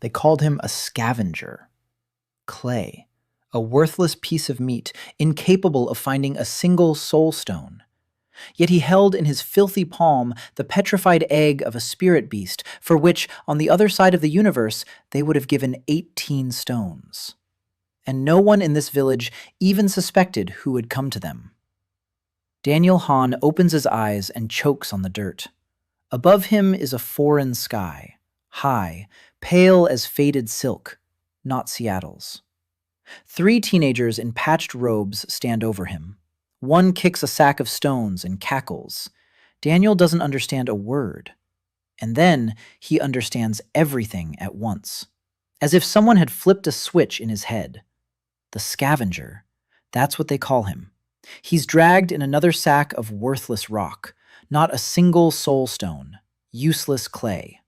They called him a scavenger. Clay, a worthless piece of meat, incapable of finding a single soul stone. Yet he held in his filthy palm the petrified egg of a spirit beast, for which, on the other side of the universe, they would have given 18 stones. And no one in this village even suspected who had come to them. Daniel Han opens his eyes and chokes on the dirt. Above him is a foreign sky, high, pale as faded silk, not Seattle's. 3 teenagers in patched robes stand over him. One kicks a sack of stones and cackles. Daniel doesn't understand a word. And then he understands everything at once, as if someone had flipped a switch in his head. The scavenger, that's what they call him. He's dragged in another sack of worthless rock, not a single soul stone, useless clay.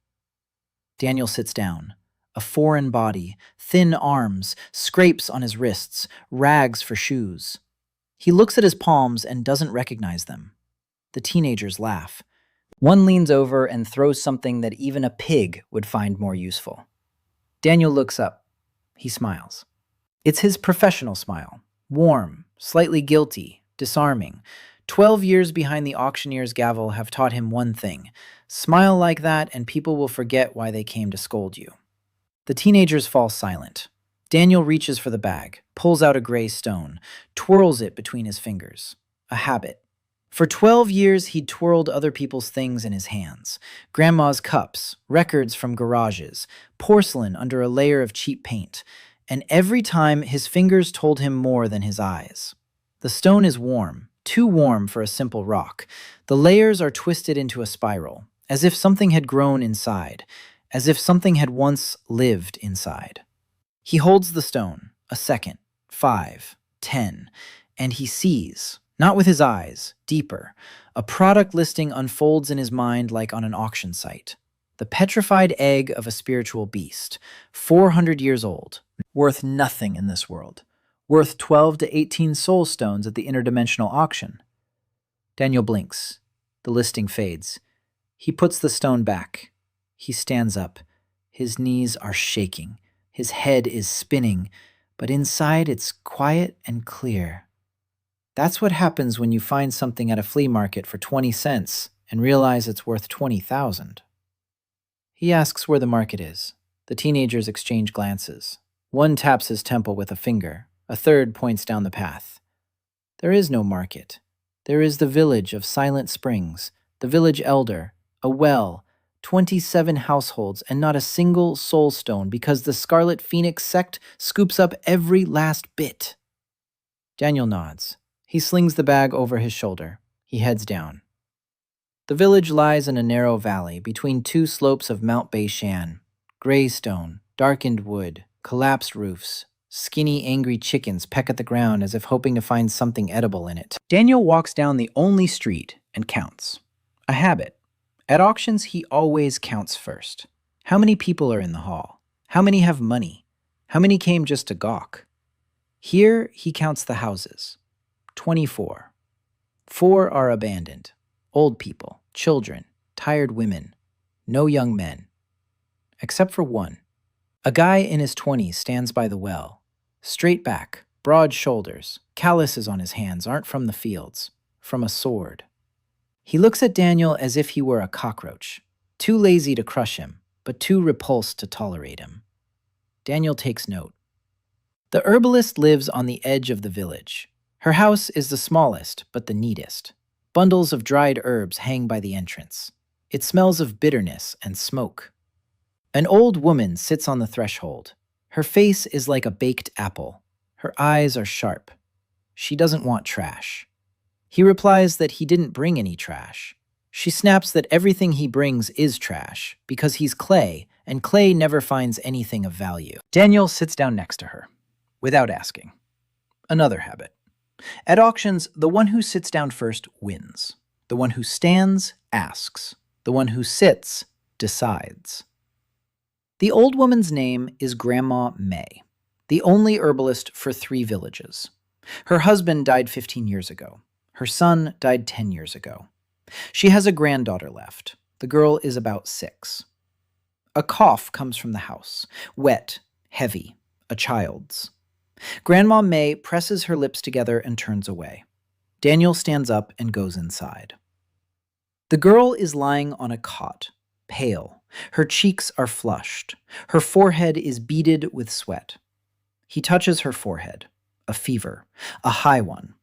Daniel sits down. A foreign body, thin arms, scrapes on his wrists, rags for shoes. He looks at his palms and doesn't recognize them. The teenagers laugh. One leans over and throws something that even a pig would find more useful. Daniel looks up. He smiles. It's his professional smile. Warm, slightly guilty, disarming. 12 years behind the auctioneer's gavel have taught him one thing. Smile like that and people will forget why they came to scold you. The teenagers fall silent. Daniel reaches for the bag, pulls out a gray stone, twirls it between his fingers. A habit. For 12 years, he'd twirled other people's things in his hands. Grandma's cups, records from garages, porcelain under a layer of cheap paint. And every time, his fingers told him more than his eyes. The stone is warm, too warm for a simple rock. The layers are twisted into a spiral, as if something had grown inside, as if something had once lived inside. He holds the stone, a second, 5, 10, and he sees, not with his eyes, deeper. A product listing unfolds in his mind like on an auction site. The petrified egg of a spiritual beast, 400 years old, worth nothing in this world, worth 12 to 18 soul stones at the Interdimensional Auction. Daniel blinks. The listing fades. He puts the stone back. He stands up. His knees are shaking. His head is spinning, but inside it's quiet and clear. That's what happens when you find something at a flea market for 20 cents and realize it's worth 20,000. He asks where the market is. The teenagers exchange glances. One taps his temple with a finger. A third points down the path. There is no market. There is the village of Silent Springs, the village elder, a well, 27 households, and not a single soul stone because the Scarlet Phoenix Sect scoops up every last bit. Daniel nods. He slings the bag over his shoulder. He heads down. The village lies in a narrow valley between 2 slopes of Mount Beishan. Gray stone, darkened wood, collapsed roofs. Skinny, angry chickens peck at the ground as if hoping to find something edible in it. Daniel walks down the only street and counts. A habit. At auctions, he always counts first. How many people are in the hall? How many have money? How many came just to gawk? Here, he counts the houses. 24. 4 are abandoned. Old people, children, tired women. No young men. Except for one. A guy in his 20s stands by the well. Straight back, broad shoulders, calluses on his hands aren't from the fields, from a sword. He looks at Daniel as if he were a cockroach, too lazy to crush him, but too repulsed to tolerate him. Daniel takes note. The herbalist lives on the edge of the village. Her house is the smallest, but the neatest. Bundles of dried herbs hang by the entrance. It smells of bitterness and smoke. An old woman sits on the threshold. Her face is like a baked apple. Her eyes are sharp. She doesn't want trash. He replies that he didn't bring any trash. She snaps that everything he brings is trash, because he's clay, and clay never finds anything of value. Daniel sits down next to her, without asking. Another habit. At auctions, the one who sits down first wins. The one who stands asks. The one who sits decides. The old woman's name is Grandma Mei, the only herbalist for 3 villages. Her husband died 15 years ago. Her son died 10 years ago. She has a granddaughter left. The girl is about 6. A cough comes from the house, wet, heavy, a child's. Grandma Mei presses her lips together and turns away. Daniel stands up and goes inside. The girl is lying on a cot, pale. Her cheeks are flushed. Her forehead is beaded with sweat. He touches her forehead. A fever. A high one.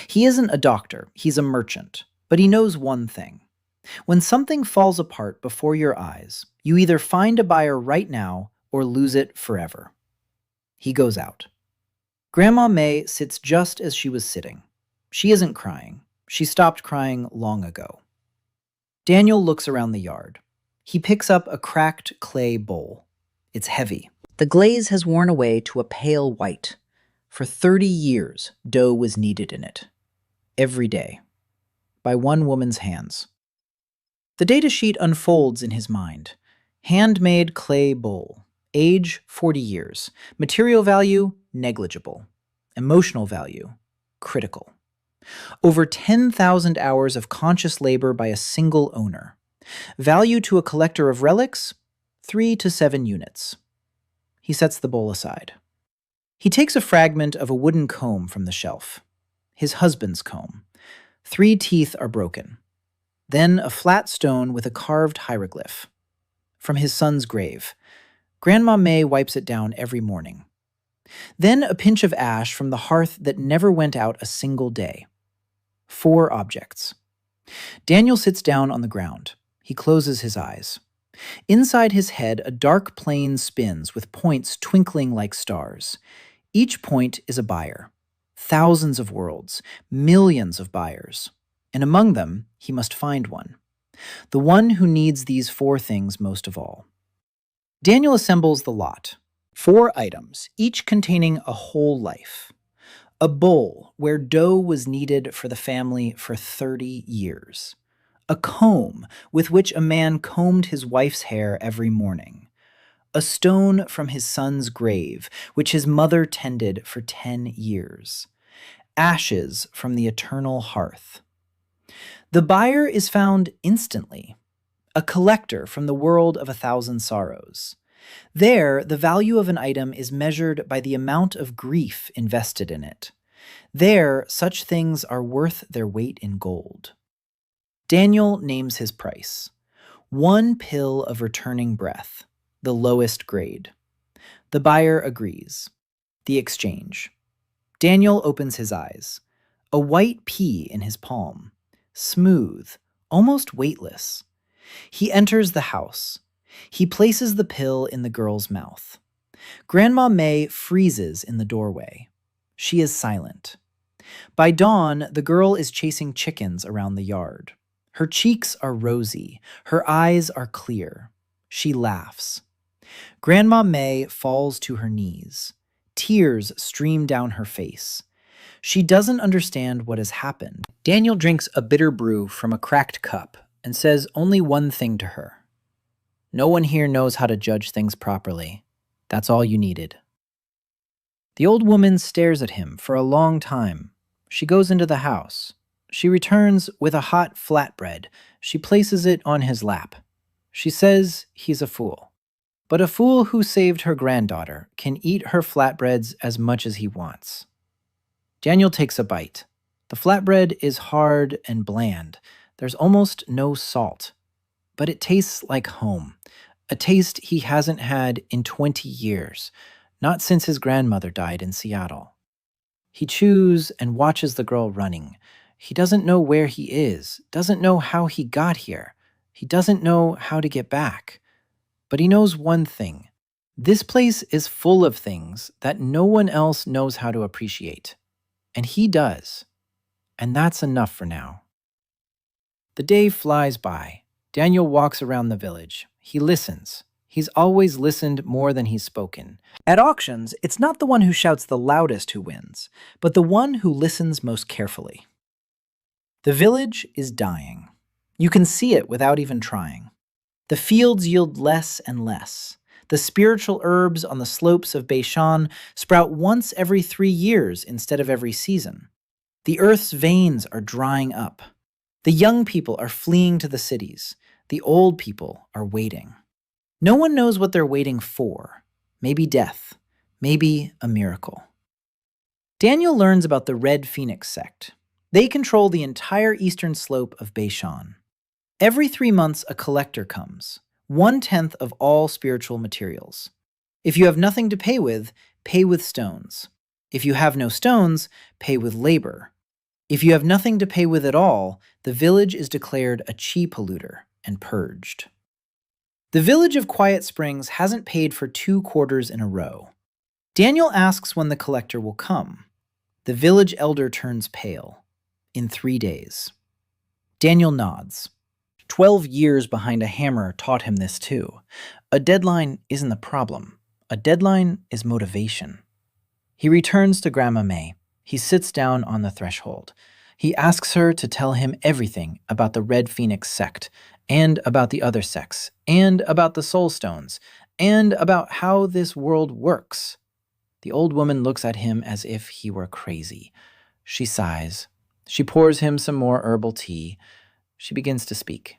He isn't a doctor. He's a merchant. But he knows one thing. When something falls apart before your eyes, you either find a buyer right now or lose it forever. He goes out. Grandma Mei sits just as she was sitting. She isn't crying. She stopped crying long ago. Daniel looks around the yard. He picks up a cracked clay bowl. It's heavy. The glaze has worn away to a pale white. For 30 years, dough was kneaded in it. Every day. By one woman's hands. The datasheet unfolds in his mind. Handmade clay bowl. Age, 40 years. Material value, negligible. Emotional value, critical. Over 10,000 hours of conscious labor by a single owner. Value to a collector of relics, 3 to 7 units. He sets the bowl aside. He takes a fragment of a wooden comb from the shelf. His husband's comb. 3 teeth are broken. Then a flat stone with a carved hieroglyph. From his son's grave. Grandma Mei wipes it down every morning. Then a pinch of ash from the hearth that never went out a single day. 4 objects. Daniel sits down on the ground. He closes his eyes. Inside his head, a dark plane spins with points twinkling like stars. Each point is a buyer. Thousands of worlds, millions of buyers. And among them, he must find one. The one who needs these 4 things most of all. Daniel assembles the lot. 4 items, each containing a whole life. A bowl where dough was kneaded for the family for 30 years. A comb with which a man combed his wife's hair every morning. A stone from his son's grave, which his mother tended for 10 years. Ashes from the eternal hearth. The buyer is found instantly. A collector from the world of 1,000 sorrows. There, the value of an item is measured by the amount of grief invested in it. There, such things are worth their weight in gold. Daniel names his price. 1 pill of returning breath, the lowest grade. The buyer agrees. The exchange. Daniel opens his eyes. A white pea in his palm. Smooth, almost weightless. He enters the house. He places the pill in the girl's mouth. Grandma Mei freezes in the doorway. She is silent. By dawn, the girl is chasing chickens around the yard. Her cheeks are rosy. Her eyes are clear. She laughs. Grandma Mei falls to her knees. Tears stream down her face. She doesn't understand what has happened. Daniel drinks a bitter brew from a cracked cup and says only one thing to her. No one here knows how to judge things properly. That's all you needed. The old woman stares at him for a long time. She goes into the house. She returns with a hot flatbread. She places it on his lap. She says he's a fool. But a fool who saved her granddaughter can eat her flatbreads as much as he wants. Daniel takes a bite. The flatbread is hard and bland. There's almost no salt. But it tastes like home. A taste he hasn't had in 20 years, not since his grandmother died in Seattle. He chews and watches the girl running. He doesn't know where he is, doesn't know how he got here. He doesn't know how to get back. But he knows one thing. This place is full of things that no one else knows how to appreciate. And he does. And that's enough for now. The day flies by. Daniel walks around the village. He listens. He's always listened more than he's spoken. At auctions, it's not the one who shouts the loudest who wins, but the one who listens most carefully. The village is dying. You can see it without even trying. The fields yield less and less. The spiritual herbs on the slopes of Beishan sprout once every 3 years instead of every season. The earth's veins are drying up. The young people are fleeing to the cities. The old people are waiting. No one knows what they're waiting for. Maybe death. Maybe a miracle. Daniel learns about the Red Phoenix Sect. They control the entire eastern slope of Beishan. Every 3 months, a collector comes, 1/10 of all spiritual materials. If you have nothing to pay with stones. If you have no stones, pay with labor. If you have nothing to pay with at all, the village is declared a chi polluter and purged. The village of Quiet Springs hasn't paid for 2 quarters in a row. Daniel asks when the collector will come. The village elder turns pale. In 3 days. Daniel nods. 12 years behind a hammer taught him this too. A deadline isn't the problem. A deadline is motivation. He returns to Grandma Mei. He sits down on the threshold. He asks her to tell him everything about the Red Phoenix Sect, and about the other sects, and about the soul stones, and about how this world works. The old woman looks at him as if he were crazy. She sighs. She pours him some more herbal tea. She begins to speak.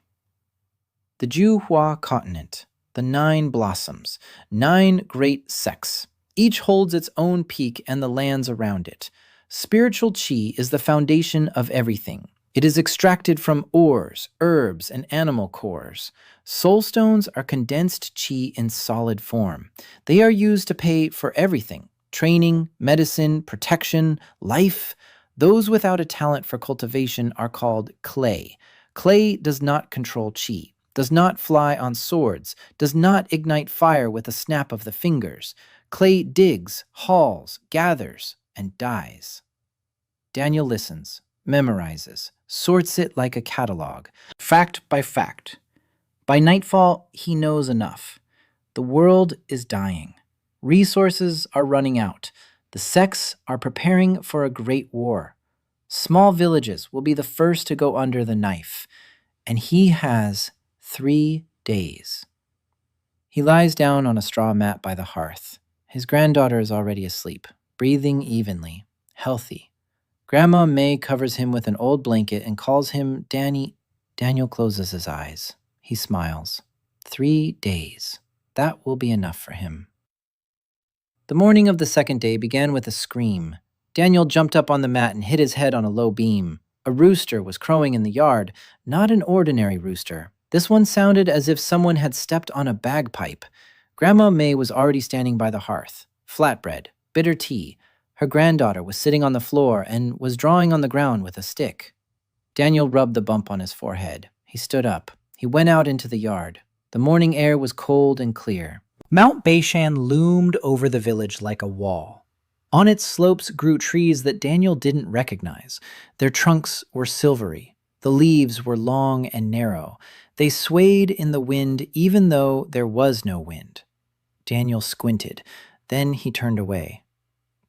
The Juhua continent, the 9 blossoms, 9 great sects. Each holds its own peak and the lands around it. Spiritual chi is the foundation of everything. It is extracted from ores, herbs, and animal cores. Soul stones are condensed chi in solid form. They are used to pay for everything: training, medicine, protection, life. Those without a talent for cultivation are called clay. Clay does not control chi, does not fly on swords, does not ignite fire with a snap of the fingers. Clay digs, hauls, gathers, and dies. Daniel listens, memorizes, sorts it like a catalog, fact by fact. By nightfall, he knows enough. The world is dying. Resources are running out. The sects are preparing for a great war. Small villages will be the first to go under the knife. And he has 3 days. He lies down on a straw mat by the hearth. His granddaughter is already asleep, breathing evenly, healthy. Grandma Mei covers him with an old blanket and calls him Danny. Daniel closes his eyes. He smiles. 3 days. That will be enough for him. The morning of the second day began with a scream. Daniel jumped up on the mat and hit his head on a low beam. A rooster was crowing in the yard, not an ordinary rooster. This one sounded as if someone had stepped on a bagpipe. Grandma Mei was already standing by the hearth. Flatbread, bitter tea. Her granddaughter was sitting on the floor and was drawing on the ground with a stick. Daniel rubbed the bump on his forehead. He stood up. He went out into the yard. The morning air was cold and clear. Mount Beishan loomed over the village like a wall. On its slopes grew trees that Daniel didn't recognize. Their trunks were silvery. The leaves were long and narrow. They swayed in the wind even though there was no wind. Daniel squinted. Then he turned away.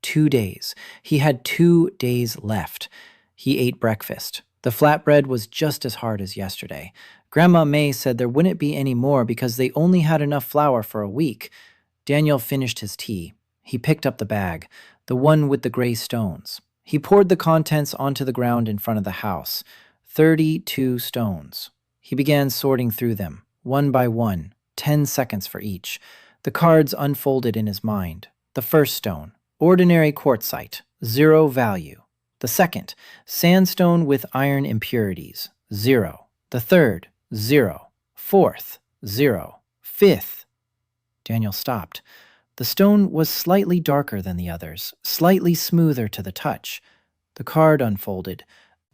2 days. He had 2 days left. He ate breakfast. The flatbread was just as hard as yesterday. Grandma Mei said there wouldn't be any more because they only had enough flour for a week. Daniel finished his tea. He picked up the bag, the one with the gray stones. He poured the contents onto the ground in front of the house. 32 stones. He began sorting through them, one by one, 10 seconds for each. The cards unfolded in his mind. The first stone, ordinary quartzite, 0 value. The second, sandstone with iron impurities, 0. The third, 0. Fourth, 0. Fifth. Daniel stopped. The stone was slightly darker than the others, slightly smoother to the touch. The card unfolded.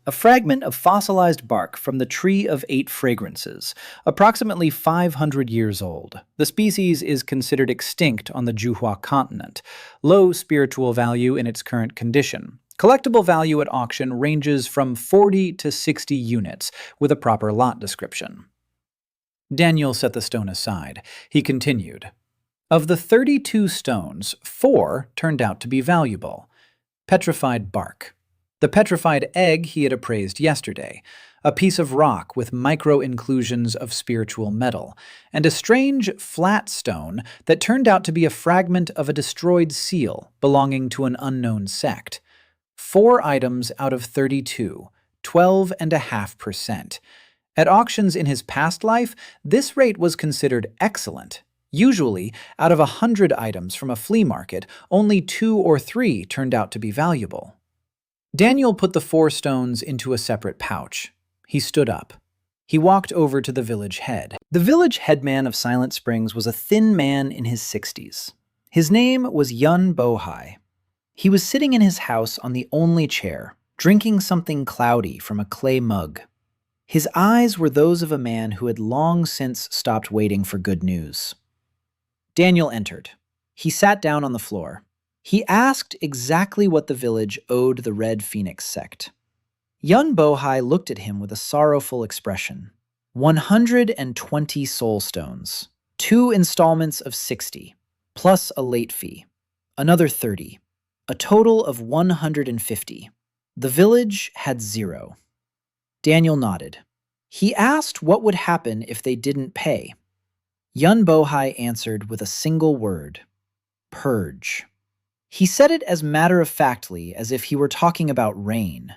A fragment of fossilized bark from the Tree of 8 Fragrances, approximately 500 years old. The species is considered extinct on the Juhua continent. Low spiritual value in its current condition. Collectible value at auction ranges from 40 to 60 units, with a proper lot description. Daniel set the stone aside. He continued. Of the 32 stones, 4 turned out to be valuable. Petrified bark. The petrified egg he had appraised yesterday, a piece of rock with micro-inclusions of spiritual metal, and a strange, flat stone that turned out to be a fragment of a destroyed seal belonging to an unknown sect. 4 items out of 32, 12.5%. At auctions in his past life, this rate was considered excellent. Usually, out of 100 items from a flea market, only 2 or 3 turned out to be valuable. Daniel put the 4 stones into a separate pouch. He stood up. He walked over to the village head. The village headman of Silent Springs was a thin man in his 60s. His name was Yun Bo-hai. He was sitting in his house on the only chair, drinking something cloudy from a clay mug. His eyes were those of a man who had long since stopped waiting for good news. Daniel entered. He sat down on the floor. He asked exactly what the village owed the Red Phoenix Sect. Yun Bo-hai looked at him with a sorrowful expression. 120 soul stones, 2 installments of 60, plus a late fee, another 30, a total of 150. The village had 0. Daniel nodded. He asked what would happen if they didn't pay. Yun Bo-hai answered with a single word: purge. He said it as matter-of-factly as if he were talking about rain.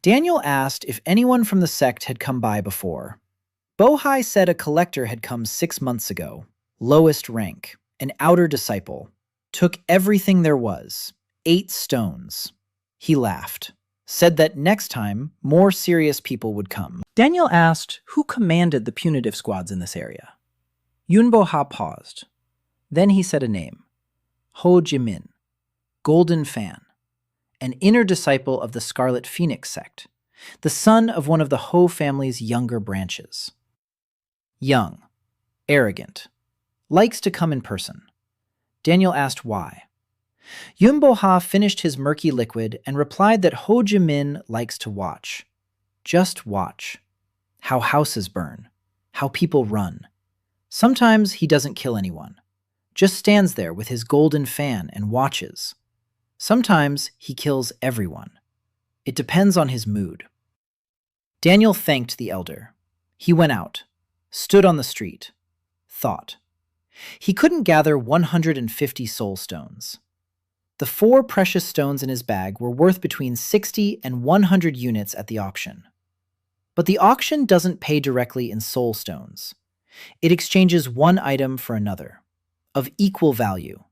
Daniel asked if anyone from the sect had come by before. Bo-hai said a collector had come 6 months ago, lowest rank, an outer disciple, took everything there was, 8 stones. He laughed, said that next time, more serious people would come. Daniel asked who commanded the punitive squads in this area. Yun Bo-ha paused. Then he said a name: Ho Jimin, Golden Fan, an inner disciple of the Scarlet Phoenix Sect, the son of one of the Ho family's younger branches. Young, arrogant, likes to come in person. Daniel asked why. Yun Bo-ha finished his murky liquid and replied that Ho Jimin likes to watch. Just watch. How houses burn. How people run. Sometimes he doesn't kill anyone. Just stands there with his golden fan and watches. Sometimes he kills everyone. It depends on his mood. Daniel thanked the elder. He went out, stood on the street, thought. He couldn't gather 150 soul stones. The 4 precious stones in his bag were worth between 60 and 100 units at the auction. But the auction doesn't pay directly in soul stones. It exchanges one item for another, of equal value.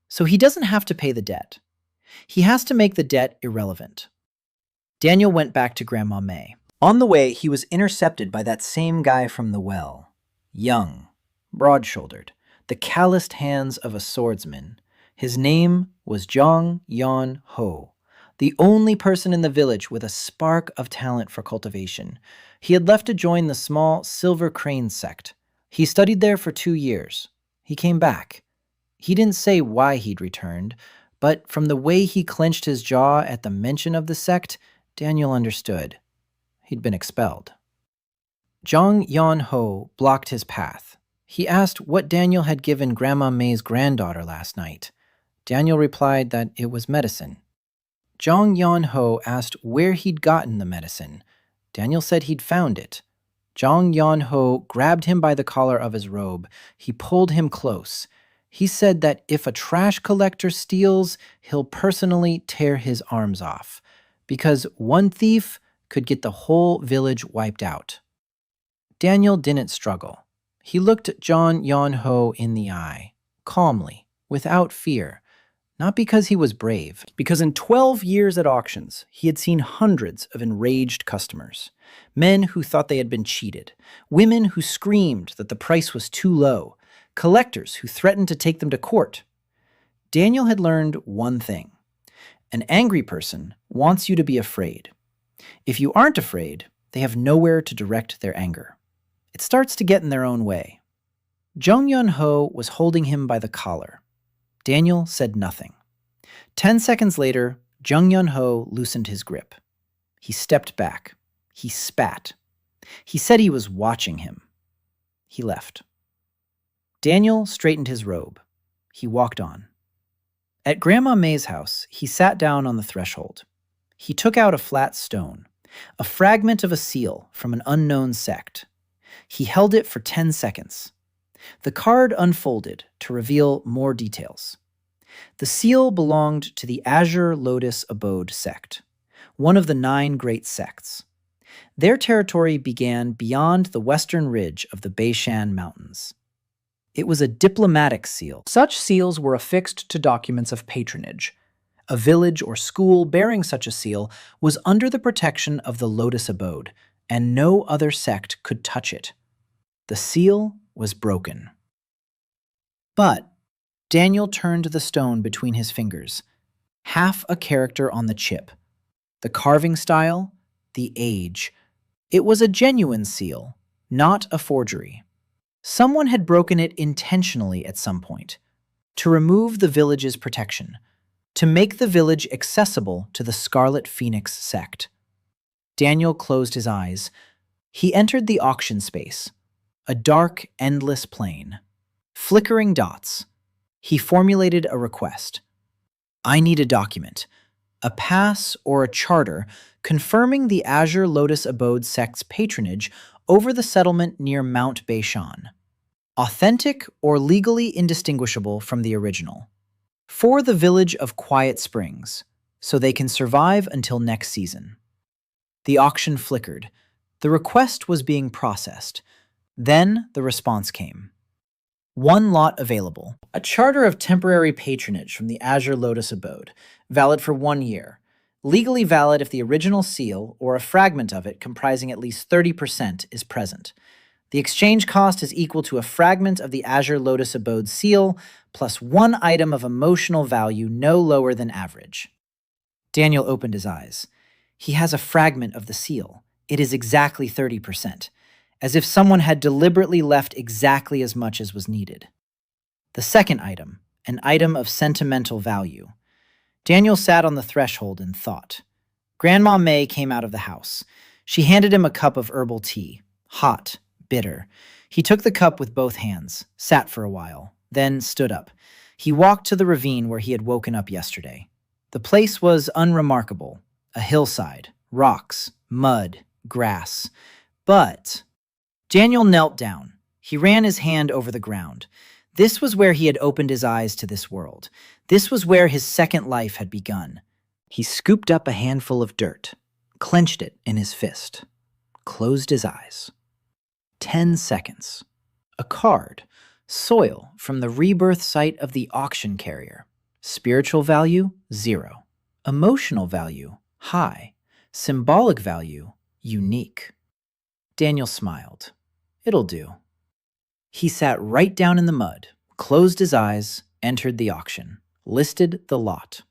So he doesn't have to pay the debt. He has to make the debt irrelevant. Daniel went back to Grandma Mei. On the way, he was intercepted by that same guy from the well. Young, broad-shouldered, the calloused hands of a swordsman. His name was Jeong Yeong-ho, the only person in the village with a spark of talent for cultivation. He had left to join the small Silver Crane Sect. He studied there for 2 years. He came back. He didn't say why he'd returned, but from the way he clenched his jaw at the mention of the sect, Daniel understood. He'd been expelled. Jeong Yeong-ho blocked his path. He asked what Daniel had given Grandma Mei's granddaughter last night. Daniel replied that it was medicine. Jeong Yeong-ho asked where he'd gotten the medicine. Daniel said he'd found it. Jeong Yeong-ho grabbed him by the collar of his robe. He pulled him close. He said that if a trash collector steals, he'll personally tear his arms off, because one thief could get the whole village wiped out. Daniel didn't struggle. He looked Jeong Yeong-ho in the eye, calmly, without fear, not because he was brave, because in 12 years at auctions, he had seen hundreds of enraged customers, men who thought they had been cheated, women who screamed that the price was too low, collectors who threatened to take them to court. Daniel had learned one thing. An angry person wants you to be afraid. If you aren't afraid, they have nowhere to direct their anger. It starts to get in their own way. Jeong Yeong-ho was holding him by the collar. Daniel said nothing. 10 seconds later, Jeong Yeong-ho loosened his grip. He stepped back. He spat. He said he was watching him. He left. Daniel straightened his robe. He walked on. At Grandma Mei's house, he sat down on the threshold. He took out a flat stone, a fragment of a seal from an unknown sect. He held it for 10 seconds. The card unfolded to reveal more details. The seal belonged to the Azure Lotus Abode sect, one of the 9 great sects. Their territory began beyond the western ridge of the Beishan Mountains. It was a diplomatic seal. Such seals were affixed to documents of patronage. A village or school bearing such a seal was under the protection of the Lotus Abode, and no other sect could touch it. The seal was broken. But Daniel turned the stone between his fingers. Half a character on the chip. The carving style, the age. It was a genuine seal, not a forgery. Someone had broken it intentionally at some point, to remove the village's protection, to make the village accessible to the Scarlet Phoenix Sect. Daniel closed his eyes. He entered the auction space, a dark, endless plain. Flickering dots. He formulated a request. I need a document, a pass or a charter confirming the Azure Lotus Abode sect's patronage over the settlement near Mount Beishan. Authentic or legally indistinguishable from the original. For the village of Quiet Springs, so they can survive until next season. The auction flickered. The request was being processed. Then the response came. One lot available. A charter of temporary patronage from the Azure Lotus Abode, valid for 1 year. Legally valid if the original seal, or a fragment of it comprising at least 30%, is present. The exchange cost is equal to a fragment of the Azure Lotus Abode seal, plus 1 item of emotional value no lower than average. Daniel opened his eyes. He has a fragment of the seal. It is exactly 30%. As if someone had deliberately left exactly as much as was needed. The second item, an item of sentimental value. Daniel sat on the threshold and thought. Grandma Mei came out of the house. She handed him a cup of herbal tea, hot, bitter. He took the cup with both hands, sat for a while, then stood up. He walked to the ravine where he had woken up yesterday. The place was unremarkable, a hillside, rocks, mud, grass. But Daniel knelt down. He ran his hand over the ground. This was where he had opened his eyes to this world. This was where his second life had begun. He scooped up a handful of dirt, clenched it in his fist, closed his eyes. 10 seconds. A card, soil from the rebirth site of the auction carrier. Spiritual value, 0. Emotional value, high. Symbolic value, unique. Daniel smiled. It'll do. He sat right down in the mud, closed his eyes, entered the auction, listed the lot.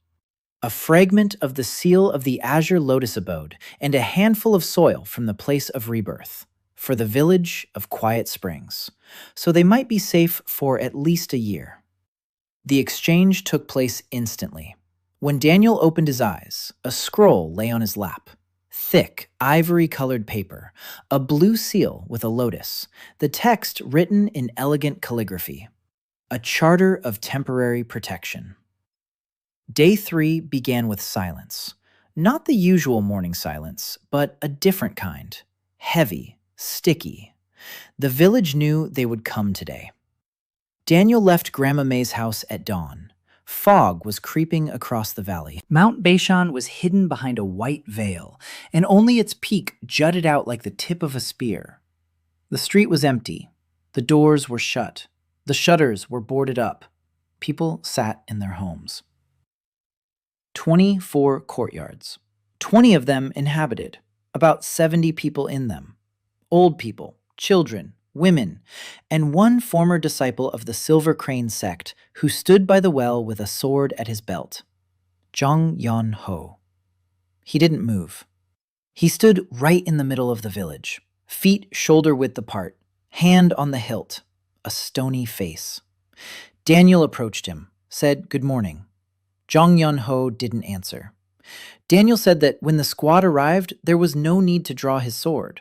A fragment of the seal of the Azure Lotus Abode and a handful of soil from the place of rebirth, for the village of Quiet Springs, so they might be safe for at least a year. The exchange took place instantly. When Daniel opened his eyes, a scroll lay on his lap. Thick, ivory-colored paper, a blue seal with a lotus, the text written in elegant calligraphy. A charter of temporary protection. Day 3 began with silence. Not the usual morning silence, but a different kind. Heavy, sticky. The village knew they would come today. Daniel left Grandma Mei's house at dawn. Fog was creeping across the valley. Mount Beishan was hidden behind a white veil, and only its peak jutted out like the tip of a spear. The street was empty. The doors were shut. The shutters were boarded up. People sat in their homes. 24 courtyards. 20 of them inhabited. About 70 people in them. Old people, children, women, and one former disciple of the White Crane Sect who stood by the well with a sword at his belt. Jeong Yeong-ho. He didn't move. He stood right in the middle of the village, feet shoulder-width apart, hand on the hilt, a stony face. Daniel approached him, said good morning. Jeong Yeong-ho didn't answer. Daniel said that when the squad arrived, there was no need to draw his sword.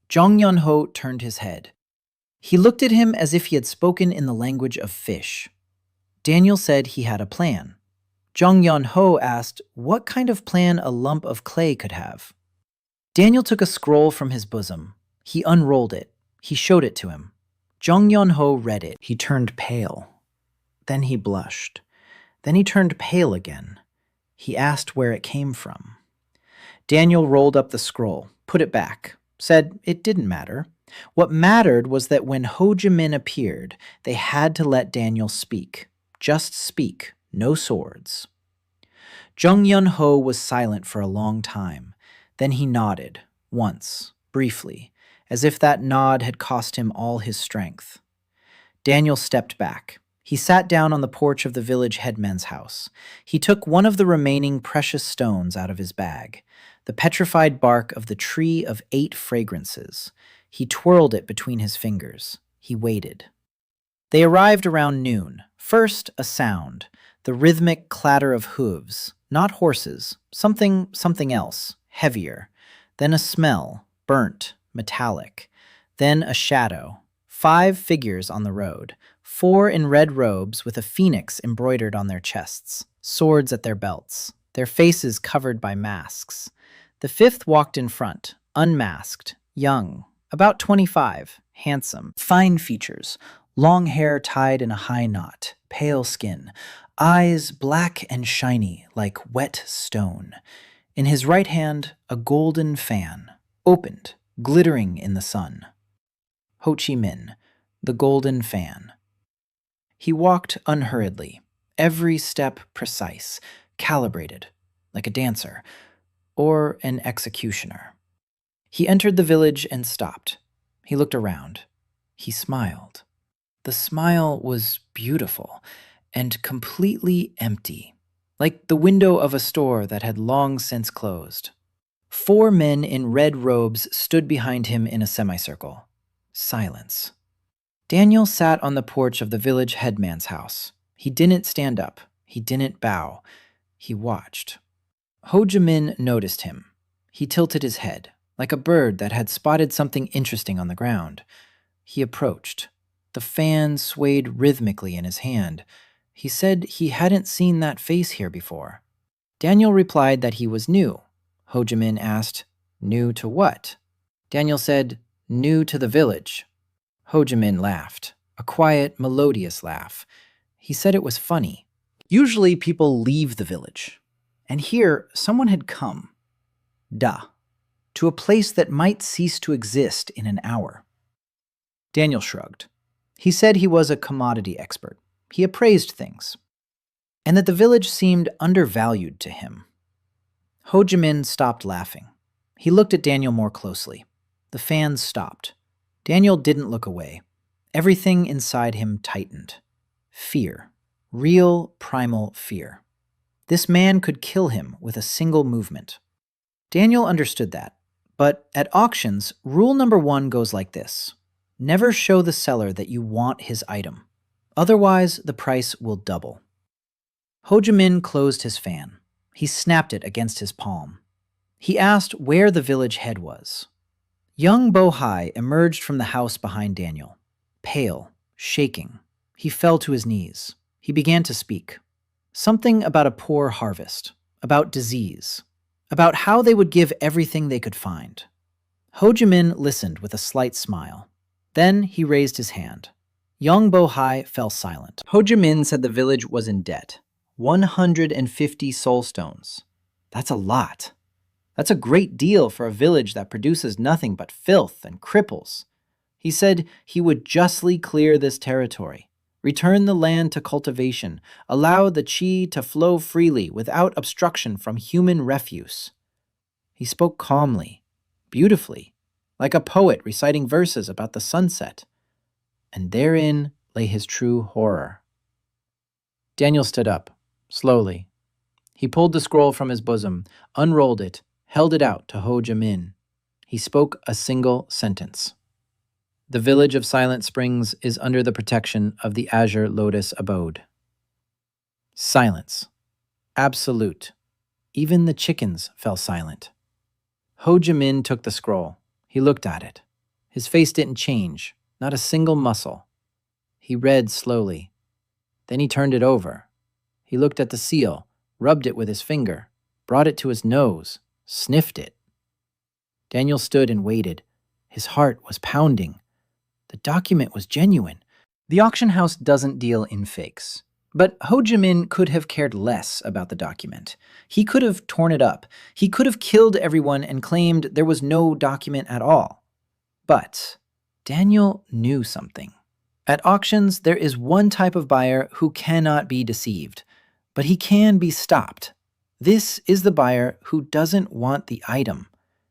Jeong Yeong-ho turned his head. He looked at him as if he had spoken in the language of fish. Daniel said he had a plan. Jeong Yeong-ho asked what kind of plan a lump of clay could have. Daniel took a scroll from his bosom. He unrolled it. He showed it to him. Jeong Yeong-ho read it. He turned pale. Then he blushed. Then he turned pale again. He asked where it came from. Daniel rolled up the scroll, put it back, said it didn't matter. What mattered was that when Ho Jimin appeared, they had to let Daniel speak. Just speak, no swords. Jeong Yeong-ho was silent for a long time. Then he nodded, once, briefly, as if that nod had cost him all his strength. Daniel stepped back. He sat down on the porch of the village headman's house. He took one of the remaining precious stones out of his bag, the petrified bark of the tree of 8 fragrances. He twirled it between his fingers. He waited. They arrived around noon. First, a sound, the rhythmic clatter of hooves, not horses, something else, heavier. Then a smell, burnt, metallic. Then a shadow. 5 figures on the road, 4 in red robes with a phoenix embroidered on their chests, swords at their belts, their faces covered by masks. The 5th walked in front, unmasked, young, about 25, handsome, fine features, long hair tied in a high knot, pale skin, eyes black and shiny like wet stone. In his right hand, a golden fan, opened, glittering in the sun. Ho Chi Minh, the golden fan. He walked unhurriedly, every step precise, calibrated, like a dancer, or an executioner. He entered the village and stopped. He looked around. He smiled. The smile was beautiful and completely empty, like the window of a store that had long since closed. 4 men in red robes stood behind him in a semicircle. Silence. Daniel sat on the porch of the village headman's house. He didn't stand up. He didn't bow. He watched. Ho Jimin noticed him. He tilted his head, like a bird that had spotted something interesting on the ground. He approached. The fan swayed rhythmically in his hand. He said he hadn't seen that face here before. Daniel replied that he was new. Ho Jimin asked, "New to what?" Daniel said, "New to the village." Ho Jimin laughed, a quiet, melodious laugh. He said it was funny. Usually people leave the village. And here, someone had come. To a place that might cease to exist in an hour. Daniel shrugged. He said he was a commodity expert. He appraised things. And that the village seemed undervalued to him. Ho Jimin stopped laughing. He looked at Daniel more closely. The fans stopped. Daniel didn't look away. Everything inside him tightened. Fear. Real, primal fear. This man could kill him with a single movement. Daniel understood that. But at auctions, rule number 1 goes like this. Never show the seller that you want his item. Otherwise, the price will double. Ho Jimin closed his fan. He snapped it against his palm. He asked where the village head was. Young Bo-hai emerged from the house behind Daniel. Pale, shaking. He fell to his knees. He began to speak. Something about a poor harvest, about disease, about how they would give everything they could find. Ho Jimin listened with a slight smile. Then he raised his hand. Young Bo-hai fell silent. Ho Jimin said the village was in debt. 150 soul stones. That's a lot. That's a great deal for a village that produces nothing but filth and cripples. He said he would justly clear this territory, return the land to cultivation, allow the qi to flow freely without obstruction from human refuse. He spoke calmly, beautifully, like a poet reciting verses about the sunset. And therein lay his true horror. Daniel stood up, slowly. He pulled the scroll from his bosom, unrolled it, held it out to Ho Jimin. He spoke a single sentence. The village of Silent Springs is under the protection of the Azure Lotus Abode. Silence. Absolute. Even the chickens fell silent. Ho Jimin took the scroll. He looked at it. His face didn't change, not a single muscle. He read slowly. Then he turned it over. He looked at the seal, rubbed it with his finger, brought it to his nose, sniffed it. Daniel stood and waited. His heart was pounding. The document was genuine. The auction house doesn't deal in fakes. But Ho Jimin could have cared less about the document. He could have torn it up. He could have killed everyone and claimed there was no document at all. But Daniel knew something. At auctions, there is one type of buyer who cannot be deceived, but he can be stopped. This is the buyer who doesn't want the item.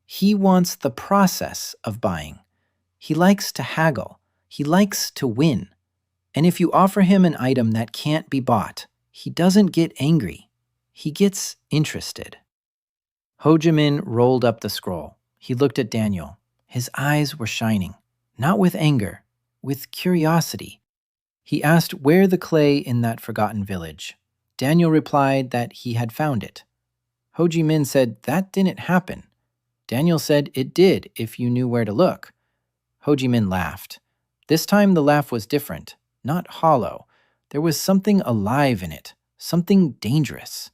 He wants the process of buying. He likes to haggle. He likes to win. And if you offer him an item that can't be bought, he doesn't get angry. He gets interested. Ho Jimin rolled up the scroll. He looked at Daniel. His eyes were shining, not with anger, with curiosity. He asked where the clay in that forgotten village. Daniel replied that he had found it. Ho Jimin said that didn't happen. Daniel said it did if you knew where to look. Ho Jimin laughed. This time the laugh was different, not hollow. There was something alive in it, something dangerous.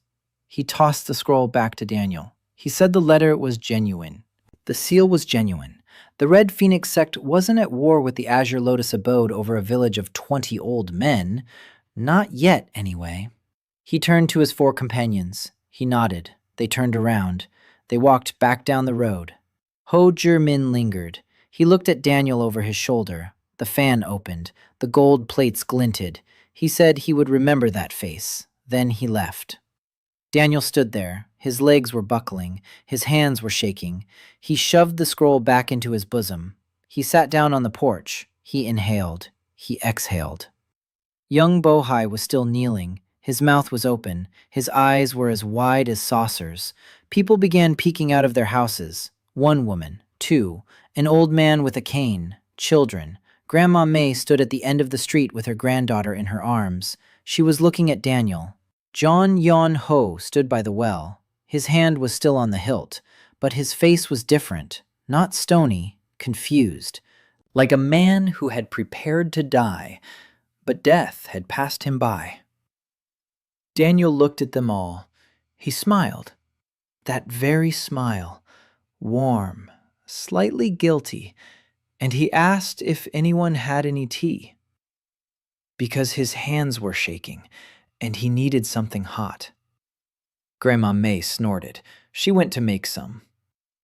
He tossed the scroll back to Daniel. He said the letter was genuine. The seal was genuine. The Red Phoenix Sect wasn't at war with the Azure Lotus Abode over a village of 20 old men. Not yet, anyway. He turned to his 4 companions. He nodded. They turned around. They walked back down the road. Ho Jimin lingered. He looked at Daniel over his shoulder. The fan opened. The gold plates glinted. He said he would remember that face. Then he left. Daniel stood there. His legs were buckling. His hands were shaking. He shoved the scroll back into his bosom. He sat down on the porch. He inhaled. He exhaled. Young Bohai was still kneeling. His mouth was open. His eyes were as wide as saucers. People began peeking out of their houses. 1 woman, 2, an old man with a cane, children. Grandma Mei stood at the end of the street with her granddaughter in her arms. She was looking at Daniel. Jeong Yeong-ho stood by the well. His hand was still on the hilt, but his face was different, not stony, confused, like a man who had prepared to die, but death had passed him by. Daniel looked at them all. He smiled. That very smile, warm, slightly guilty, and he asked if anyone had any tea. Because his hands were shaking, and he needed something hot. Grandma Mei snorted. She went to make some.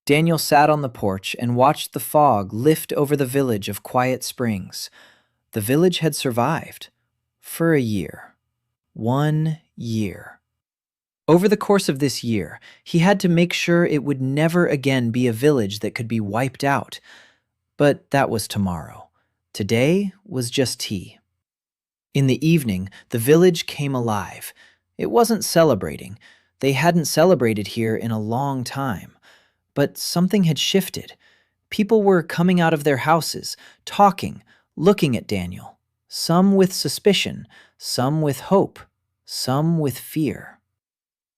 Daniel sat on the porch and watched the fog lift over the village of Quiet Springs. The village had survived. For a year. 1 year. Over the course of this year, he had to make sure it would never again be a village that could be wiped out. But that was tomorrow. Today was just tea. In the evening, the village came alive. It wasn't celebrating. They hadn't celebrated here in a long time. But something had shifted. People were coming out of their houses, talking, looking at Daniel. Some with suspicion, some with hope, some with fear.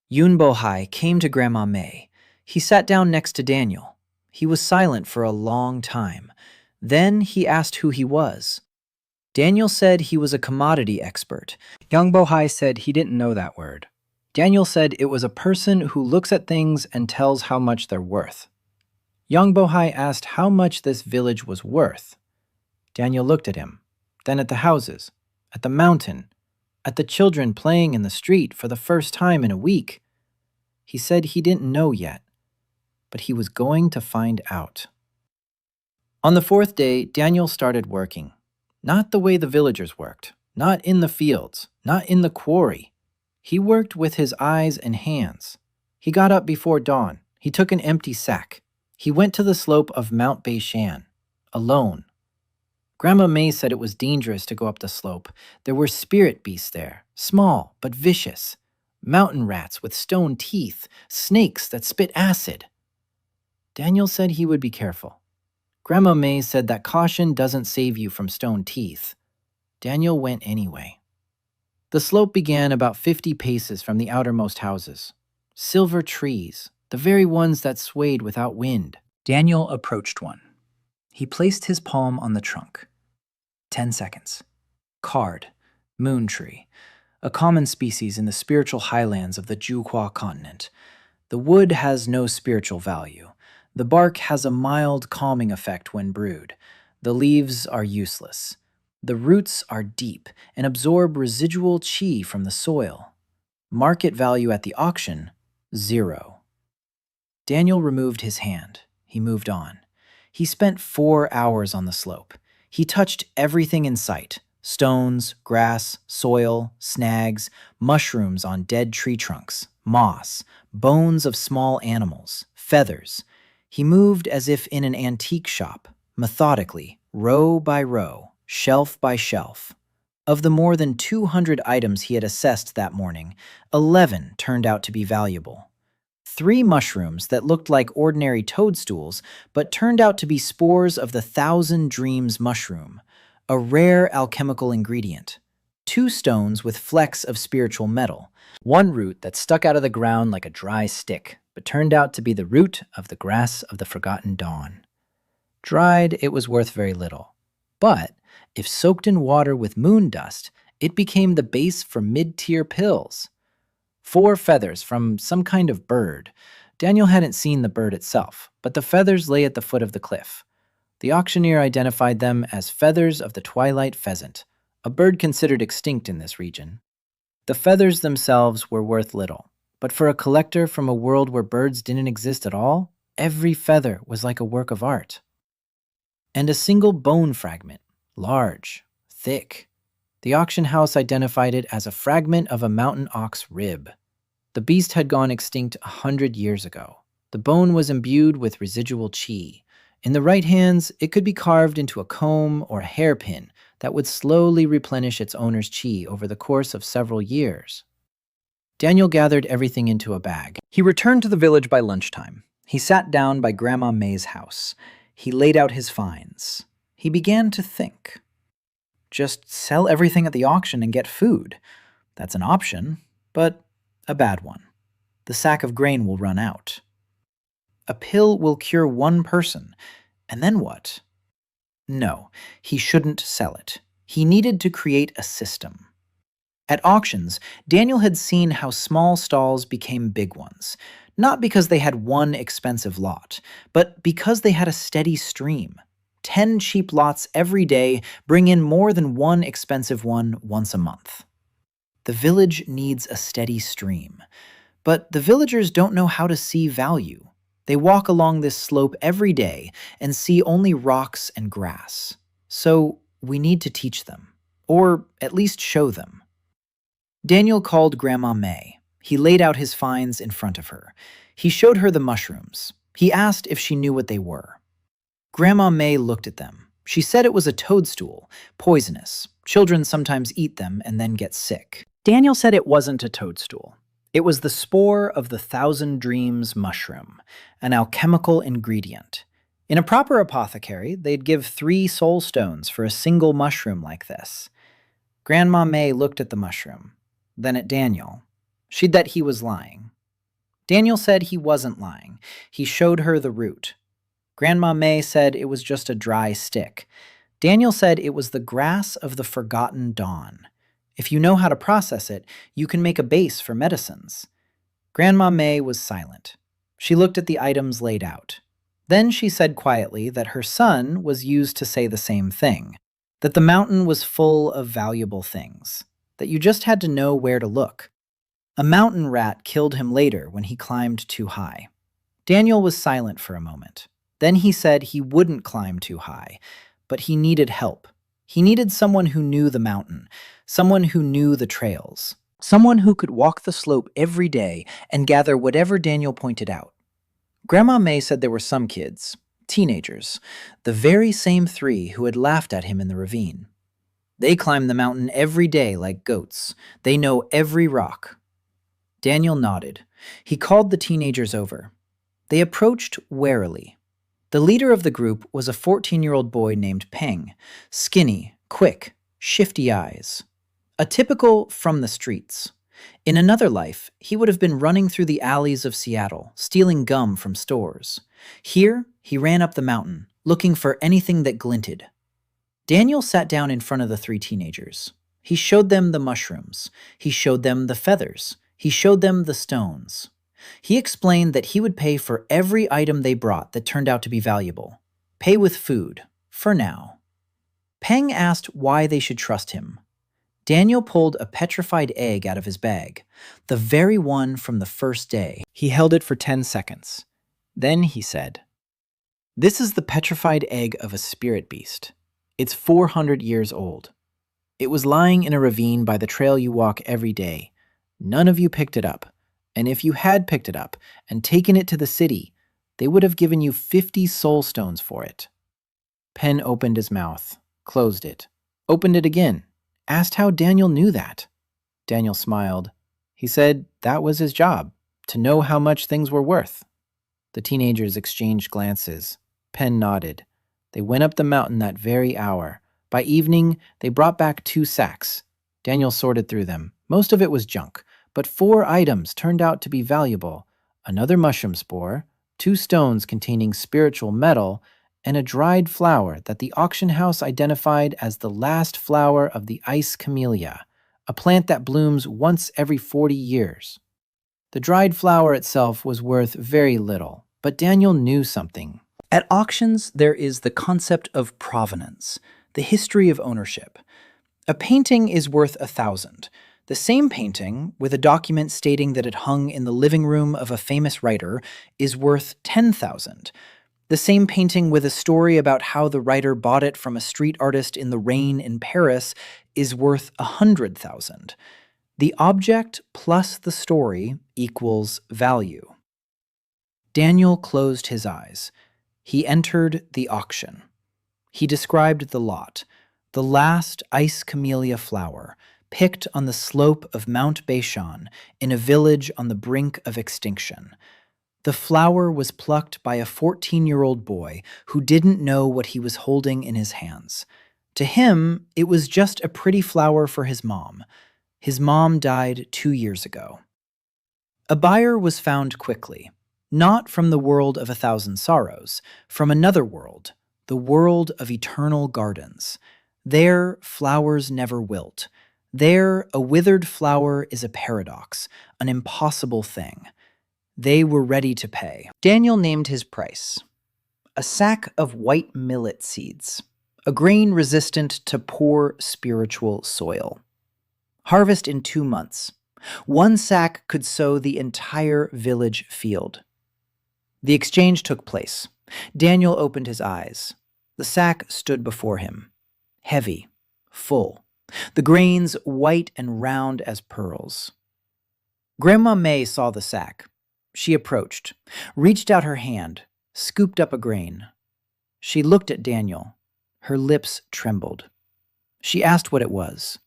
Yun Bohai came to Grandma Mei. He sat down next to Daniel. He was silent for a long time. Then he asked who he was. Daniel said he was a commodity expert. Young Bohai said he didn't know that word. Daniel said it was a person who looks at things and tells how much they're worth. Young Bohai asked how much this village was worth. Daniel looked at him, then at the houses, at the mountain, at the children playing in the street for the first time in a week. He said he didn't know yet, but he was going to find out. On the 4th day, Daniel started working. Not the way the villagers worked, not in the fields, not in the quarry. He worked with his eyes and hands. He got up before dawn. He took an empty sack. He went to the slope of Mount Beishan, alone. Grandma Mei said it was dangerous to go up the slope. There were spirit beasts there, small but vicious. Mountain rats with stone teeth, snakes that spit acid. Daniel said he would be careful. Grandma Mei said that caution doesn't save you from stone teeth. Daniel went anyway. The slope began about 50 paces from the outermost houses. Silver trees, the very ones that swayed without wind. Daniel approached one. He placed his palm on the trunk. 10 seconds. Card, moon tree, a common species in the spiritual highlands of the Juhua continent. The wood has no spiritual value. The bark has a mild calming effect when brewed. The leaves are useless. The roots are deep and absorb residual qi from the soil. Market value at the auction, 0. Daniel removed his hand. He moved on. He spent 4 hours on the slope. He touched everything in sight: stones, grass, soil, snags, mushrooms on dead tree trunks, moss, bones of small animals, feathers. He moved as if in an antique shop, methodically, row by row, shelf by shelf. Of the more than 200 items he had assessed that morning, 11 turned out to be valuable. 3 mushrooms that looked like ordinary toadstools, but turned out to be spores of the Thousand Dreams mushroom, a rare alchemical ingredient. 2 stones with flecks of spiritual metal. 1 root that stuck out of the ground like a dry stick, but turned out to be the root of the grass of the forgotten dawn. Dried, it was worth very little. But if soaked in water with moon dust, it became the base for mid-tier pills. 4 feathers from some kind of bird. Daniel hadn't seen the bird itself, but the feathers lay at the foot of the cliff. The auctioneer identified them as feathers of the twilight pheasant, a bird considered extinct in this region. The feathers themselves were worth little, but for a collector from a world where birds didn't exist at all, every feather was like a work of art. And a single bone fragment, large, thick. The auction house identified it as a fragment of a mountain ox rib. The beast had gone extinct 100 years ago. The bone was imbued with residual qi. In the right hands, it could be carved into a comb or a hairpin that would slowly replenish its owner's qi over the course of several years. Daniel gathered everything into a bag. He returned to the village by lunchtime. He sat down by Grandma Mei's house. He laid out his finds. He began to think. Just sell everything at the auction and get food. That's an option, but a bad one. The sack of grain will run out. A pill will cure 1 person, and then what? No, he shouldn't sell it. He needed to create a system. At auctions, Daniel had seen how small stalls became big ones, not because they had 1 expensive lot, but because they had a steady stream. 10 cheap lots every day bring in more than 1 expensive one once a month. The village needs a steady stream, but the villagers don't know how to see value. They walk along this slope every day and see only rocks and grass. So we need to teach them, or at least show them. Daniel called Grandma Mei. He laid out his finds in front of her. He showed her the mushrooms. He asked if she knew what they were. Grandma Mei looked at them. She said it was a toadstool, poisonous. Children sometimes eat them and then get sick. Daniel said it wasn't a toadstool. It was the spore of the Thousand Dreams mushroom, an alchemical ingredient. In a proper apothecary, they'd give 3 soul stones for a single mushroom like this. Grandma Mei looked at the mushroom, then at Daniel. She'd that he was lying. Daniel said he wasn't lying. He showed her the root. Grandma Mei said it was just a dry stick. Daniel said it was the grass of the forgotten dawn. If you know how to process it, you can make a base for medicines. Grandma Mei was silent. She looked at the items laid out. Then she said quietly that her son was used to say the same thing, that the mountain was full of valuable things, that you just had to know where to look. A mountain rat killed him later when he climbed too high. Daniel was silent for a moment. Then he said he wouldn't climb too high, but he needed help. He needed someone who knew the mountain, someone who knew the trails, someone who could walk the slope every day and gather whatever Daniel pointed out. Grandma Mei said there were some kids, teenagers, the very same 3 who had laughed at him in the ravine. They climb the mountain every day like goats. They know every rock. Daniel nodded. He called the teenagers over. They approached warily. The leader of the group was a 14-year-old boy named Peng, skinny, quick, shifty eyes. A typical from the streets. In another life, he would have been running through the alleys of Seattle, stealing gum from stores. Here, he ran up the mountain, looking for anything that glinted. Daniel sat down in front of the 3 teenagers. He showed them the mushrooms. He showed them the feathers. He showed them the stones. He explained that he would pay for every item they brought that turned out to be valuable. Pay with food, for now. Peng asked why they should trust him. Daniel pulled a petrified egg out of his bag, the very one from the first day. He held it for 10 seconds. Then he said, "This is the petrified egg of a spirit beast. It's 400 years old. It was lying in a ravine by the trail you walk every day. None of you picked it up. And if you had picked it up and taken it to the city, they would have given you 50 soul stones for it. Pen opened his mouth, closed it, opened it again, asked how Daniel knew that. Daniel smiled. He said that was his job, to know how much things were worth. The teenagers exchanged glances. Pen nodded. They went up the mountain that very hour. By evening, they brought back 2 sacks. Daniel sorted through them. Most of it was junk, but 4 items turned out to be valuable. Another mushroom spore, 2 stones containing spiritual metal, and a dried flower that the auction house identified as the last flower of the ice camellia, a plant that blooms once every 40 years. The dried flower itself was worth very little, but Daniel knew something. At auctions, there is the concept of provenance, the history of ownership. A painting is worth 1,000. The same painting, with a document stating that it hung in the living room of a famous writer, is worth 10,000. The same painting with a story about how the writer bought it from a street artist in the rain in Paris is worth 100,000. The object plus the story equals value. Daniel closed his eyes. He entered the auction. He described the lot, the last ice camellia flower, picked on the slope of Mount Beishan in a village on the brink of extinction. The flower was plucked by a 14-year-old boy who didn't know what he was holding in his hands. To him, it was just a pretty flower for his mom. His mom died 2 years ago. A buyer was found quickly, not from the world of 1,000 sorrows, from another world, the world of eternal gardens. There, flowers never wilt. There, a withered flower is a paradox, an impossible thing. They were ready to pay. Daniel named his price. A sack of white millet seeds, a grain resistant to poor spiritual soil. Harvest in 2 months. 1 sack could sow the entire village field. The exchange took place. Daniel opened his eyes. The sack stood before him. Heavy, full. The grains white and round as pearls. Grandma Mei saw the sack. She approached, reached out her hand, scooped up a grain. She looked at Daniel. Her lips trembled. She asked what it was.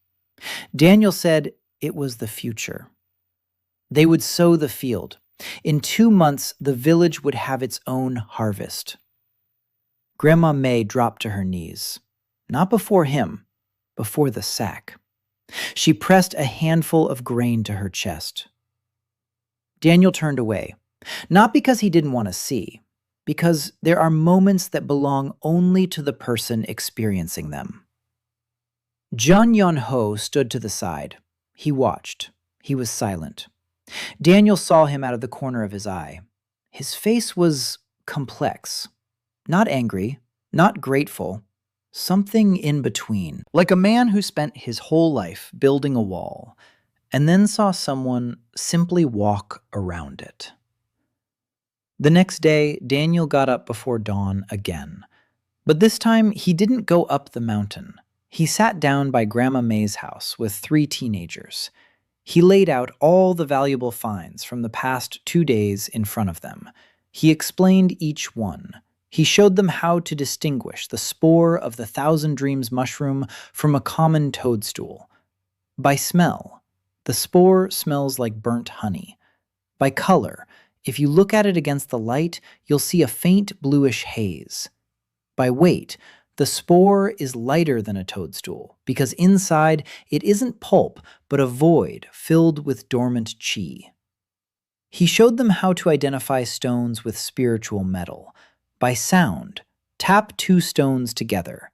Daniel said it was the future. They would sow the field. In 2 months, the village would have its own harvest. Grandma Mei dropped to her knees. Not before him, before the sack. She pressed a handful of grain to her chest. Daniel turned away, not because he didn't want to see, because there are moments that belong only to the person experiencing them. Jeong Yeong-ho stood to the side. He watched. He was silent. Daniel saw him out of the corner of his eye. His face was complex. Not angry, not grateful, something in between. Like a man who spent his whole life building a wall and then saw someone simply walk around it. The next day, Daniel got up before dawn again. But this time, he didn't go up the mountain. He sat down by Grandma Mei's house with 3 teenagers. He laid out all the valuable finds from the past 2 days in front of them. He explained each one. He showed them how to distinguish the spore of the Thousand Dreams mushroom from a common toadstool. By smell, the spore smells like burnt honey. By color, if you look at it against the light, you'll see a faint bluish haze. By weight, the spore is lighter than a toadstool because inside it isn't pulp but a void filled with dormant qi. He showed them how to identify stones with spiritual metal. By sound, tap 2 stones together.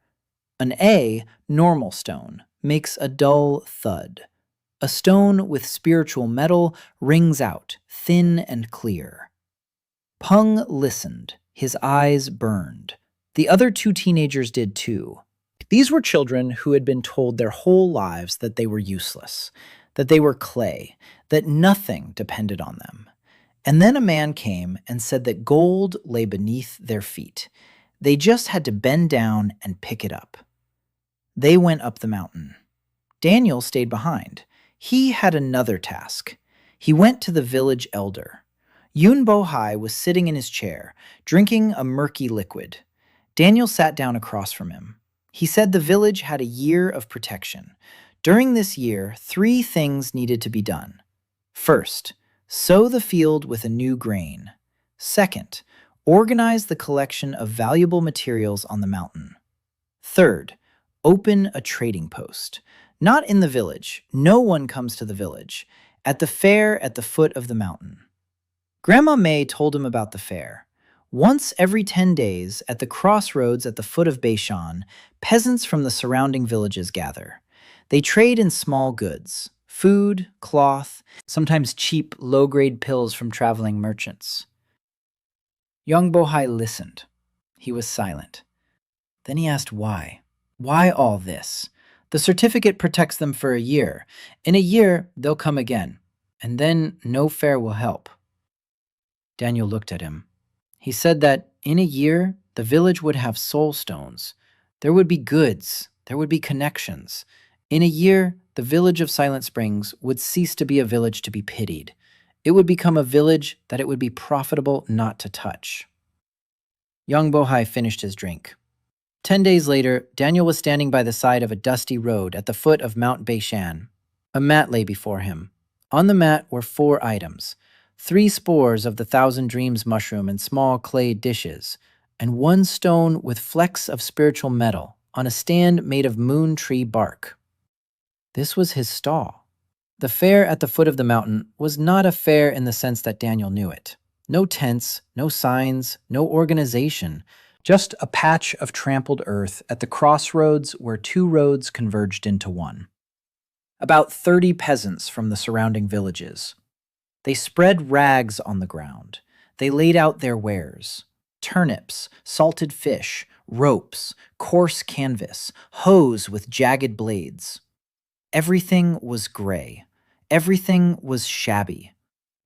An A, normal stone, makes a dull thud. A stone with spiritual metal rings out, thin and clear. Peng listened. His eyes burned. The other 2 teenagers did too. These were children who had been told their whole lives that they were useless, that they were clay, that nothing depended on them. And then a man came and said that gold lay beneath their feet. They just had to bend down and pick it up. They went up the mountain. Daniel stayed behind. He had another task. He went to the village elder. Yun Bo-hai was sitting in his chair, drinking a murky liquid. Daniel sat down across from him. He said the village had a year of protection. During this year, 3 things needed to be done. First, sow the field with a new grain. Second, organize the collection of valuable materials on the mountain. Third, open a trading post. Not in the village. No one comes to the village. At the fair at the foot of the mountain. Grandma Mei told him about the fair. Once every 10 days, at the crossroads at the foot of Beishan, peasants from the surrounding villages gather. They trade in small goods, food, cloth, sometimes cheap, low-grade pills from traveling merchants. Young Bohai listened. He was silent. Then he asked why. Why all this? The certificate protects them for a year. In a year, they'll come again. And then no fair will help. Daniel looked at him. He said that in a year, the village would have soul stones. There would be goods. There would be connections. In a year, the village of Silent Springs would cease to be a village to be pitied. It would become a village that it would be profitable not to touch. Young Bohai finished his drink. 10 days later, Daniel was standing by the side of a dusty road at the foot of Mount Beishan. A mat lay before him. On the mat were 4 items. 3 spores of the Thousand Dreams mushroom in small clay dishes, and 1 stone with flecks of spiritual metal on a stand made of moon tree bark. This was his stall. The fair at the foot of the mountain was not a fair in the sense that Daniel knew it. No tents, no signs, no organization, just a patch of trampled earth at the crossroads where 2 roads converged into one. About 30 peasants from the surrounding villages. They spread rags on the ground. They laid out their wares. Turnips, salted fish, ropes, coarse canvas, hoes with jagged blades. Everything was gray. Everything was shabby.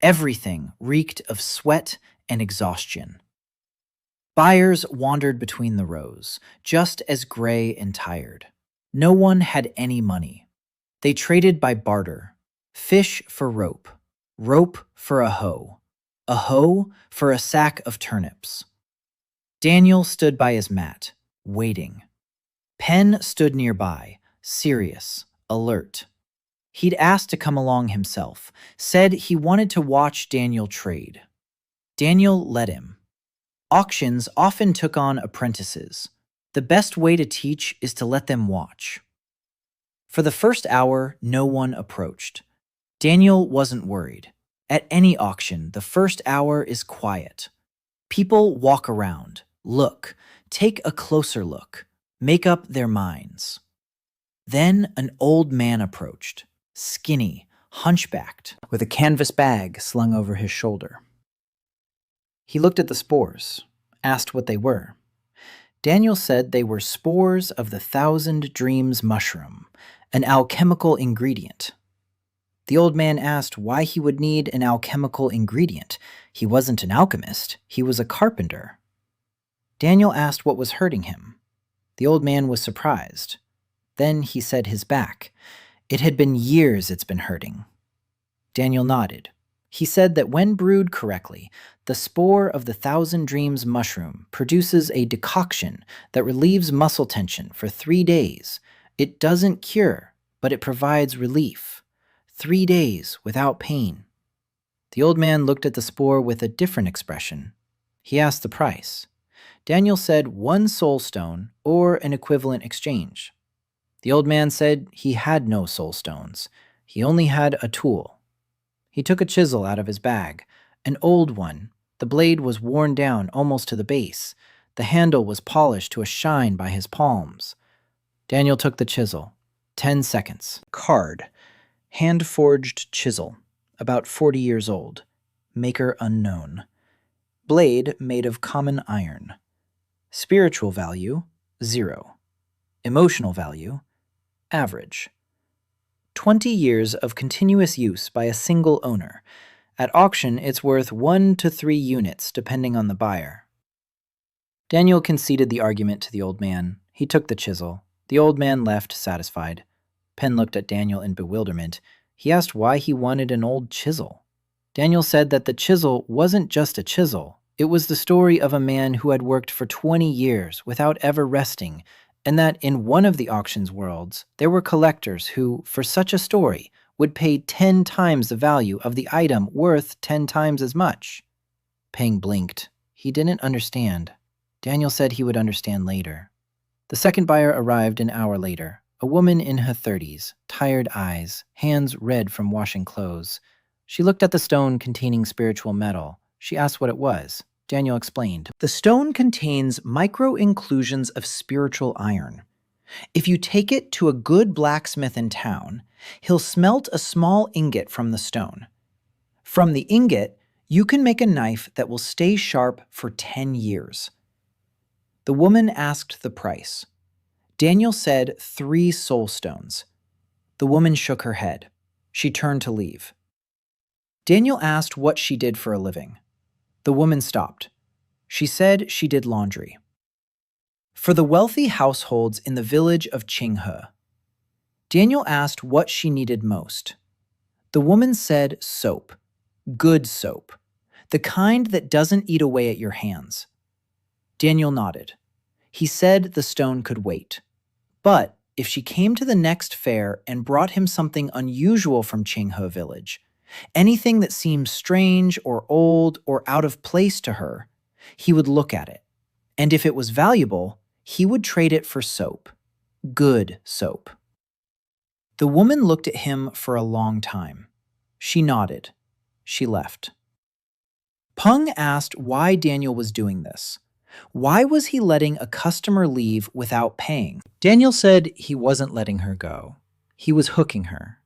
Everything reeked of sweat and exhaustion. Buyers wandered between the rows, just as gray and tired. No one had any money. They traded by barter. Fish for rope. Rope for a hoe for a sack of turnips. Daniel stood by his mat, waiting. Pen stood nearby, serious, alert. He'd asked to come along himself, said he wanted to watch Daniel trade. Daniel let him. Auctions often took on apprentices. The best way to teach is to let them watch. For the first hour, no one approached. Daniel wasn't worried. At any auction, the first hour is quiet. People walk around, look, take a closer look, make up their minds. Then an old man approached, skinny, hunchbacked, with a canvas bag slung over his shoulder. He looked at the spores, asked what they were. Daniel said they were spores of the Thousand Dreams mushroom, an alchemical ingredient. The old man asked why he would need an alchemical ingredient. He wasn't an alchemist, he was a carpenter. Daniel asked what was hurting him. The old man was surprised. Then he said his back. It had been years it's been hurting. Daniel nodded. He said that when brewed correctly, the spore of the Thousand Dreams mushroom produces a decoction that relieves muscle tension for 3 days. It doesn't cure, but it provides relief. 3 days without pain. The old man looked at the spore with a different expression. He asked the price. Daniel said 1 soul stone or an equivalent exchange. The old man said he had no soul stones. He only had a tool. He took a chisel out of his bag, an old one. The blade was worn down almost to the base. The handle was polished to a shine by his palms. Daniel took the chisel. 10 seconds. Card. Hand-forged chisel, about 40 years old. Maker unknown. Blade made of common iron. Spiritual value, 0. Emotional value, average. 20 years of continuous use by a single owner. At auction, it's worth 1 to 3 units, depending on the buyer. Daniel conceded the argument to the old man. He took the chisel. The old man left, satisfied. Penn looked at Daniel in bewilderment. He asked why he wanted an old chisel. Daniel said that the chisel wasn't just a chisel. It was the story of a man who had worked for 20 years without ever resting, and that in one of the auction's worlds, there were collectors who, for such a story, would pay 10 times the value of the item worth 10 times as much. Peng blinked. He didn't understand. Daniel said he would understand later. The second buyer arrived an hour later, a woman in her 30s, tired eyes, hands red from washing clothes. She looked at the stone containing spiritual metal. She asked what it was. Daniel explained. The stone contains micro-inclusions of spiritual iron. If you take it to a good blacksmith in town, he'll smelt a small ingot from the stone. From the ingot, you can make a knife that will stay sharp for 10 years. The woman asked the price. Daniel said 3 soul stones. The woman shook her head. She turned to leave. Daniel asked what she did for a living. The woman stopped. She said she did laundry. For the wealthy households in the village of Qinghe. Daniel asked what she needed most. The woman said soap. Good soap. The kind that doesn't eat away at your hands. Daniel nodded. He said the stone could wait. But if she came to the next fair and brought him something unusual from Qinghe village, anything that seemed strange or old or out of place to her, he would look at it. And if it was valuable, he would trade it for soap. Good soap. The woman looked at him for a long time. She nodded. She left. Peng asked why Daniel was doing this. Why was he letting a customer leave without paying? Daniel said he wasn't letting her go. He was hooking her.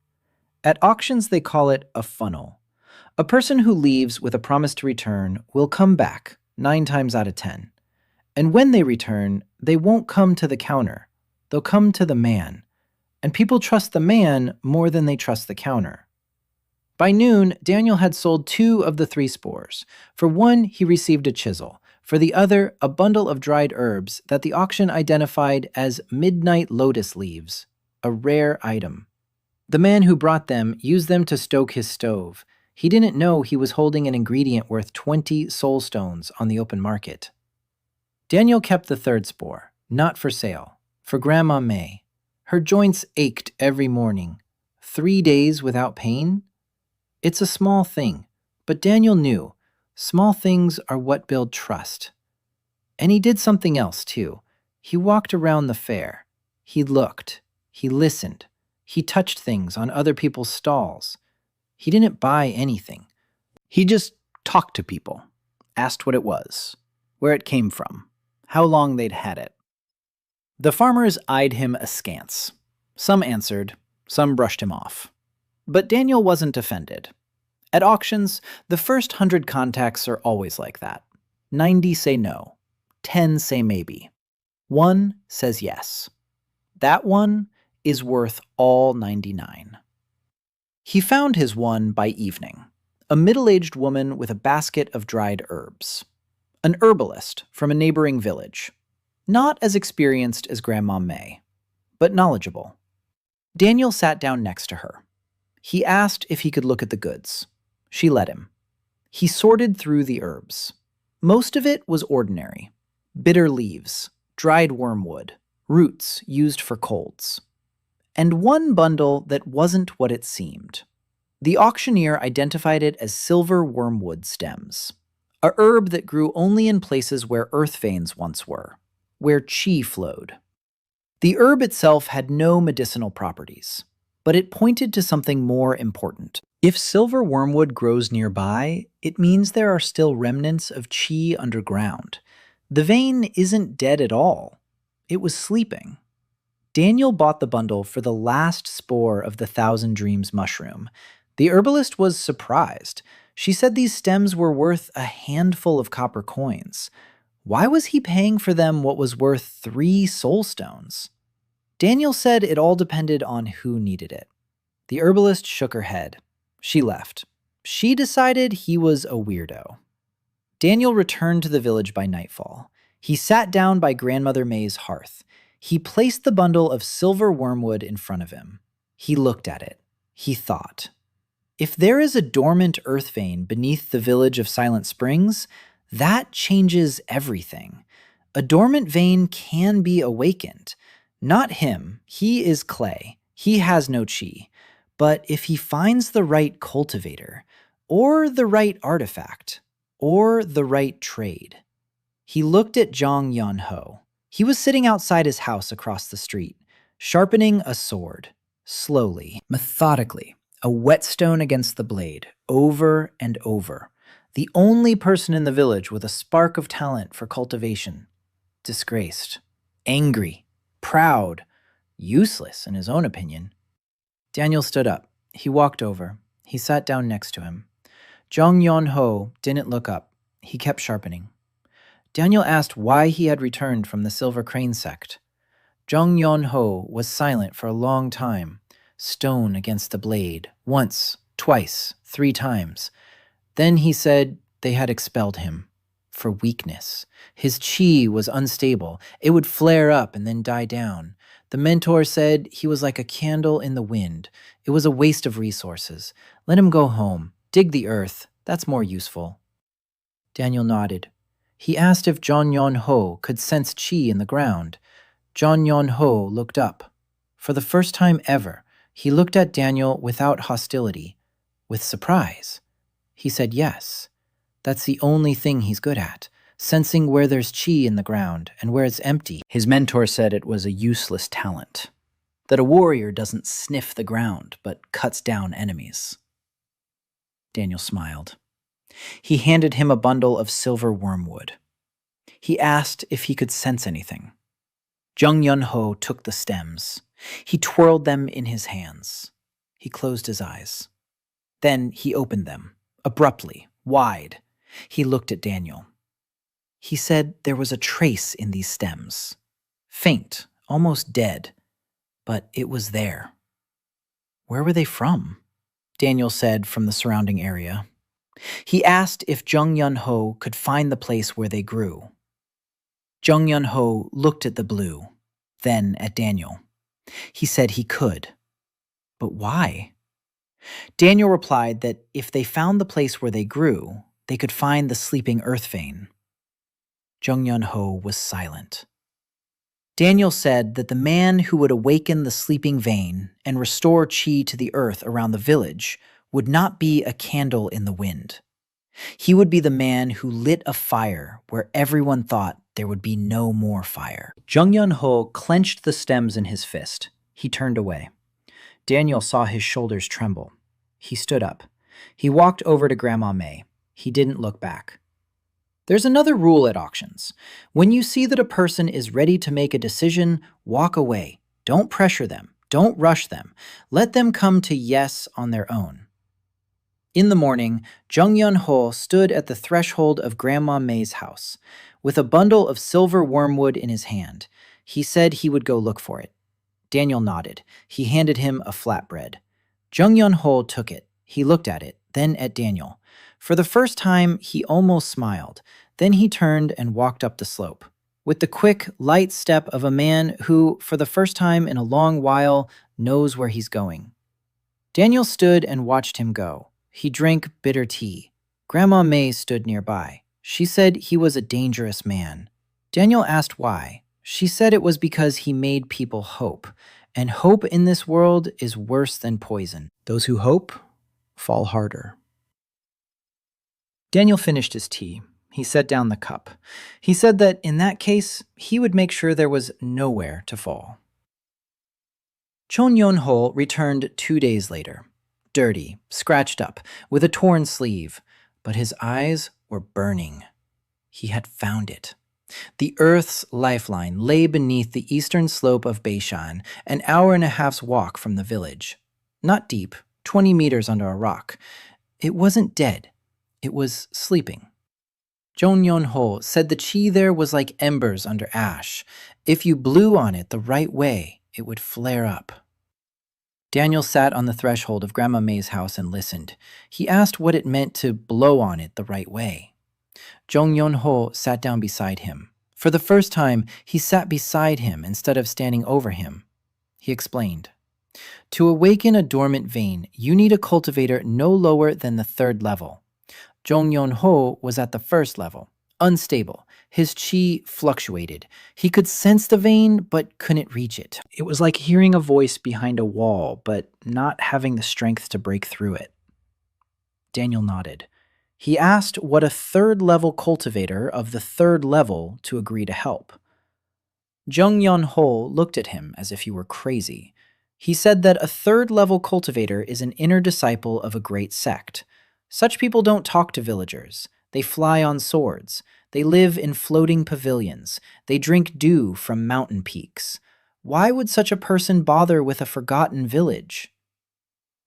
At auctions, they call it a funnel. A person who leaves with a promise to return will come back 9 times out of 10. And when they return, they won't come to the counter. They'll come to the man. And people trust the man more than they trust the counter. By noon, Daniel had sold 2 of the 3 spores. For one, he received a chisel. For the other, a bundle of dried herbs that the auction identified as midnight lotus leaves, a rare item. The man who brought them used them to stoke his stove. He didn't know he was holding an ingredient worth 20 soul stones on the open market. Daniel kept the 3rd spore, not for sale, for Grandma Mei. Her joints ached every morning. 3 days without pain? It's a small thing, but Daniel knew small things are what build trust. And he did something else, too. He walked around the fair. He looked. He listened. He touched things on other people's stalls. He didn't buy anything. He just talked to people, asked what it was, where it came from, how long they'd had it. The farmers eyed him askance. Some answered, some brushed him off. But Daniel wasn't offended. At auctions, the first 100 contacts are always like that. 90 say no. 10 say maybe. 1 says yes. That one is worth all 99. He found his one by evening, a middle-aged woman with a basket of dried herbs. An herbalist from a neighboring village. Not as experienced as Grandma Mei, but knowledgeable. Daniel sat down next to her. He asked if he could look at the goods. She let him. He sorted through the herbs. Most of it was ordinary. Bitter leaves, dried wormwood, roots used for colds. And one bundle that wasn't what it seemed. The auctioneer identified it as silver wormwood stems, a herb that grew only in places where earth veins once were, where qi flowed. The herb itself had no medicinal properties, but it pointed to something more important. If silver wormwood grows nearby, it means there are still remnants of qi underground. The vein isn't dead at all. It was sleeping. Daniel bought the bundle for the last spore of the Thousand Dreams mushroom. The herbalist was surprised. She said these stems were worth a handful of copper coins. Why was he paying for them what was worth 3 soul stones? Daniel said it all depended on who needed it. The herbalist shook her head. She left. She decided he was a weirdo. Daniel returned to the village by nightfall. He sat down by Grandmother Mei's hearth. He placed the bundle of silver wormwood in front of him. He looked at it. He thought, if there is a dormant earth vein beneath the village of Silent Springs, that changes everything. A dormant vein can be awakened. Not him. He is clay. He has no qi. But if he finds the right cultivator, or the right artifact, or the right trade. He looked at Jeong Yeong-ho. He was sitting outside his house across the street, sharpening a sword, slowly, methodically, a whetstone against the blade, over and over. The only person in the village with a spark of talent for cultivation. Disgraced, angry, proud, useless in his own opinion. Daniel stood up. He walked over. He sat down next to him. Jeong Yeong-ho didn't look up. He kept sharpening. Daniel asked why he had returned from the Silver Crane Sect. Jeong Yeong-ho was silent for a long time, stone against the blade, once, twice, 3 times. Then he said they had expelled him. For weakness. His qi was unstable. It would flare up and then die down. The mentor said he was like a candle in the wind. It was a waste of resources. Let him go home. Dig the earth. That's more useful. Daniel nodded. He asked if Jeong Yeong-ho could sense qi in the ground. Jeong Yeong-ho looked up. For the first time ever, he looked at Daniel without hostility, with surprise. He said yes. That's the only thing he's good at, sensing where there's qi in the ground and where it's empty. His mentor said it was a useless talent, that a warrior doesn't sniff the ground but cuts down enemies. Daniel smiled. He handed him a bundle of silver wormwood. He asked if he could sense anything. Jeong Yeong-ho took the stems. He twirled them in his hands. He closed his eyes. Then he opened them, abruptly, wide. He looked at Daniel. He said there was a trace in these stems. Faint, almost dead, but it was there. Where were they from? Daniel said from the surrounding area. He asked if Jeong Yeong-ho could find the place where they grew. Jeong Yeong-ho looked at the blue, then at Daniel. He said he could. But why? Daniel replied that if they found the place where they grew, they could find the sleeping earth vein. Jeong Yeong-ho was silent. Daniel said that the man who would awaken the sleeping vein and restore qi to the earth around the village would not be a candle in the wind. He would be the man who lit a fire where everyone thought there would be no more fire. Jeong Yeong-ho clenched the stems in his fist. He turned away. Daniel saw his shoulders tremble. He stood up. He walked over to Grandma Mei. He didn't look back. There's another rule at auctions. When you see that a person is ready to make a decision, walk away. Don't pressure them. Don't rush them. Let them come to yes on their own. In the morning, Jeong Yeong-ho stood at the threshold of Grandma Mei's house, with a bundle of silver wormwood in his hand. He said he would go look for it. Daniel nodded. He handed him a flatbread. Jeong Yeong-ho took it. He looked at it, then at Daniel. For the first time, he almost smiled. Then he turned and walked up the slope, with the quick, light step of a man who, for the first time in a long while, knows where he's going. Daniel stood and watched him go. He drank bitter tea. Grandma Mei stood nearby. She said he was a dangerous man. Daniel asked why. She said it was because he made people hope, and hope in this world is worse than poison. Those who hope fall harder. Daniel finished his tea. He set down the cup. He said that in that case, he would make sure there was nowhere to fall. Jeong Yeong-ho returned 2 days later, dirty, scratched up, with a torn sleeve, but his eyes were burning. He had found it. The Earth's lifeline lay beneath the eastern slope of Beishan, an hour and a half's walk from the village. Not deep, 20 meters under a rock. It wasn't dead. It was sleeping. Jeong Yeong-ho said the qi there was like embers under ash. If you blew on it the right way, it would flare up. Daniel sat on the threshold of Grandma Mei's house and listened. He asked what it meant to blow on it the right way. Jeong Yeong-ho sat down beside him. For the first time, he sat beside him instead of standing over him. He explained, "To awaken a dormant vein, you need a cultivator no lower than the 3rd level. Jeong Yeong-ho was at the 1st level, unstable. His chi fluctuated. He could sense the vein, but couldn't reach it. It was like hearing a voice behind a wall, but not having the strength to break through it." Daniel nodded. He asked what a 3rd level cultivator of the 3rd level to agree to help. Jeong Yeong-ho looked at him as if he were crazy. He said that a 3rd level cultivator is an inner disciple of a great sect. Such people don't talk to villagers. They fly on swords. They live in floating pavilions. They drink dew from mountain peaks. Why would such a person bother with a forgotten village?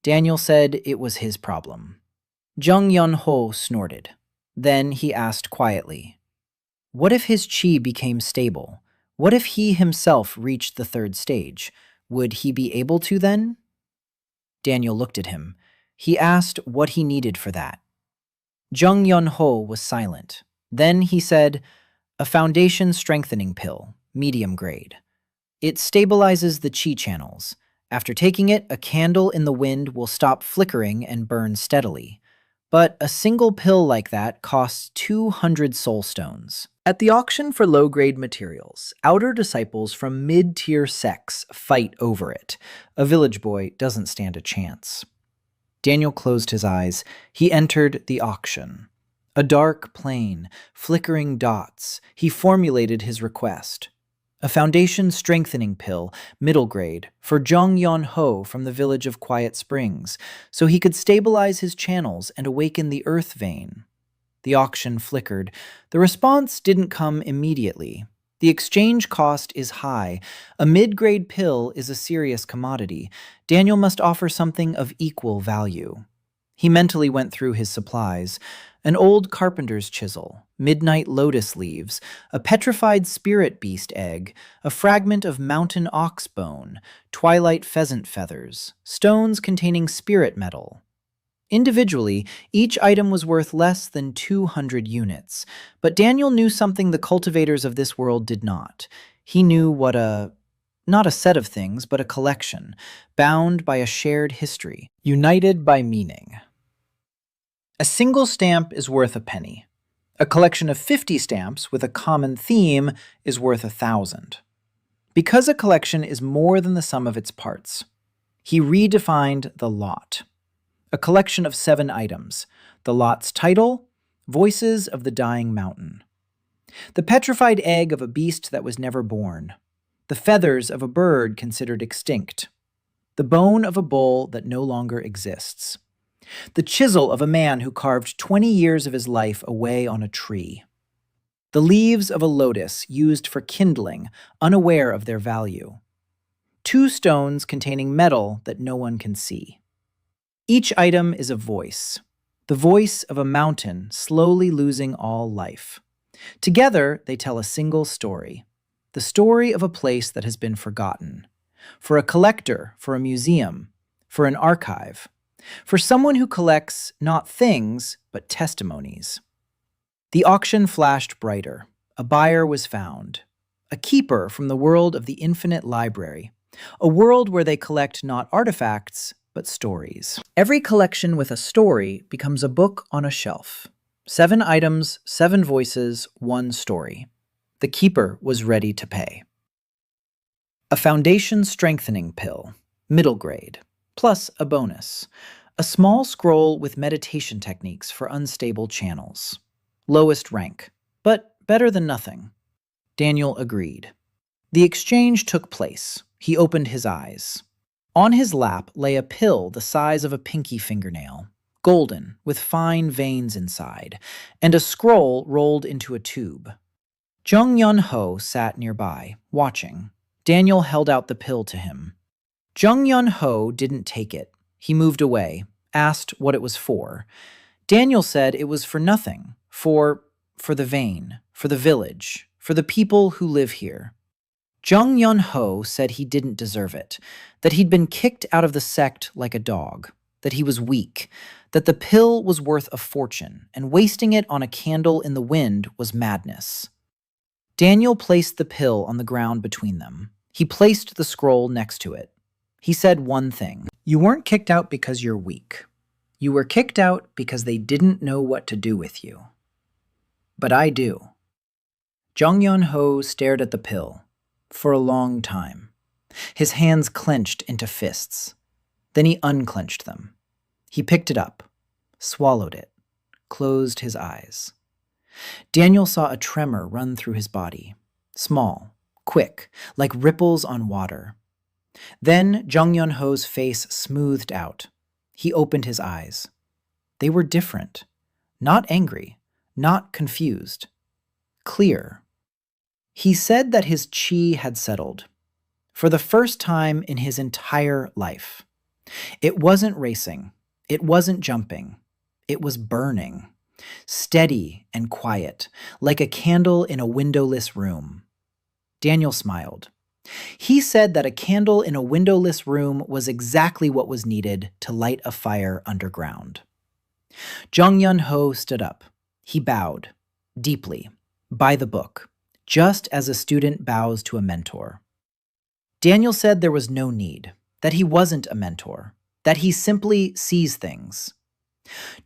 Daniel said it was his problem. Jeong Yeong-ho snorted. Then he asked quietly, "What if his chi became stable? What if he himself reached the 3rd stage? Would he be able to then?" Daniel looked at him. He asked what he needed for that. Jeong Yeong-ho was silent. Then he said, "A foundation strengthening pill, medium grade. It stabilizes the chi channels. After taking it, a candle in the wind will stop flickering and burn steadily. But a single pill like that costs 200 soul stones." At the auction for low-grade materials, outer disciples from mid-tier sects fight over it. A village boy doesn't stand a chance. Daniel closed his eyes. He entered the auction. A dark plain, flickering dots. He formulated his request. A foundation strengthening pill, middle grade, for Jeong Yeong-ho from the village of Quiet Springs, so he could stabilize his channels and awaken the earth vein. The auction flickered. The response didn't come immediately. The exchange cost is high. A mid-grade pill is a serious commodity. Daniel must offer something of equal value. He mentally went through his supplies. An old carpenter's chisel, midnight lotus leaves, a petrified spirit beast egg, a fragment of mountain ox bone, twilight pheasant feathers, stones containing spirit metal. Individually, each item was worth less than 200 units, but Daniel knew something the cultivators of this world did not. He knew what not a set of things, but a collection, bound by a shared history, united by meaning. A single stamp is worth a penny. A collection of 50 stamps with a common theme is worth 1,000. Because a collection is more than the sum of its parts, he redefined the lot. A collection of 7 items. The lot's title, Voices of the Dying Mountain. The petrified egg of a beast that was never born. The feathers of a bird considered extinct. The bone of a bull that no longer exists. The chisel of a man who carved 20 years of his life away on a tree. The leaves of a lotus used for kindling, unaware of their value. 2 stones containing metal that no one can see. Each item is a voice, the voice of a mountain slowly losing all life. Together, they tell a single story, the story of a place that has been forgotten. For a collector, for a museum, for an archive, for someone who collects not things, but testimonies. The auction flashed brighter. A buyer was found. A keeper from the world of the infinite library. A world where they collect not artifacts, but stories. Every collection with a story becomes a book on a shelf. 7 items, 7 voices, 1 story. The keeper was ready to pay. A foundation strengthening pill, middle grade, plus a bonus. A small scroll with meditation techniques for unstable channels. Lowest rank, but better than nothing. Daniel agreed. The exchange took place. He opened his eyes. On his lap lay a pill the size of a pinky fingernail, golden, with fine veins inside, and a scroll rolled into a tube. Jeong Yeong-ho sat nearby, watching. Daniel held out the pill to him. Jeong Yeong-ho didn't take it. He moved away, asked what it was for. Daniel said it was for nothing, for the vein, for the village, for the people who live here. Jeong Yeong-ho said he didn't deserve it, that he'd been kicked out of the sect like a dog, that he was weak, that the pill was worth a fortune, and wasting it on a candle in the wind was madness. Daniel placed the pill on the ground between them. He placed the scroll next to it. He said one thing. You weren't kicked out because you're weak. You were kicked out because they didn't know what to do with you. But I do. Jeong Yeong-ho stared at the pill for a long time. His hands clenched into fists. Then he unclenched them. He picked it up, swallowed it, closed his eyes. Daniel saw a tremor run through his body, small, quick, like ripples on water. Then Jeong Yeong-ho's face smoothed out. He opened his eyes. They were different, not angry, not confused, clear. He said that his qi had settled, for the first time in his entire life. It wasn't racing. It wasn't jumping. It was burning. Steady and quiet, like a candle in a windowless room. Daniel smiled. He said that a candle in a windowless room was exactly what was needed to light a fire underground. Jeong Yeong-ho stood up. He bowed, deeply, by the book, just as a student bows to a mentor. Daniel said there was no need, that he wasn't a mentor, that he simply sees things.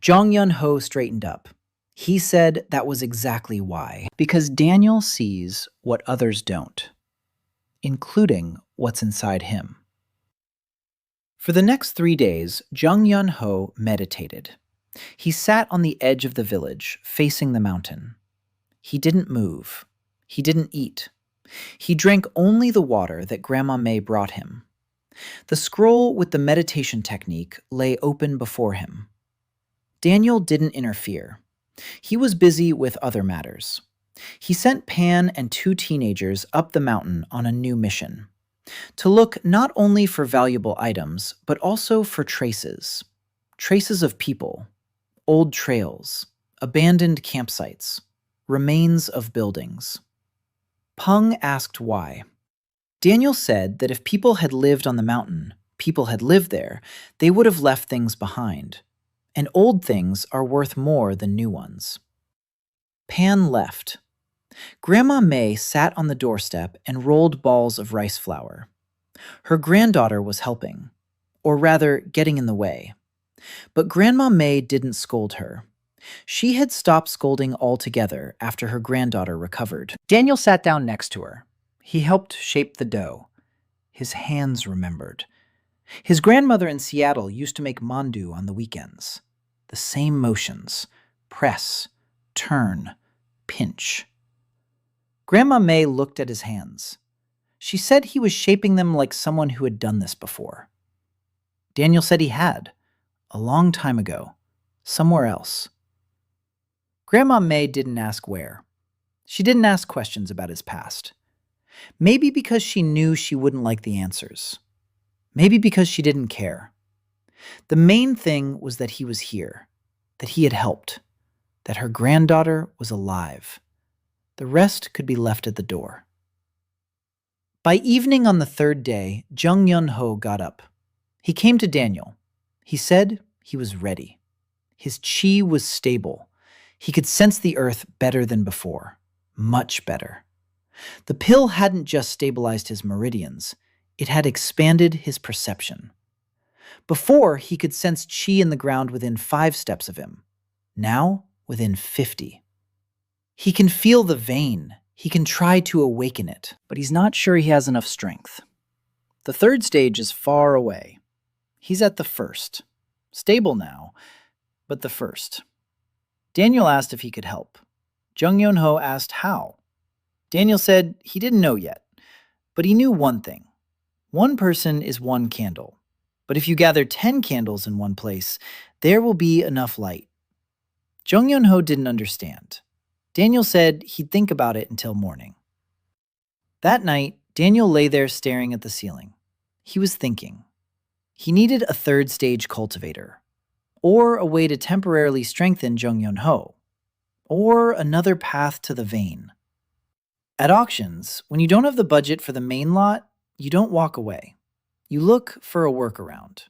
Jeong Yeong-ho straightened up. He said that was exactly why. Because Daniel sees what others don't, including what's inside him. For the next 3 days, Jeong Yeong-ho meditated. He sat on the edge of the village, facing the mountain. He didn't move. He didn't eat. He drank only the water that Grandma Mei brought him. The scroll with the meditation technique lay open before him. Daniel didn't interfere. He was busy with other matters. He sent Pan and 2 teenagers up the mountain on a new mission, to look not only for valuable items, but also for traces. Traces of people, old trails, abandoned campsites, remains of buildings. Peng asked why. Daniel said that if people had lived on the mountain, people had lived there, they would have left things behind. And old things are worth more than new ones. Pan left. Grandma Mei sat on the doorstep and rolled balls of rice flour. Her granddaughter was helping, or rather getting in the way. But Grandma Mei didn't scold her. She had stopped scolding altogether after her granddaughter recovered. Daniel sat down next to her. He helped shape the dough. His hands remembered. His grandmother in Seattle used to make mandu on the weekends. The same motions: press, turn, pinch. Grandma Mei looked at his hands. She said he was shaping them like someone who had done this before. Daniel said he had, a long time ago, somewhere else. Grandma Mei didn't ask where. She didn't ask questions about his past. Maybe because she knew she wouldn't like the answers. Maybe because she didn't care. The main thing was that he was here, that he had helped, that her granddaughter was alive. The rest could be left at the door. By evening on the 3rd day, Jeong Yeong-ho got up. He came to Daniel. He said he was ready. His qi was stable. He could sense the earth better than before, much better. The pill hadn't just stabilized his meridians, it had expanded his perception. Before, he could sense qi in the ground within 5 steps of him. Now, within 50. He can feel the vein. He can try to awaken it, but he's not sure he has enough strength. The 3rd stage is far away. He's at the 1st. Stable now, but the 1st. Daniel asked if he could help. Jeong Yeong-ho asked how. Daniel said he didn't know yet, but he knew one thing. One person is one candle. But if you gather 10 candles in one place, there will be enough light. Jeong Yeong-ho didn't understand. Daniel said he'd think about it until morning. That night, Daniel lay there staring at the ceiling. He was thinking. He needed a 3rd stage cultivator, or a way to temporarily strengthen Jeong Yeong-ho, or another path to the vein. At auctions, when you don't have the budget for the main lot, you don't walk away. You look for a workaround.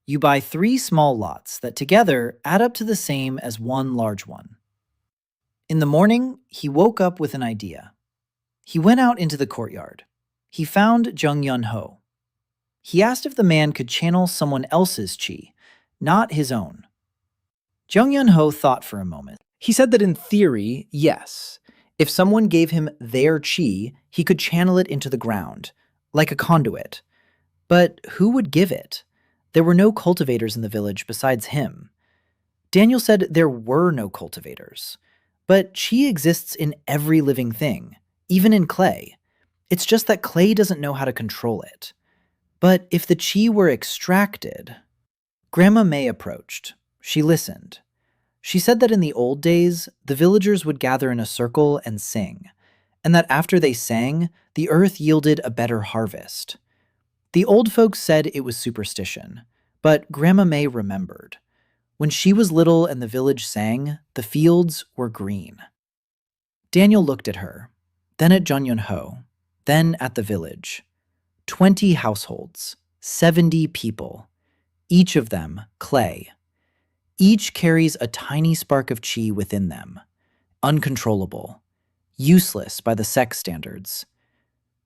You buy 3 small lots that together add up to the same as one large one. In the morning, he woke up with an idea. He went out into the courtyard. He found Jeong Yeong-ho. He asked if the man could channel someone else's qi, not his own. Jeong Yeong-ho thought for a moment. He said that in theory, yes. If someone gave him their qi, he could channel it into the ground, like a conduit. But who would give it? There were no cultivators in the village besides him. Daniel said there were no cultivators. But qi exists in every living thing, even in clay. It's just that clay doesn't know how to control it. But if the qi were extracted... Grandma Mei approached. She listened. She said that in the old days, the villagers would gather in a circle and sing, and that after they sang, the earth yielded a better harvest. The old folks said it was superstition, but Grandma Mei remembered. When she was little and the village sang, the fields were green. Daniel looked at her, then at Jeong Yeong-ho, then at the village. 20 households, 70 people, each of them clay. Each carries a tiny spark of qi within them, uncontrollable, useless by the sect standards.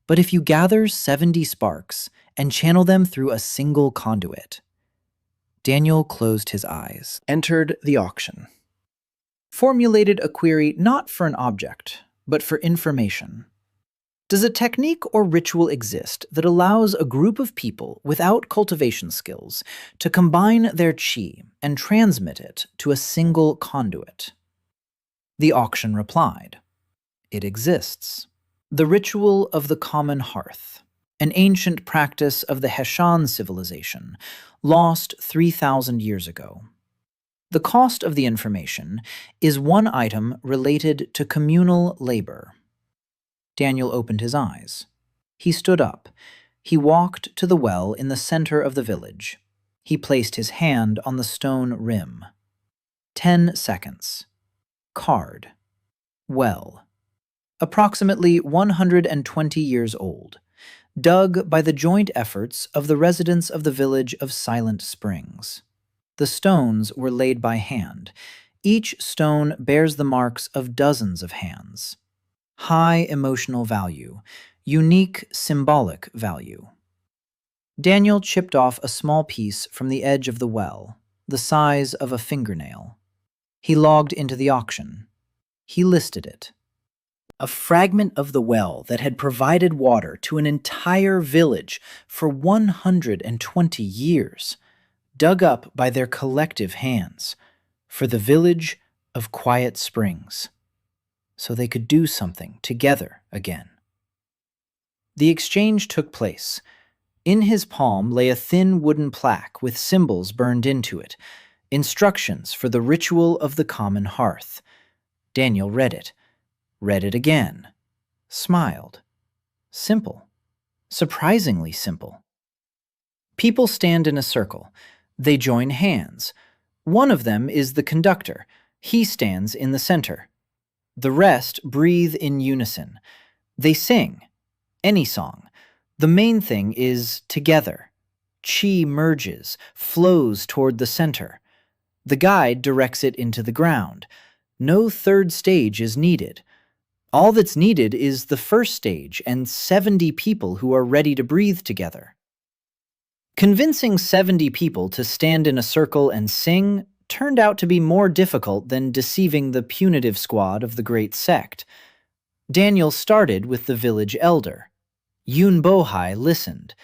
But if you gather 70 sparks and channel them through a single conduit... Daniel closed his eyes, entered the auction, formulated a query not for an object, but for information. Does a technique or ritual exist that allows a group of people without cultivation skills to combine their qi and transmit it to a single conduit? The auction replied, it exists. The ritual of the common hearth, an ancient practice of the Heshan civilization, lost 3,000 years ago. The cost of the information is one item related to communal labor. Daniel opened his eyes. He stood up. He walked to the well in the center of the village. He placed his hand on the stone rim. 10 seconds. Card. Well. Approximately 120 years old. Dug by the joint efforts of the residents of the village of Silent Springs. The stones were laid by hand. Each stone bears the marks of dozens of hands. High emotional value, unique symbolic value. Daniel chipped off a small piece from the edge of the well, the size of a fingernail. He logged into the auction. He listed it. A fragment of the well that had provided water to an entire village for 120 years, dug up by their collective hands, for the village of Quiet Springs, so they could do something together again. The exchange took place. In his palm lay a thin wooden plaque with symbols burned into it, instructions for the ritual of the common hearth. Daniel read it again, smiled. Simple. Surprisingly simple. People stand in a circle. They join hands. One of them is the conductor. He stands in the center. The rest breathe in unison. They sing. Any song. The main thing is together. Qi merges, flows toward the center. The guide directs it into the ground. No third stage is needed. All that's needed is the first stage and 70 people who are ready to breathe together. Convincing 70 people to stand in a circle and sing turned out to be more difficult than deceiving the punitive squad of the great sect. Daniel started with the village elder. Yun Bohai listened.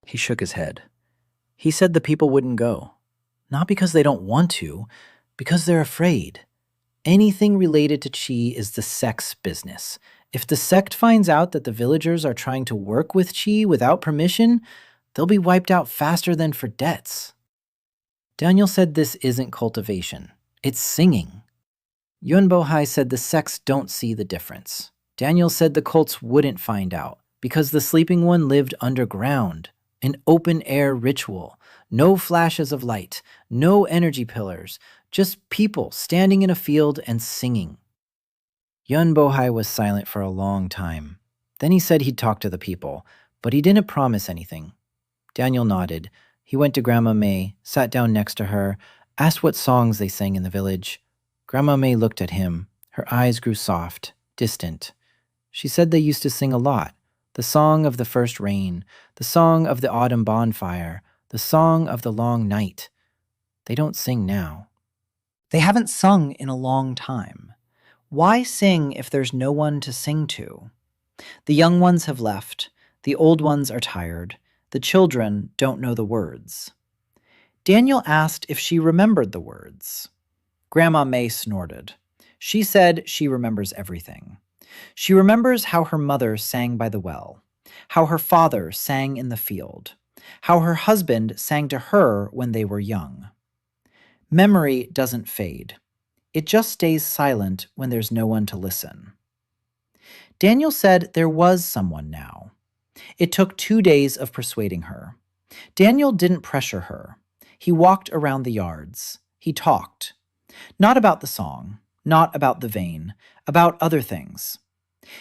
He shook his head. He said the people wouldn't go. Not because they don't want to, because they're afraid. Anything related to qi is the sect's business. If the sect finds out that the villagers are trying to work with qi without permission, they'll be wiped out faster than for debts. Daniel said this isn't cultivation. It's singing. Yun Bohai said the sects don't see the difference. Daniel said the cults wouldn't find out because the sleeping one lived underground, an open-air ritual, no flashes of light, no energy pillars, just people standing in a field and singing. Yun Bohai was silent for a long time. Then he said he'd talk to the people, but he didn't promise anything. Daniel nodded. He went to Grandma Mei, sat down next to her, asked what songs they sang in the village. Grandma Mei looked at him. Her eyes grew soft, distant. She said they used to sing a lot. The song of the first rain, the song of the autumn bonfire, the song of the long night. They don't sing now. They haven't sung in a long time. Why sing if there's no one to sing to? The young ones have left. The old ones are tired. The children don't know the words. Daniel asked if she remembered the words. Grandma Mei snorted. She said she remembers everything. She remembers how her mother sang by the well, how her father sang in the field, how her husband sang to her when they were young. Memory doesn't fade. It just stays silent when there's no one to listen. Daniel said there was someone now. It took 2 days of persuading her. Daniel didn't pressure her. He walked around the yards. He talked. Not about the song, not about the vein, about other things.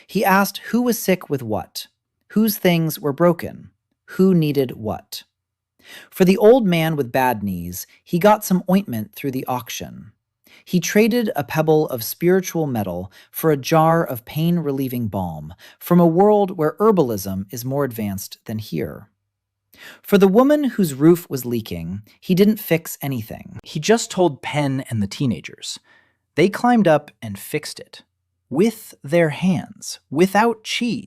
He asked who was sick with what, whose things were broken, who needed what. For the old man with bad knees, he got some ointment through the auction. He traded a pebble of spiritual metal for a jar of pain-relieving balm from a world where herbalism is more advanced than here. For the woman whose roof was leaking, he didn't fix anything. He just told Pen and the teenagers. They climbed up and fixed it. With their hands, without chi.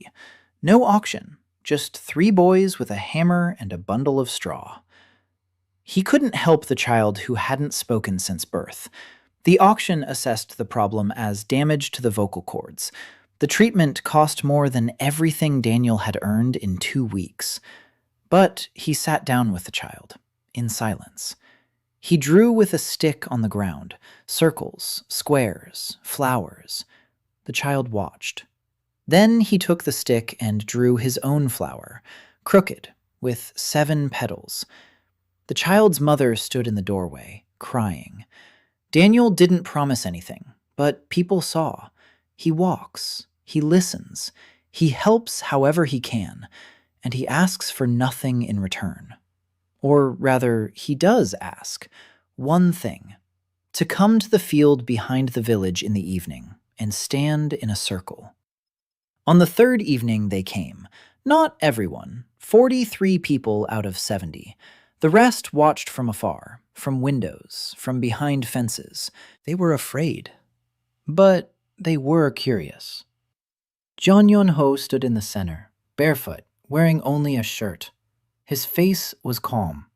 No auction, just 3 boys with a hammer and a bundle of straw. He couldn't help the child who hadn't spoken since birth. The auction assessed the problem as damage to the vocal cords. The treatment cost more than everything Daniel had earned in 2 weeks. But he sat down with the child, in silence. He drew with a stick on the ground, circles, squares, flowers. The child watched. Then he took the stick and drew his own flower, crooked, with 7 petals. The child's mother stood in the doorway, crying. Daniel didn't promise anything, but people saw. He walks, he listens, he helps however he can, and he asks for nothing in return. Or rather, he does ask, one thing, to come to the field behind the village in the evening and stand in a circle. On the 3rd evening they came. Not everyone, 43 people out of 70. The rest watched from afar, from windows, from behind fences. They were afraid. But they were curious. Jeong Yeong-ho stood in the center, barefoot, wearing only a shirt. His face was calm.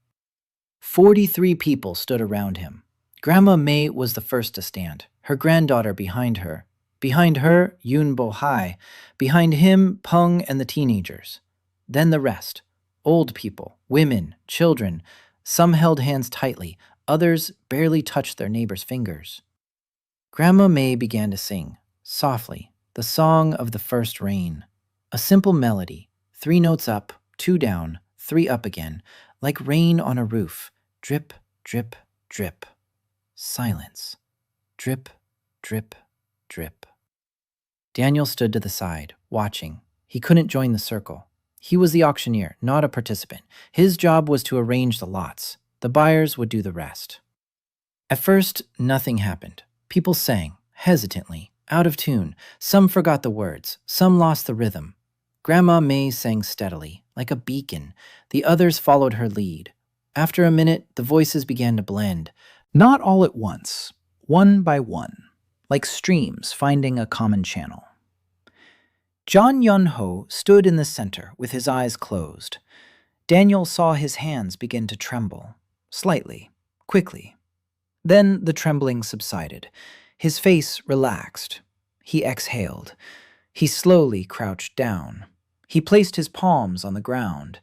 43 people stood around him. Grandma Mei was the first to stand, her granddaughter behind her. Behind her, Yun Bo-hai. Behind him, Peng and the teenagers. Then the rest. Old people, women, children. Some held hands tightly. Others barely touched their neighbors' fingers. Grandma Mei began to sing, softly, the song of the first rain. A simple melody, 3 notes up, 2 down, 3 up again, like rain on a roof. Drip, drip, drip. Silence. Drip, drip, drip. Daniel stood to the side, watching. He couldn't join the circle. He was the auctioneer, not a participant. His job was to arrange the lots. The buyers would do the rest. At first, nothing happened. People sang, hesitantly, out of tune. Some forgot the words. Some lost the rhythm. Grandma Mei sang steadily, like a beacon. The others followed her lead. After a minute, the voices began to blend. Not all at once, one by one, like streams finding a common channel. Jeong Yeong-ho stood in the center with his eyes closed. Daniel saw his hands begin to tremble, slightly, quickly. Then the trembling subsided. His face relaxed. He exhaled. He slowly crouched down. He placed his palms on the ground.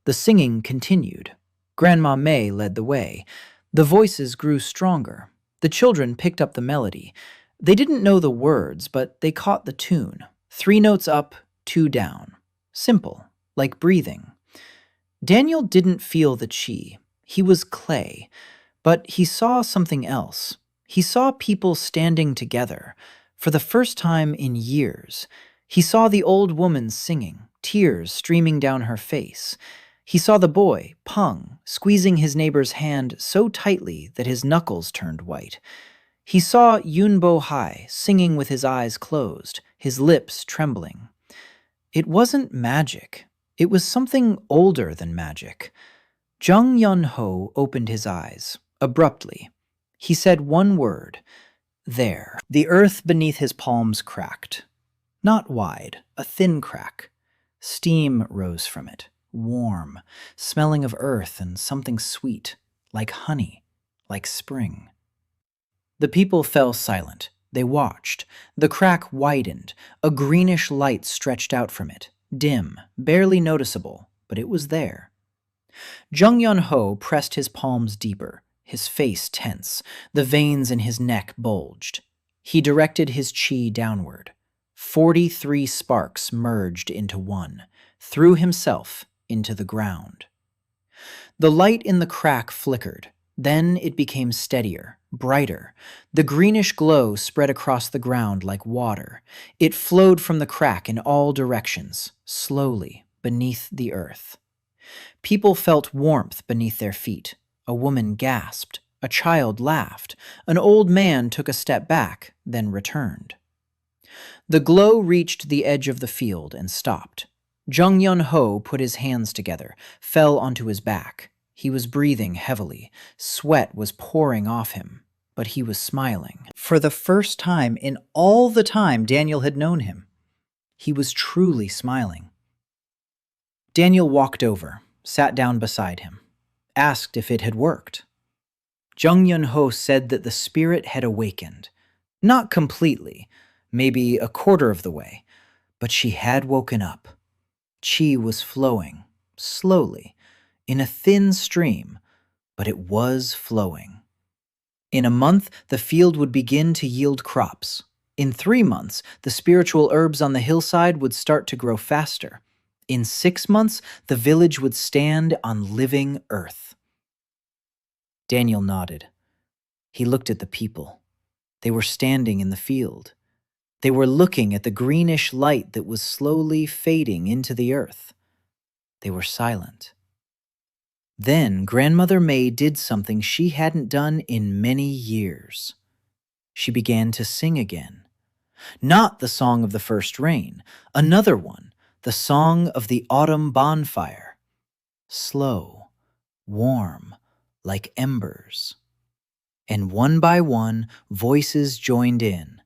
The singing continued. Grandma Mei led the way. The voices grew stronger. The children picked up the melody. They didn't know the words, but they caught the tune. 3 notes up, 2 down. Simple, like breathing. Daniel didn't feel the chi. He was clay. But he saw something else. He saw people standing together. For the first time in years, he saw the old woman singing, tears streaming down her face. He saw the boy, Peng, squeezing his neighbor's hand so tightly that his knuckles turned white. He saw Yun Bo-hai singing with his eyes closed, his lips trembling. It wasn't magic. It was something older than magic. Jeong Yeong-ho opened his eyes, abruptly. He said one word, "There." The earth beneath his palms cracked. Not wide, a thin crack. Steam rose from it, warm, smelling of earth and something sweet, like honey, like spring. The people fell silent. They watched. The crack widened. A greenish light stretched out from it, dim, barely noticeable, but it was there. Jeong Yeong-ho pressed his palms deeper, his face tense. The veins in his neck bulged. He directed his chi downward. 43 sparks merged into one, threw himself into the ground. The light in the crack flickered. Then it became steadier, brighter. The greenish glow spread across the ground like water. It flowed from the crack in all directions, slowly, beneath the earth. People felt warmth beneath their feet. A woman gasped. A child laughed. An old man took a step back, then returned. The glow reached the edge of the field and stopped. Jeong Yeong-ho put his hands together, fell onto his back. He was breathing heavily. Sweat was pouring off him, but he was smiling. For the first time in all the time Daniel had known him, he was truly smiling. Daniel walked over, sat down beside him, asked if it had worked. Jeong Yeong-ho said that the spirit had awakened. Not completely, maybe a quarter of the way, but she had woken up. Qi was flowing, slowly, in a thin stream, but it was flowing. In a month, the field would begin to yield crops. In 3 months, the spiritual herbs on the hillside would start to grow faster. In 6 months, the village would stand on living earth. Daniel nodded. He looked at the people. They were standing in the field. They were looking at the greenish light that was slowly fading into the earth. They were silent. Then Grandmother Mei did something she hadn't done in many years. She began to sing again. Not the song of the first rain, another one, the song of the autumn bonfire. Slow, warm, like embers. And one by one, voices joined in.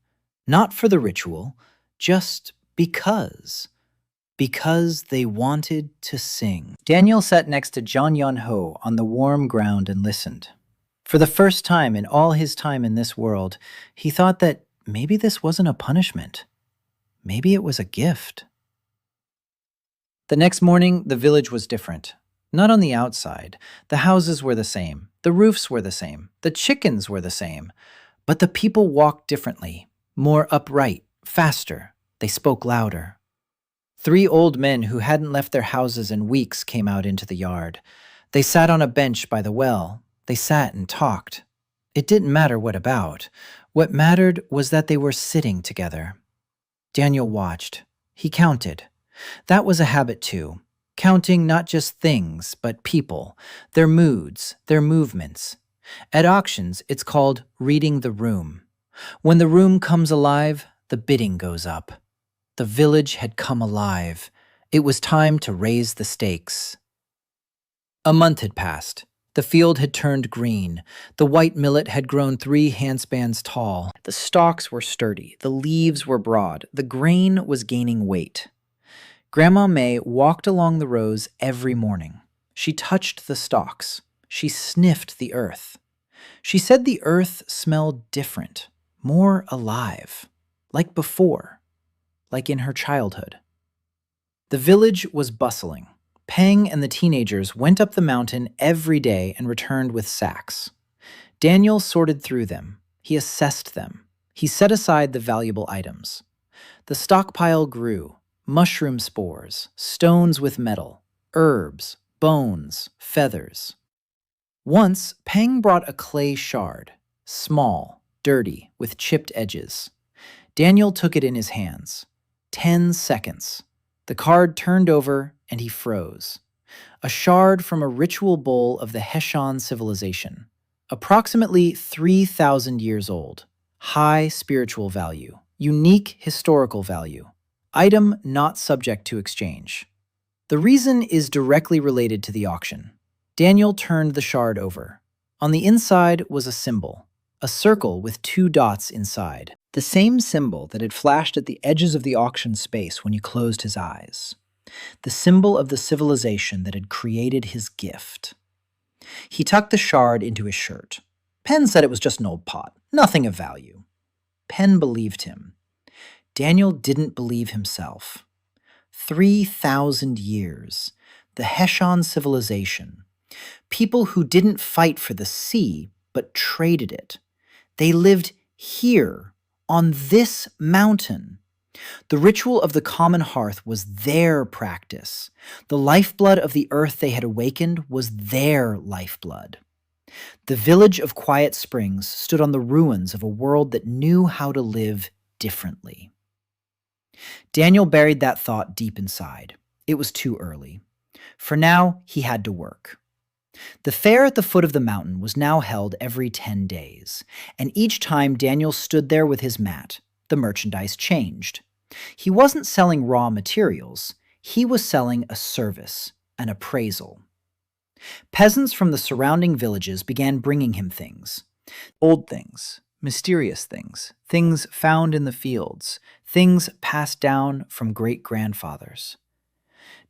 Not for the ritual, just because. Because they wanted to sing. Daniel sat next to Jeong Yeong-ho on the warm ground and listened. For the first time in all his time in this world, he thought that maybe this wasn't a punishment. Maybe it was a gift. The next morning, the village was different. Not on the outside. The houses were the same. The roofs were the same. The chickens were the same. But the people walked differently. More upright, faster. They spoke louder. 3 old men who hadn't left their houses in weeks came out into the yard. They sat on a bench by the well. They sat and talked. It didn't matter what about. What mattered was that they were sitting together. Daniel watched. He counted. That was a habit too. Counting not just things, but people, their moods, their movements. At auctions, it's called reading the room. When the room comes alive, the bidding goes up. The village had come alive. It was time to raise the stakes. A month had passed. The field had turned green. The white millet had grown 3 handspans tall. The stalks were sturdy. The leaves were broad. The grain was gaining weight. Grandma Mei walked along the rows every morning. She touched the stalks. She sniffed the earth. She said the earth smelled different, more alive, like before. Like in her childhood. The village was bustling. Peng and the teenagers went up the mountain every day and returned with sacks. Daniel sorted through them. He assessed them. He set aside the valuable items. The stockpile grew. Mushroom spores, stones with metal, herbs, bones, feathers. Once, Peng brought a clay shard, small, dirty, with chipped edges. Daniel took it in his hands. 10 seconds. The card turned over and he froze. A shard from a ritual bowl of the Heshan civilization. Approximately 3,000 years old. High spiritual value. Unique historical value. Item not subject to exchange. The reason is directly related to the auction. Daniel turned the shard over. On the inside was a symbol, a circle with 2 dots inside, the same symbol that had flashed at the edges of the auction space when he closed his eyes. The symbol of the civilization that had created his gift. He tucked the shard into his shirt. Penn said it was just an old pot, nothing of value. Penn believed him. Daniel didn't believe himself. 3,000 years. The Heshan civilization. People who didn't fight for the sea, but traded it. They lived here, on this mountain. The ritual of the common hearth was their practice. The lifeblood of the earth they had awakened was their lifeblood. The village of Quiet Springs stood on the ruins of a world that knew how to live differently. Daniel buried that thought deep inside. It was too early. For now, he had to work. The fair at the foot of the mountain was now held every 10 days, and each time Daniel stood there with his mat, the merchandise changed. He wasn't selling raw materials, he was selling a service, an appraisal. Peasants from the surrounding villages began bringing him things. Old things, mysterious things, things found in the fields, things passed down from great-grandfathers.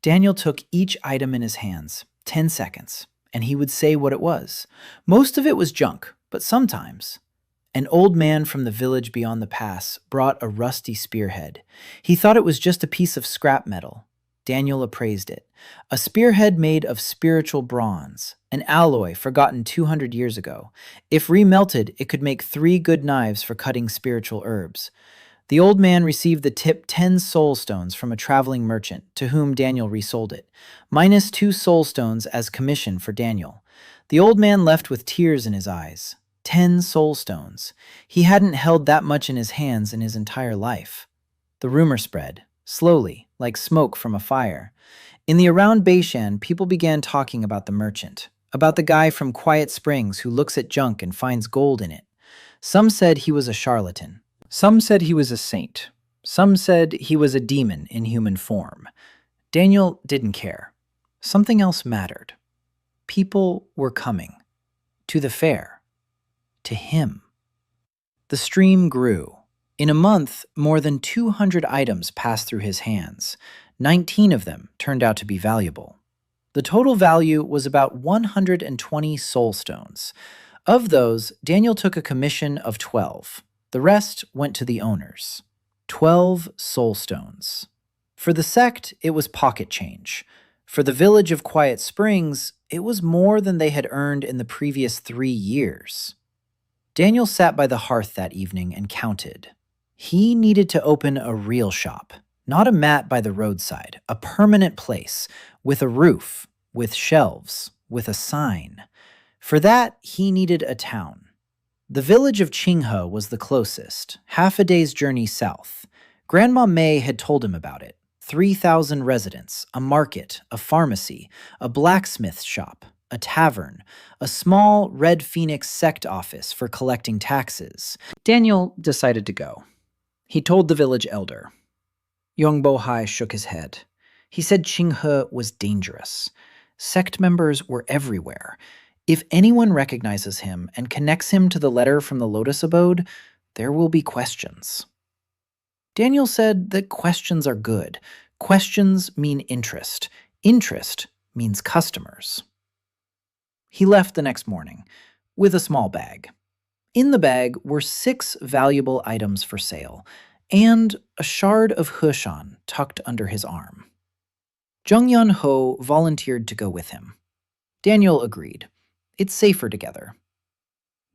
Daniel took each item in his hands, 10 seconds, and he would say what it was. Most of it was junk, but sometimes. An old man from the village beyond the pass brought a rusty spearhead. He thought it was just a piece of scrap metal. Daniel appraised it. A spearhead made of spiritual bronze, an alloy forgotten 200 years ago. If remelted, it could make 3 good knives for cutting spiritual herbs. The old man received the tip 10 soul stones from a traveling merchant, to whom Daniel resold it, minus 2 soul stones as commission for Daniel. The old man left with tears in his eyes. 10 soul stones. He hadn't held that much in his hands in his entire life. The rumor spread, slowly, like smoke from a fire. In the around Beishan, people began talking about the merchant, about the guy from Quiet Springs who looks at junk and finds gold in it. Some said he was a charlatan. Some said he was a saint. Some said he was a demon in human form. Daniel didn't care. Something else mattered. People were coming. To the fair. To him. The stream grew. In a month, more than 200 items passed through his hands. 19 of them turned out to be valuable. The total value was about 120 soul stones. Of those, Daniel took a commission of 12. The rest went to the owners. 12 soul stones. For the sect, it was pocket change. For the village of Quiet Springs, it was more than they had earned in the previous 3 years. Daniel sat by the hearth that evening and counted. He needed to open a real shop, not a mat by the roadside, a permanent place, with a roof, with shelves, with a sign. For that, he needed a town. The village of Qinghe was the closest, half a day's journey south. Grandma Mei had told him about it. 3,000 residents, a market, a pharmacy, a blacksmith shop, a tavern, a small Red Phoenix Sect office for collecting taxes. Daniel decided to go. He told the village elder. Yongbo-hai shook his head. He said Qinghe was dangerous. Sect members were everywhere. If anyone recognizes him and connects him to the letter from the Lotus Abode, there will be questions. Daniel said that questions are good. Questions mean interest. Interest means customers. He left the next morning with a small bag. In the bag were 6 valuable items for sale and a shard of Heshan tucked under his arm. Jeong Yeong-ho volunteered to go with him. Daniel agreed. It's safer together.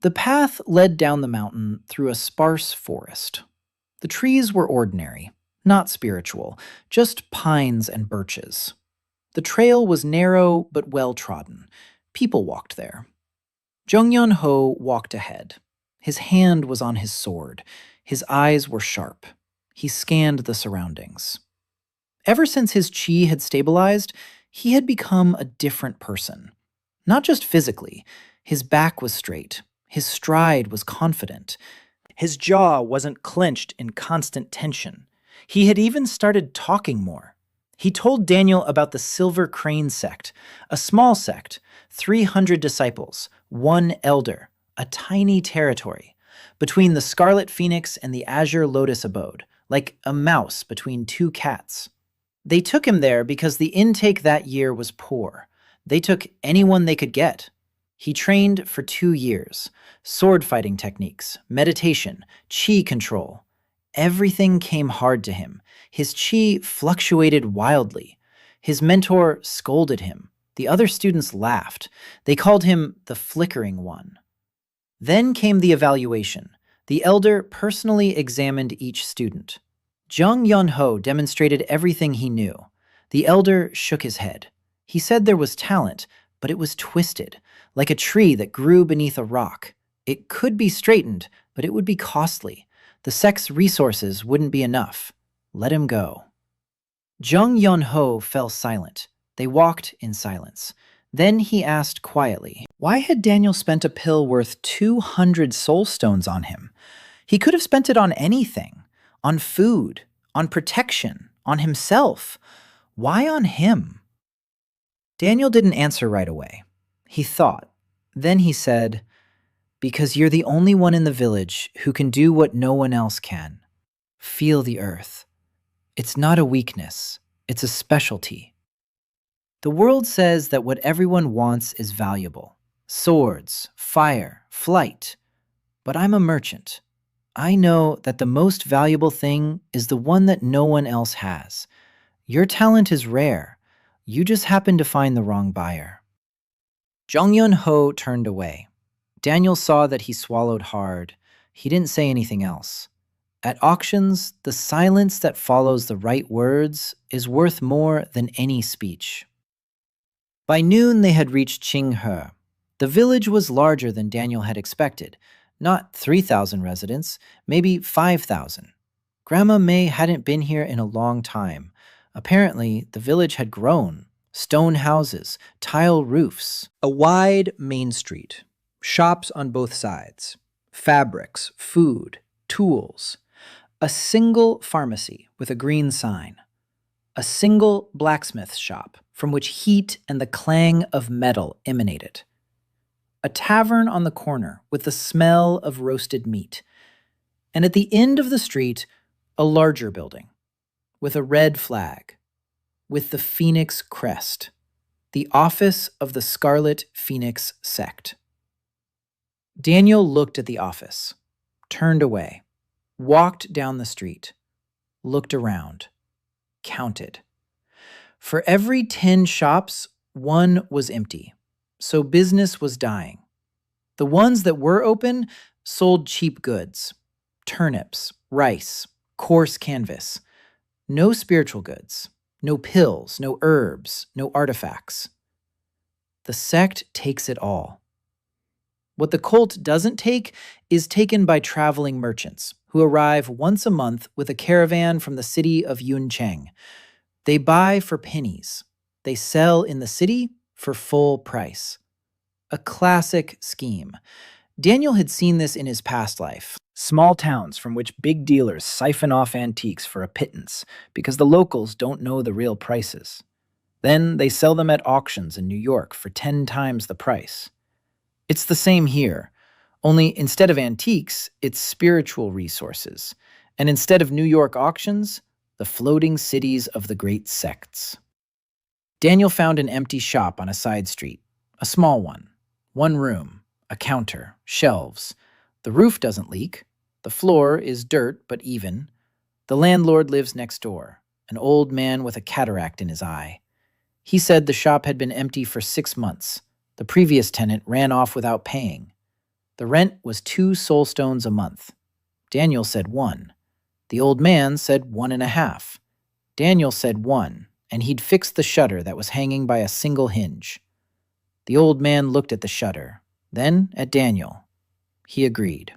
The path led down the mountain through a sparse forest. The trees were ordinary, not spiritual, just pines and birches. The trail was narrow but well-trodden. People walked there. Jeong Yeong-ho walked ahead. His hand was on his sword. His eyes were sharp. He scanned the surroundings. Ever since his chi had stabilized, he had become a different person. Not just physically. His back was straight. His stride was confident. His jaw wasn't clenched in constant tension. He had even started talking more. He told Daniel about the Silver Crane Sect, a small sect, 300 disciples, one elder, a tiny territory, between the Scarlet Phoenix and the Azure Lotus Abode, like a mouse between two cats. They took him there because the intake that year was poor. They took anyone they could get. He trained for 2 years. Sword fighting techniques, meditation, chi control. Everything came hard to him. His chi fluctuated wildly. His mentor scolded him. The other students laughed. They called him the flickering one. Then came the evaluation. The elder personally examined each student. Jeong Yeong-ho demonstrated everything he knew. The elder shook his head. He said there was talent, but it was twisted, like a tree that grew beneath a rock. It could be straightened, but it would be costly. The sect's resources wouldn't be enough. Let him go. Jeong Yeong-ho fell silent. They walked in silence. Then he asked quietly, why had Daniel spent a pill worth 200 soul stones on him? He could have spent it on anything. On food, on protection, on himself. Why on him? Daniel didn't answer right away. He thought. Then he said, because you're the only one in the village who can do what no one else can. Feel the earth. It's not a weakness, it's a specialty. The world says that what everyone wants is valuable. Swords, fire, flight. But I'm a merchant. I know that the most valuable thing is the one that no one else has. Your talent is rare. You just happen to find the wrong buyer. Jeong Yeong-ho turned away. Daniel saw that he swallowed hard. He didn't say anything else. At auctions, the silence that follows the right words is worth more than any speech. By noon, they had reached Qinghe. The village was larger than Daniel had expected. Not 3,000 residents, maybe 5,000. Grandma Mei hadn't been here in a long time. Apparently, the village had grown. Stone houses, tile roofs. A wide main street. Shops on both sides. Fabrics, food, tools. A single pharmacy with a green sign. A single blacksmith shop from which heat and the clang of metal emanated. A tavern on the corner with the smell of roasted meat. And at the end of the street, a larger building with a red flag, with the phoenix crest, the office of the Scarlet Phoenix Sect. Daniel looked at the office, turned away, walked down the street, looked around, counted. For every 10 shops, one was empty, so business was dying. The ones that were open sold cheap goods, turnips, rice, coarse canvas. No spiritual goods, no pills, no herbs, no artifacts. The sect takes it all. What the cult doesn't take is taken by traveling merchants who arrive once a month with a caravan from the city of Yuncheng. They buy for pennies. They sell in the city for full price. A classic scheme. Daniel had seen this in his past life. Small towns from which big dealers siphon off antiques for a pittance because the locals don't know the real prices. Then they sell them at auctions in New York for 10 times the price. It's the same here, only instead of antiques, it's spiritual resources, and instead of New York auctions, the floating cities of the great sects. Daniel found an empty shop on a side street, a small one. One room, a counter, shelves. The roof doesn't leak. The floor is dirt but even. The landlord lives next door, an old man with a cataract in his eye. He said the shop had been empty for 6 months. The previous tenant ran off without paying. The rent was 2 soul stones a month. Daniel said 1. The old man said 1.5. Daniel said 1, and he'd fixed the shutter that was hanging by a single hinge. The old man looked at the shutter, then at Daniel. He agreed.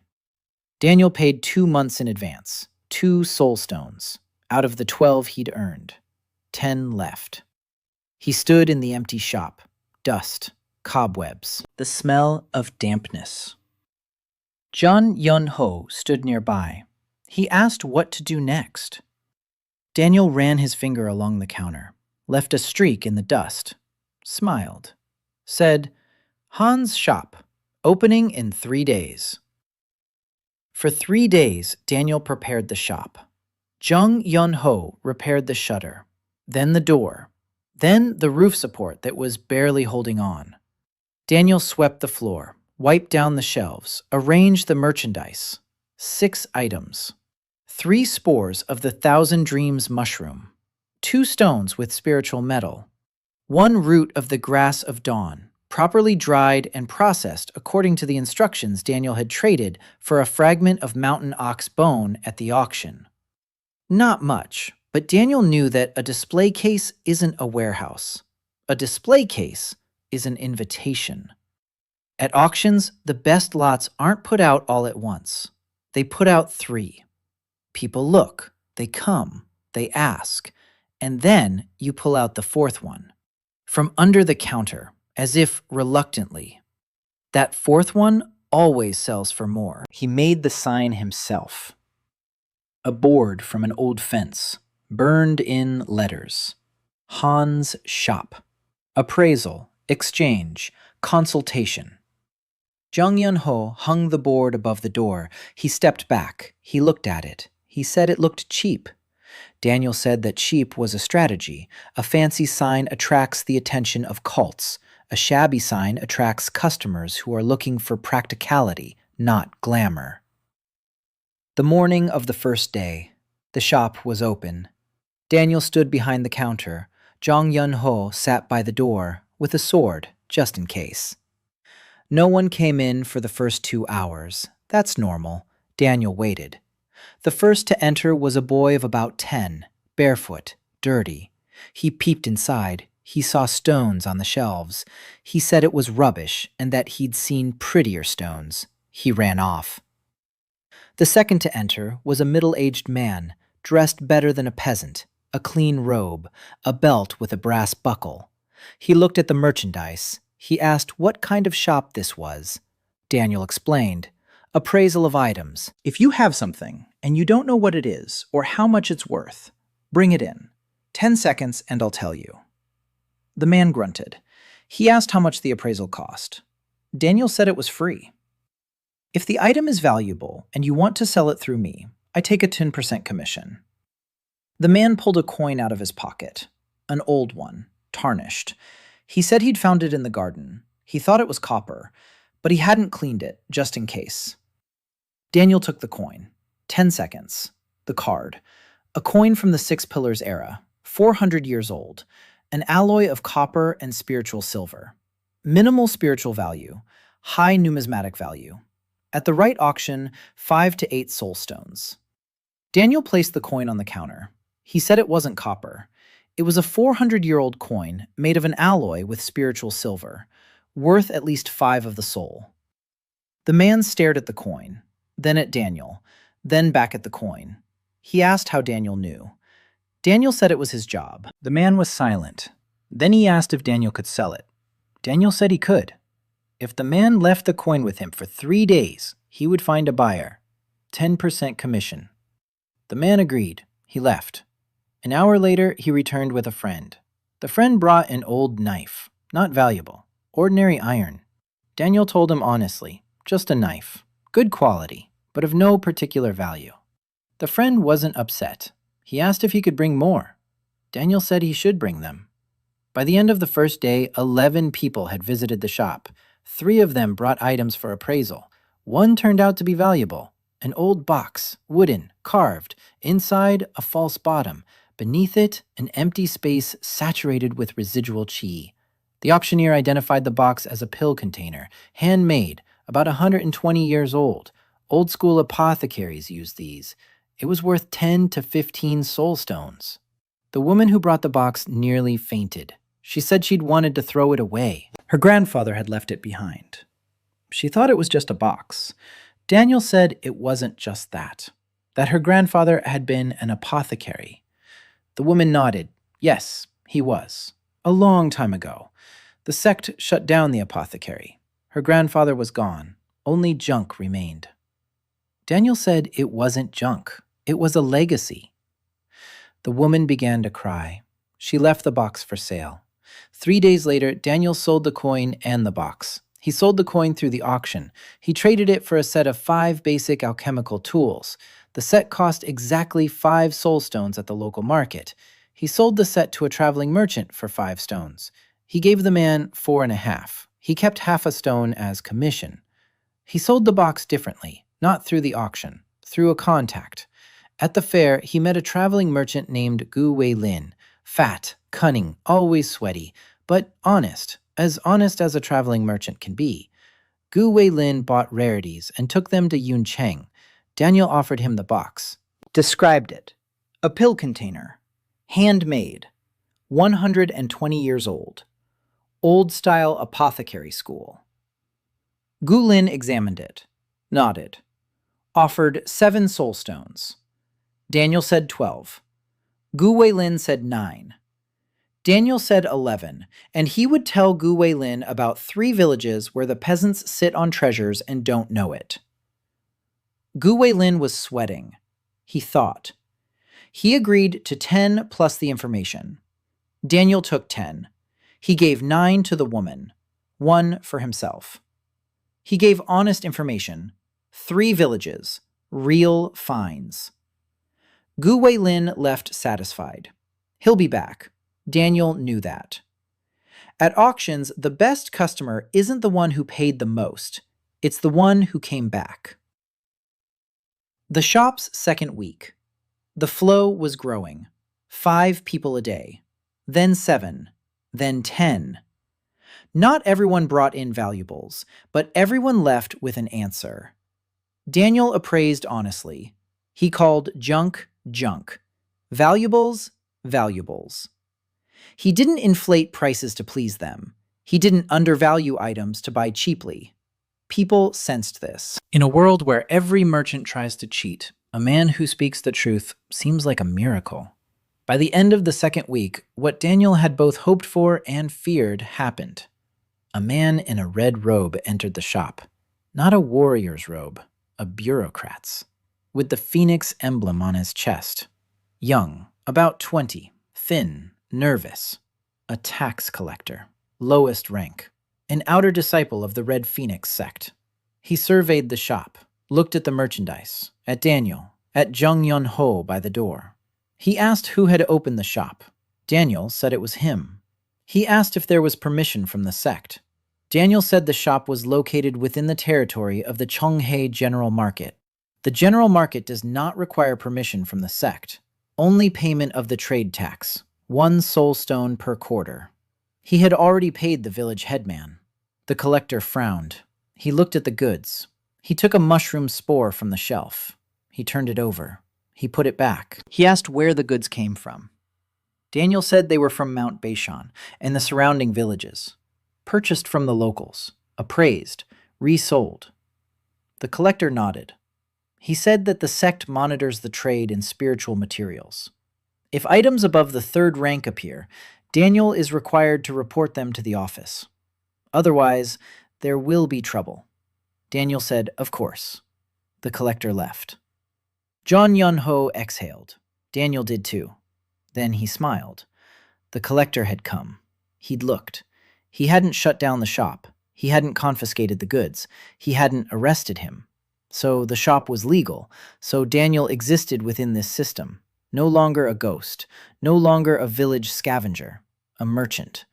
Daniel paid 2 months in advance, 2 soul stones, out of the 12 he'd earned. 10 left. He stood in the empty shop. Dust, cobwebs, the smell of dampness. Jeong Yeong-ho stood nearby. He asked what to do next. Daniel ran his finger along the counter, left a streak in the dust, smiled, said, "Han's shop, opening in 3 days." For 3 days, Daniel prepared the shop. Jeong Yeong-ho repaired the shutter, then the door, then the roof support that was barely holding on. Daniel swept the floor, wiped down the shelves, arranged the merchandise. 6 items. 3 spores of the Thousand Dreams mushroom, 2 stones with spiritual metal, 1 root of the grass of dawn, properly dried and processed according to the instructions Daniel had traded for a fragment of mountain ox bone at the auction. Not much, but Daniel knew that a display case isn't a warehouse. A display case is an invitation. At auctions, the best lots aren't put out all at once. They put out 3. People look, they come, they ask, and then you pull out the 4th one. From under the counter, as if reluctantly. That 4th one always sells for more. He made the sign himself. A board from an old fence, burned in letters. Han's shop. Appraisal, exchange, consultation. Jeong Yeong-ho hung the board above the door. He stepped back. He looked at it. He said it looked cheap. Daniel said that cheap was a strategy. A fancy sign attracts the attention of cults. A shabby sign attracts customers who are looking for practicality, not glamour. The morning of the first day, the shop was open. Daniel stood behind the counter. Jeong Yeong-ho sat by the door with a sword, just in case. No one came in for the first 2 hours. That's normal. Daniel waited. The first to enter was a boy of about 10, barefoot, dirty. He peeped inside. He saw stones on the shelves. He said it was rubbish and that he'd seen prettier stones. He ran off. The second to enter was a middle-aged man, dressed better than a peasant, a clean robe, a belt with a brass buckle. He looked at the merchandise. He asked what kind of shop this was. Daniel explained. Appraisal of items. If you have something and you don't know what it is or how much it's worth, bring it in. 10 seconds and I'll tell you. The man grunted. He asked how much the appraisal cost. Daniel said it was free. If the item is valuable and you want to sell it through me, I take a 10% commission. The man pulled a coin out of his pocket. An old one, tarnished. He said he'd found it in the garden. He thought it was copper, but he hadn't cleaned it, just in case. Daniel took the coin. 10 seconds. The card. A coin from the Six Pillars era, 400 years old. An alloy of copper and spiritual silver. Minimal spiritual value. High numismatic value. At the right auction, 5 to 8 soul stones. Daniel placed the coin on the counter. He said it wasn't copper. It was a 400-year-old coin made of an alloy with spiritual silver, worth at least 5 of the soul. The man stared at the coin, then at Daniel, then back at the coin. He asked how Daniel knew. Daniel said it was his job. The man was silent. Then he asked if Daniel could sell it. Daniel said he could. If the man left the coin with him for 3 days, he would find a buyer. 10% commission. The man agreed. He left. An hour later, he returned with a friend. The friend brought an old knife, not valuable, ordinary iron. Daniel told him honestly, just a knife, good quality, but of no particular value. The friend wasn't upset. He asked if he could bring more. Daniel said he should bring them. By the end of the first day, 11 people had visited the shop. 3 of them brought items for appraisal. 1 turned out to be valuable. An old box, wooden, carved, inside a false bottom. Beneath it, an empty space saturated with residual qi. The auctioneer identified the box as a pill container, handmade, about 120 years old. Old-school apothecaries used these. It was worth 10 to 15 soul stones. The woman who brought the box nearly fainted. She said she'd wanted to throw it away. Her grandfather had left it behind. She thought it was just a box. Daniel said it wasn't just that her grandfather had been an apothecary. The woman nodded. Yes, he was. A long time ago. The sect shut down the apothecary. Her grandfather was gone. Only junk remained. Daniel said it wasn't junk. It was a legacy. The woman began to cry. She left the box for sale. 3 days later, Daniel sold the coin and the box. He sold the coin through the auction. He traded it for a set of 5 basic alchemical tools. The set cost exactly 5 soul stones at the local market. He sold the set to a traveling merchant for 5 stones. He gave the man 4.5. He kept half a stone as commission. He sold the box differently, not through the auction, through a contact. At the fair, he met a traveling merchant named Gu Weilin. Fat, cunning, always sweaty, but honest as a traveling merchant can be. Gu Weilin bought rarities and took them to Yuncheng. Daniel offered him the box. Described it. A pill container. Handmade. 120 years old. Old-style apothecary school. Gu Lin examined it. Nodded. Offered 7 soul stones. Daniel said 12. Gu Weilin said 9. Daniel said 11, and he would tell Gu Weilin about 3 villages where the peasants sit on treasures and don't know it. Gu Weilin was sweating. He thought. He agreed to 10 plus the information. Daniel took 10. He gave 9 to the woman, 1 for himself. He gave honest information, 3 villages, real finds. Gu Weilin left satisfied. He'll be back. Daniel knew that. At auctions, the best customer isn't the one who paid the most. It's the one who came back. The shop's second week. The flow was growing. 5 people a day. Then 7. Then 10. Not everyone brought in valuables, but everyone left with an answer. Daniel appraised honestly. He called junk, junk. Valuables, valuables. He didn't inflate prices to please them. He didn't undervalue items to buy cheaply. People sensed this. In a world where every merchant tries to cheat, a man who speaks the truth seems like a miracle. By the end of the second week, what Daniel had both hoped for and feared happened. A man in a red robe entered the shop. Not a warrior's robe, a bureaucrat's, with the phoenix emblem on his chest. Young, about 20, thin, nervous. A tax collector, lowest rank. An outer disciple of the Red Phoenix Sect. He surveyed the shop, looked at the merchandise, at Daniel, at Jeong Yeong-ho by the door. He asked who had opened the shop. Daniel said it was him. He asked if there was permission from the sect. Daniel said the shop was located within the territory of the Qinghe General Market. The General Market does not require permission from the sect. Only payment of the trade tax, 1 soul stone per quarter. He had already paid the village headman. The collector frowned. He looked at the goods. He took a mushroom spore from the shelf. He turned it over. He put it back. He asked where the goods came from. Daniel said they were from Mount Beishan and the surrounding villages. Purchased from the locals. Appraised. Resold. The collector nodded. He said that the sect monitors the trade in spiritual materials. If items above the 3rd rank appear, Daniel is required to report them to the office. Otherwise, there will be trouble. Daniel said, of course. The collector left. Jeong Yeong-ho exhaled. Daniel did too. Then he smiled. The collector had come. He'd looked. He hadn't shut down the shop. He hadn't confiscated the goods. He hadn't arrested him. So the shop was legal. So Daniel existed within this system. No longer a ghost. No longer a village scavenger. A merchant.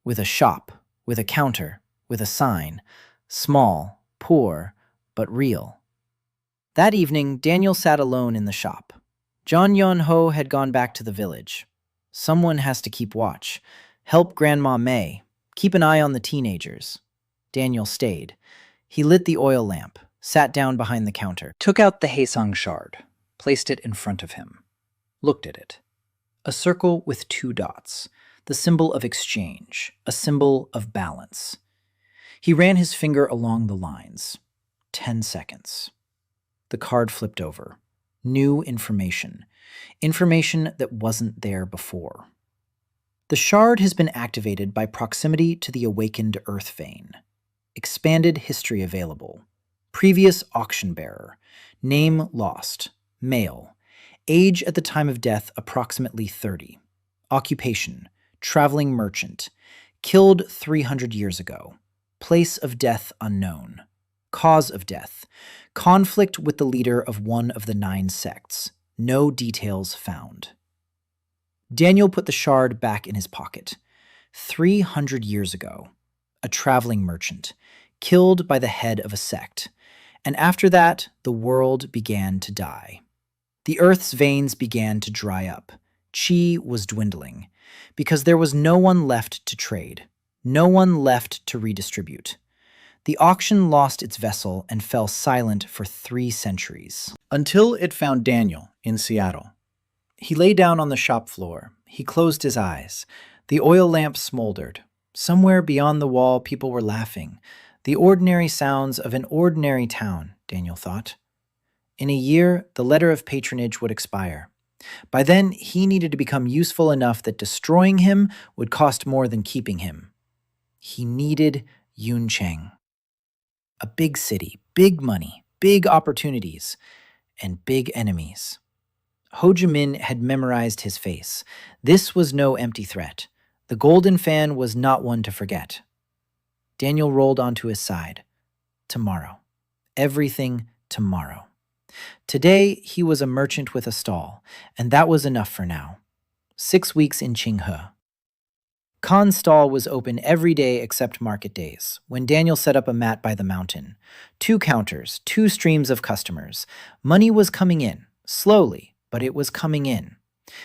With a shop. With a counter. With a sign. Small. Poor. But real. That evening, Daniel sat alone in the shop. Jeong Yeong-ho had gone back to the village. Someone has to keep watch. Help Grandma Mei. Keep an eye on the teenagers. Daniel stayed. He lit the oil lamp, sat down behind the counter, took out the Haesang shard, placed it in front of him, looked at it. A circle with 2 dots, the symbol of exchange, a symbol of balance. He ran his finger along the lines. 10 seconds. The card flipped over. New information. Information that wasn't there before. The shard has been activated by proximity to the awakened earth vein. Expanded history available. Previous auction bearer. Name lost. Male. Age at the time of death approximately 30. Occupation. Traveling merchant. Killed 300 years ago. Place of death unknown. Cause of death. Conflict with the leader of one of the 9 sects. No details found. Daniel put the shard back in his pocket. 300 years ago. A traveling merchant. Killed by the head of a sect. And after that, the world began to die. The earth's veins began to dry up. Qi was dwindling. Because there was no one left to trade. No one left to redistribute. The auction lost its vessel and fell silent for 3 centuries. Until it found Daniel in Seattle. He lay down on the shop floor. He closed his eyes. The oil lamp smoldered. Somewhere beyond the wall, people were laughing. The ordinary sounds of an ordinary town, Daniel thought. In a year, the letter of patronage would expire. By then, he needed to become useful enough that destroying him would cost more than keeping him. He needed Yuncheng. A big city, big money, big opportunities, and big enemies. Ho Chi Minh had memorized his face. This was no empty threat. The golden fan was not one to forget. Daniel rolled onto his side. Tomorrow. Everything tomorrow. Today, he was a merchant with a stall, and that was enough for now. 6 weeks in Qinghe. Khan's stall was open every day except market days, when Daniel set up a mat by the mountain. 2 counters, 2 streams of customers. Money was coming in, slowly, but it was coming in.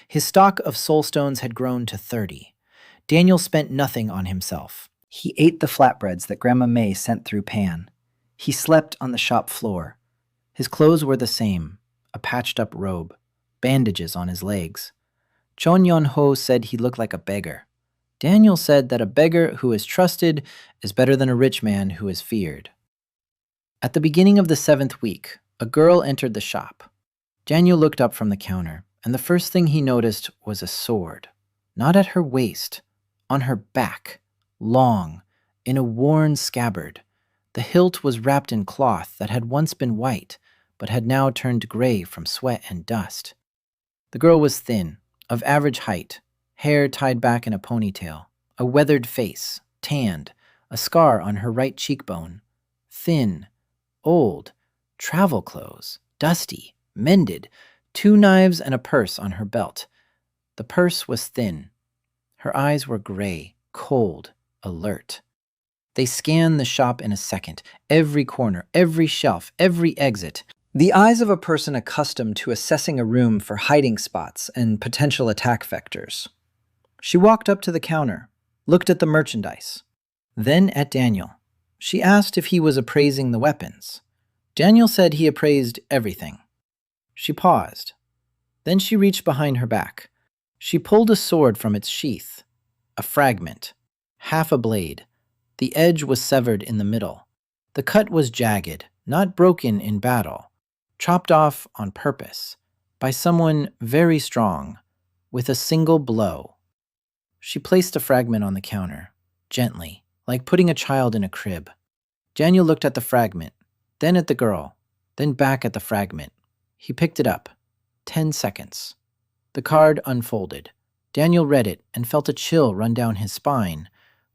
His stock of soulstones had grown to 30. Daniel spent nothing on himself. He ate the flatbreads that Grandma Mei sent through Pan. He slept on the shop floor. His clothes were the same, a patched-up robe, bandages on his legs. Jeong Yeong-ho said he looked like a beggar. Daniel said that a beggar who is trusted is better than a rich man who is feared. At the beginning of the 7th week, a girl entered the shop. Daniel looked up from the counter, and the first thing he noticed was a sword. Not at her waist, on her back, long, in a worn scabbard. The hilt was wrapped in cloth that had once been white, but had now turned gray from sweat and dust. The girl was thin, of average height, hair tied back in a ponytail, a weathered face, tanned, a scar on her right cheekbone. Thin, old, travel clothes, dusty, mended, 2 knives and a purse on her belt. The purse was thin. Her eyes were gray, cold, alert. They scanned the shop in a second, every corner, every shelf, every exit. The eyes of a person accustomed to assessing a room for hiding spots and potential attack vectors. She walked up to the counter, looked at the merchandise, then at Daniel. She asked if he was appraising the weapons. Daniel said he appraised everything. She paused. Then she reached behind her back. She pulled a sword from its sheath. A fragment. Half a blade. The edge was severed in the middle. The cut was jagged, not broken in battle. Chopped off on purpose. By someone very strong. With a single blow. She placed a fragment on the counter. Gently, like putting a child in a crib. Daniel looked at the fragment. Then at the girl. Then back at the fragment. He picked it up. 10 seconds. The card unfolded. Daniel read it and felt a chill run down his spine.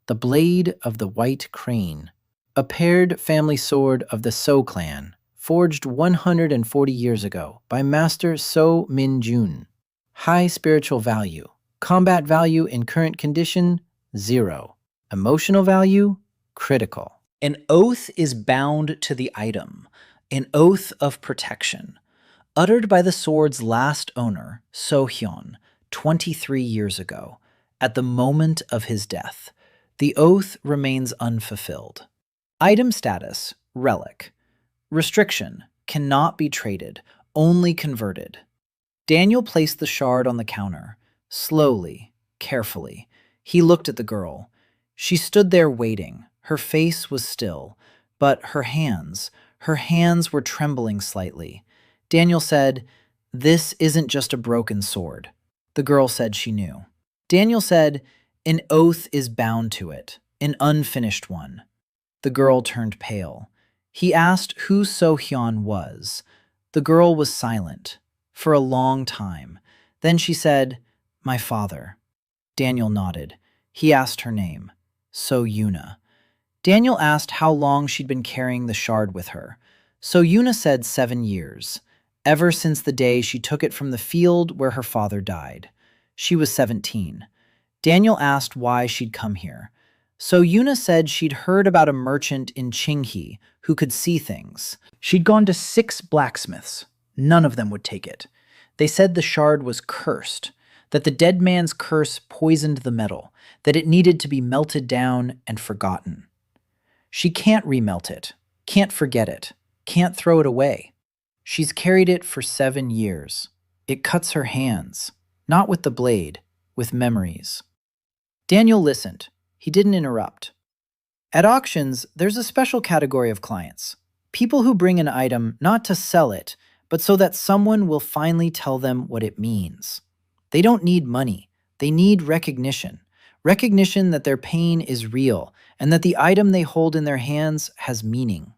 The blade of the White Crane. A paired family sword of the So clan, forged 140 years ago by Master So Min-jun. High spiritual value. Combat value in current condition, 0. Emotional value, critical. An oath is bound to the item. An oath of protection. Uttered by the sword's last owner, So Hyun, 23 years ago, at the moment of his death. The oath remains unfulfilled. Item status, relic. Restriction, cannot be traded, only converted. Daniel placed the shard on the counter. Slowly, carefully, he looked at the girl. She stood there waiting. Her face was still, but her hands were trembling slightly. Daniel said, "This isn't just a broken sword." The girl said she knew. Daniel said, "An oath is bound to it, an unfinished one." The girl turned pale. He asked who So Hyun was. The girl was silent for a long time. Then she said, "My father." Daniel nodded. He asked her name. So Yuna. Daniel asked how long she'd been carrying the shard with her. So Yuna said 7 years, ever since the day she took it from the field where her father died. She was 17. Daniel asked why she'd come here. So Yuna said she'd heard about a merchant in Qinghe who could see things. She'd gone to 6 blacksmiths. None of them would take it. They said the shard was cursed, that the dead man's curse poisoned the metal, that it needed to be melted down and forgotten. She can't remelt it, can't forget it, can't throw it away. She's carried it for 7 years. It cuts her hands, not with the blade, with memories. Daniel listened. He didn't interrupt. At auctions, there's a special category of clients. People who bring an item not to sell it, but so that someone will finally tell them what it means. They don't need money. They need recognition. Recognition that their pain is real and that the item they hold in their hands has meaning.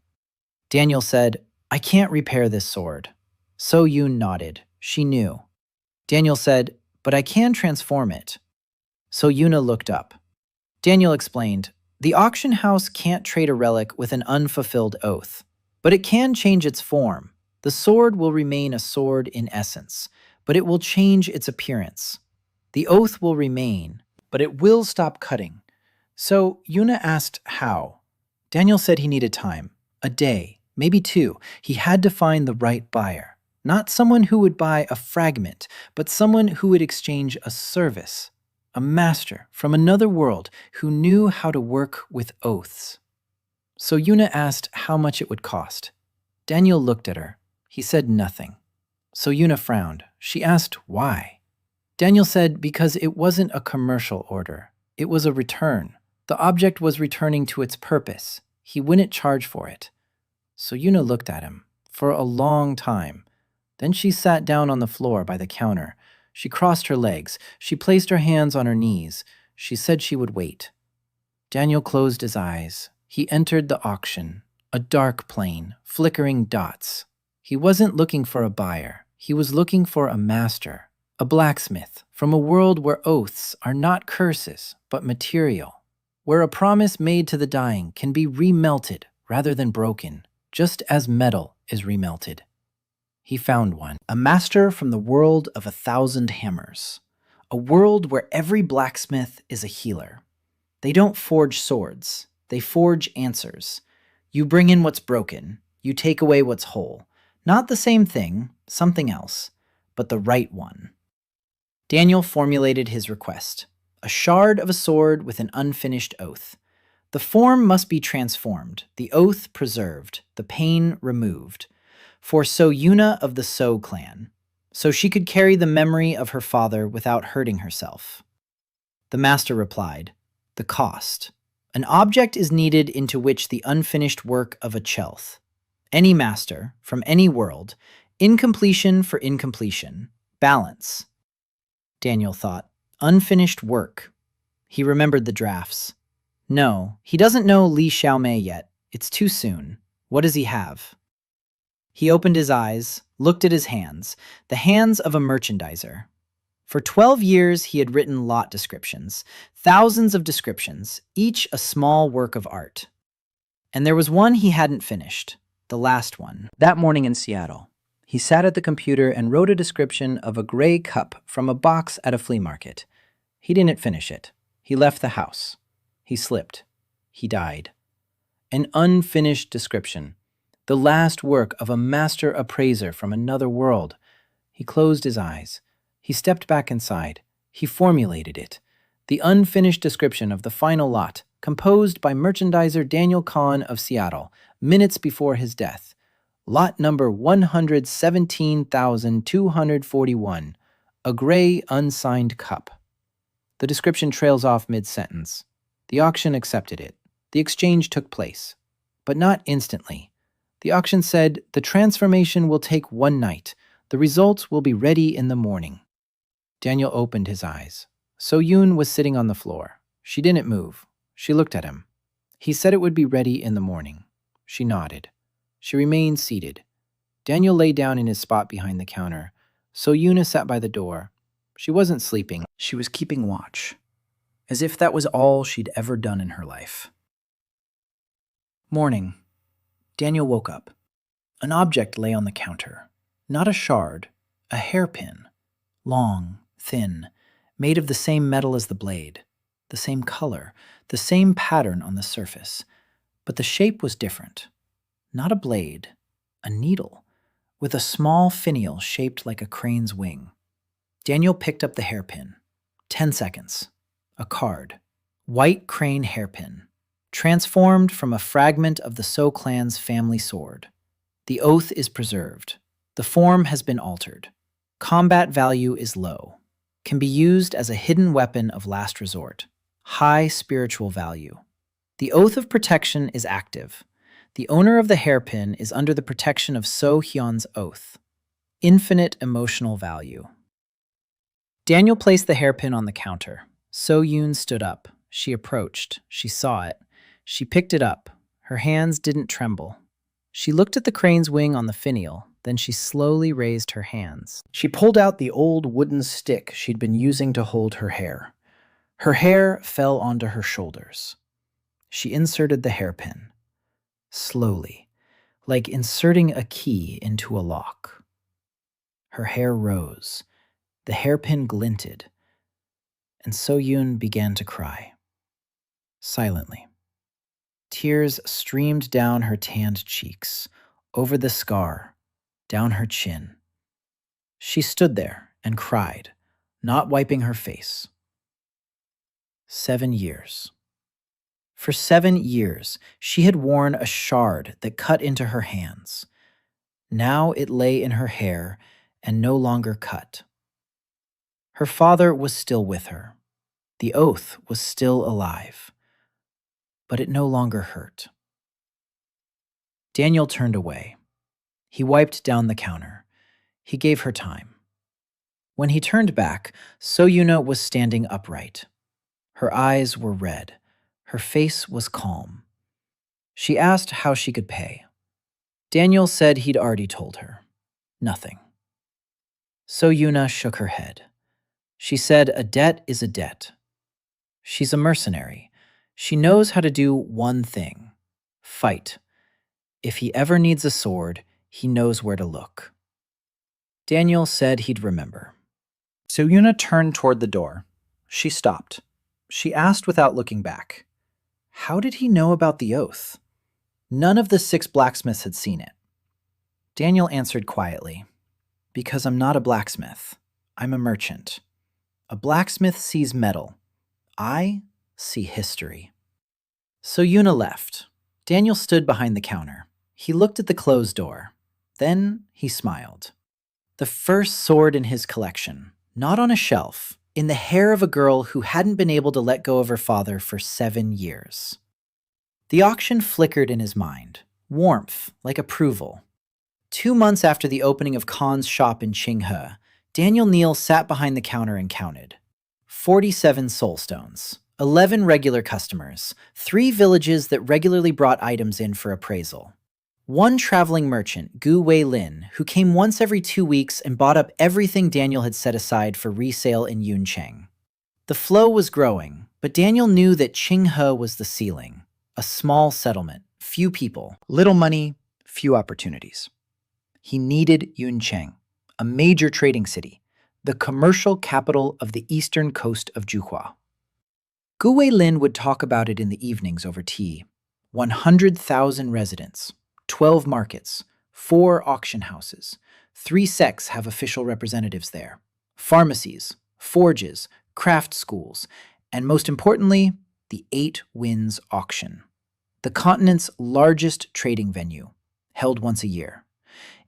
Daniel said, "I can't repair this sword." So Yun nodded. She knew. Daniel said, "But I can transform it." So Yuna looked up. Daniel explained, "The auction house can't trade a relic with an unfulfilled oath, but it can change its form. The sword will remain a sword in essence, but it will change its appearance. The oath will remain, but it will stop cutting." So Yuna asked how. Daniel said he needed time, a day, maybe 2. He had to find the right buyer. Not someone who would buy a fragment, but someone who would exchange a service. A master from another world who knew how to work with oaths. So Yuna asked how much it would cost. Daniel looked at her. He said nothing. So Yuna frowned. She asked why. Daniel said because it wasn't a commercial order. It was a return. The object was returning to its purpose. He wouldn't charge for it. So Yuna looked at him for a long time. Then she sat down on the floor by the counter. She crossed her legs. She placed her hands on her knees. She said she would wait. Daniel closed his eyes. He entered the auction, a dark plane, flickering dots. He wasn't looking for a buyer. He was looking for a master, a blacksmith, from a world where oaths are not curses, but material, where a promise made to the dying can be remelted rather than broken, just as metal is remelted. He found one, a master from the world of 1,000 hammers, a world where every blacksmith is a healer. They don't forge swords, they forge answers. You bring in what's broken, you take away what's whole. Not the same thing, something else, but the right one. Daniel formulated his request, a shard of a sword with an unfinished oath. The form must be transformed, the oath preserved, the pain removed. For So Yuna of the So clan, so she could carry the memory of her father without hurting herself. The master replied, "The cost. An object is needed into which the unfinished work of a chelth. Any master, from any world, incompletion for incompletion, balance." Daniel thought, unfinished work. He remembered the drafts. No, he doesn't know Li Xiaomei yet. It's too soon. What does he have? He opened his eyes, looked at his hands, the hands of a merchandiser. For 12 years, he had written lot descriptions, thousands of descriptions, each a small work of art. And there was one he hadn't finished, the last one. That morning in Seattle, he sat at the computer and wrote a description of a gray cup from a box at a flea market. He didn't finish it. He left the house. He slipped. He died. An unfinished description. The last work of a master appraiser from another world. He closed his eyes. He stepped back inside. He formulated it. The unfinished description of the final lot, composed by merchandiser Daniel Kahn of Seattle, minutes before his death. Lot number 117,241, a gray unsigned cup. The description trails off mid-sentence. The auction accepted it. The exchange took place, but not instantly. The auction said, the transformation will take 1 night. The results will be ready in the morning. Daniel opened his eyes. So Yun was sitting on the floor. She didn't move. She looked at him. He said it would be ready in the morning. She nodded. She remained seated. Daniel lay down in his spot behind the counter. So Yuna sat by the door. She wasn't sleeping. She was keeping watch, as if that was all she'd ever done in her life. Morning. Daniel woke up. An object lay on the counter. Not a shard, a hairpin. Long, thin, made of the same metal as the blade, the same color, the same pattern on the surface. But the shape was different. Not a blade, a needle, with a small finial shaped like a crane's wing. Daniel picked up the hairpin. 10 seconds. A card. White Crane Hairpin. Transformed from a fragment of the So clan's family sword. The oath is preserved. The form has been altered. Combat value is low. Can be used as a hidden weapon of last resort. High spiritual value. The oath of protection is active. The owner of the hairpin is under the protection of So Hyun's oath. Infinite emotional value. Daniel placed the hairpin on the counter. So Yun stood up. She approached. She saw it. She picked it up. Her hands didn't tremble. She looked at the crane's wing on the finial. Then she slowly raised her hands. She pulled out the old wooden stick she'd been using to hold her hair. Her hair fell onto her shoulders. She inserted the hairpin. Slowly, like inserting a key into a lock. Her hair rose. The hairpin glinted. And So Yun began to cry. Silently. Tears streamed down her tanned cheeks, over the scar, down her chin. She stood there and cried, not wiping her face. 7 years. For 7 years, she had worn a shard that cut into her hands. Now it lay in her hair and no longer cut. Her father was still with her. The oath was still alive. But it no longer hurt. Daniel turned away. He wiped down the counter. He gave her time. When he turned back, So Yuna was standing upright. Her eyes were red. Her face was calm. She asked how she could pay. Daniel said he'd already told her. Nothing. So Yuna shook her head. She said a debt is a debt. She's a mercenary. She knows how to do one thing. Fight. If he ever needs a sword, he knows where to look. Daniel said he'd remember. So Yuna turned toward the door. She stopped. She asked without looking back. How did he know about the oath? None of the 6 blacksmiths had seen it. Daniel answered quietly. Because I'm not a blacksmith. I'm a merchant. A blacksmith sees metal. I see history. So Yuna left. Daniel stood behind the counter. He looked at the closed door. Then he smiled. The first sword in his collection, not on a shelf, in the hair of a girl who hadn't been able to let go of her father for 7 years. The auction flickered in his mind, warmth, like approval. 2 months after the opening of Khan's shop in Qinghe, Daniel Neal sat behind the counter and counted. 47 soulstones, 11 regular customers, 3 villages that regularly brought items in for appraisal. 1 traveling merchant, Gu Wei Lin, who came once every 2 weeks and bought up everything Daniel had set aside for resale in Yuncheng. The flow was growing, but Daniel knew that Qinghe was the ceiling. A small settlement, few people, little money, few opportunities. He needed Yuncheng, a major trading city, the commercial capital of the eastern coast of Juhua. Gu Wei Lin would talk about it in the evenings over tea. 100,000 residents, 12 markets, 4 auction houses, 3 sects have official representatives there, pharmacies, forges, craft schools, and most importantly, the 8 Winds Auction, the continent's largest trading venue, held once a year.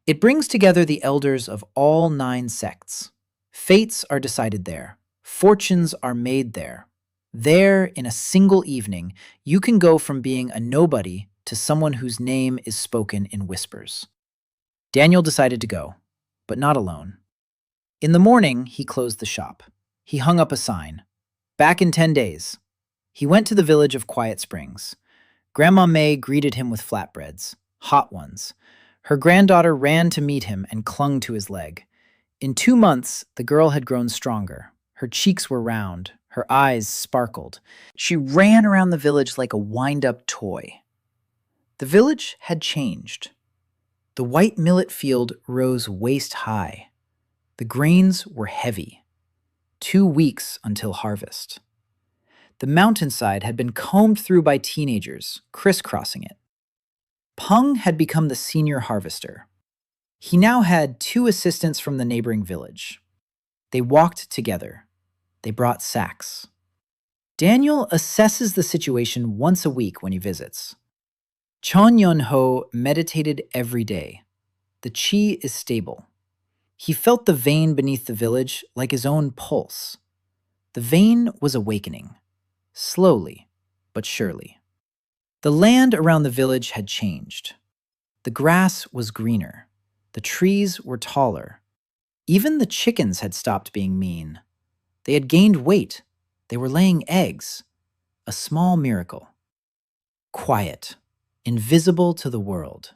It brings together the elders of all 9 sects. Fates are decided there. Fortunes are made there. There, in a single evening, you can go from being a nobody to someone whose name is spoken in whispers. Daniel decided to go, but not alone. In the morning, he closed the shop. He hung up a sign. Back in 10 days. He went to the village of Quiet Springs. Grandma Mei greeted him with flatbreads, hot ones. Her granddaughter ran to meet him and clung to his leg. In 2 months, the girl had grown stronger. Her cheeks were round. Her eyes sparkled. She ran around the village like a wind-up toy. The village had changed. The white millet field rose waist-high. The grains were heavy. 2 weeks until harvest. The mountainside had been combed through by teenagers, crisscrossing it. Peng had become the senior harvester. He now had 2 assistants from the neighboring village. They walked together. They brought sacks. Daniel assesses the situation once a week when he visits. Jeong Yeong-ho meditated every day. The chi is stable. He felt the vein beneath the village like his own pulse. The vein was awakening, slowly but surely. The land around the village had changed. The grass was greener. The trees were taller. Even the chickens had stopped being mean. They had gained weight. They were laying eggs. A small miracle. Quiet, invisible to the world.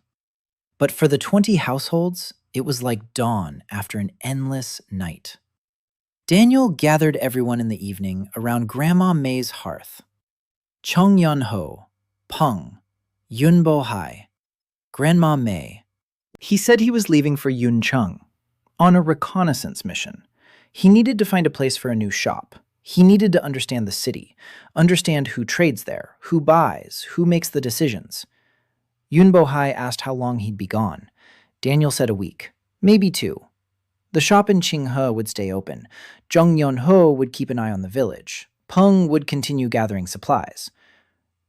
But for the 20 households, it was like dawn after an endless night. Daniel gathered everyone in the evening around Grandma Mei's hearth. Jeong Yeong-ho, Peng, Yunbo-hai, Grandma Mei. He said he was leaving for Yuncheng, on a reconnaissance mission. He needed to find a place for a new shop. He needed to understand the city, understand who trades there, who buys, who makes the decisions. Yunbo-hai asked how long he'd be gone. Daniel said a week, maybe 2. The shop in Qinghe would stay open. Jeong Yeong-ho would keep an eye on the village. Peng would continue gathering supplies.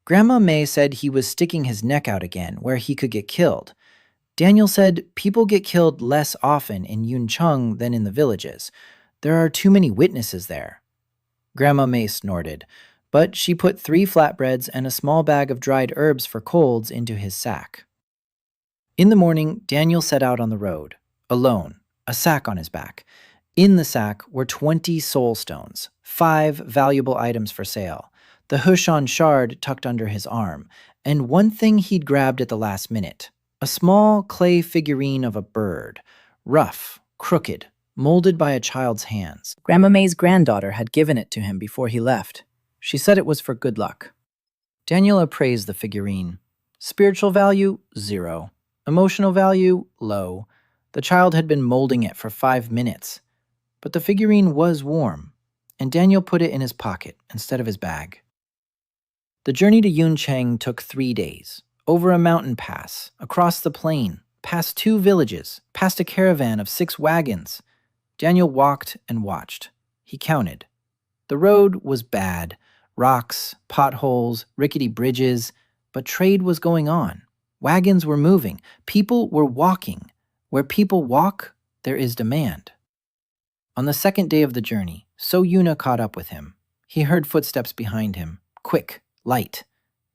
Grandma Mei said he was sticking his neck out again where he could get killed. Daniel said people get killed less often in Yuncheng than in the villages. There are too many witnesses there. Grandma Mei snorted, but she put 3 flatbreads and a small bag of dried herbs for colds into his sack. In the morning, Daniel set out on the road, alone, a sack on his back. In the sack were 20 soul stones, 5 valuable items for sale, the Hushan shard tucked under his arm, and one thing he'd grabbed at the last minute, a small clay figurine of a bird, rough, crooked, molded by a child's hands. Grandma Mei's granddaughter had given it to him before he left. She said it was for good luck. Daniel appraised the figurine. Spiritual value, 0. Emotional value, low. The child had been molding it for 5 minutes. But the figurine was warm, and Daniel put it in his pocket instead of his bag. The journey to Yuncheng took 3 days, over a mountain pass, across the plain, past 2 villages, past a caravan of 6 wagons. Daniel walked and watched. He counted. The road was bad. Rocks, potholes, rickety bridges, but trade was going on. Wagons were moving. People were walking. Where people walk, there is demand. On the 2nd day of the journey, So Yuna caught up with him. He heard footsteps behind him, quick, light.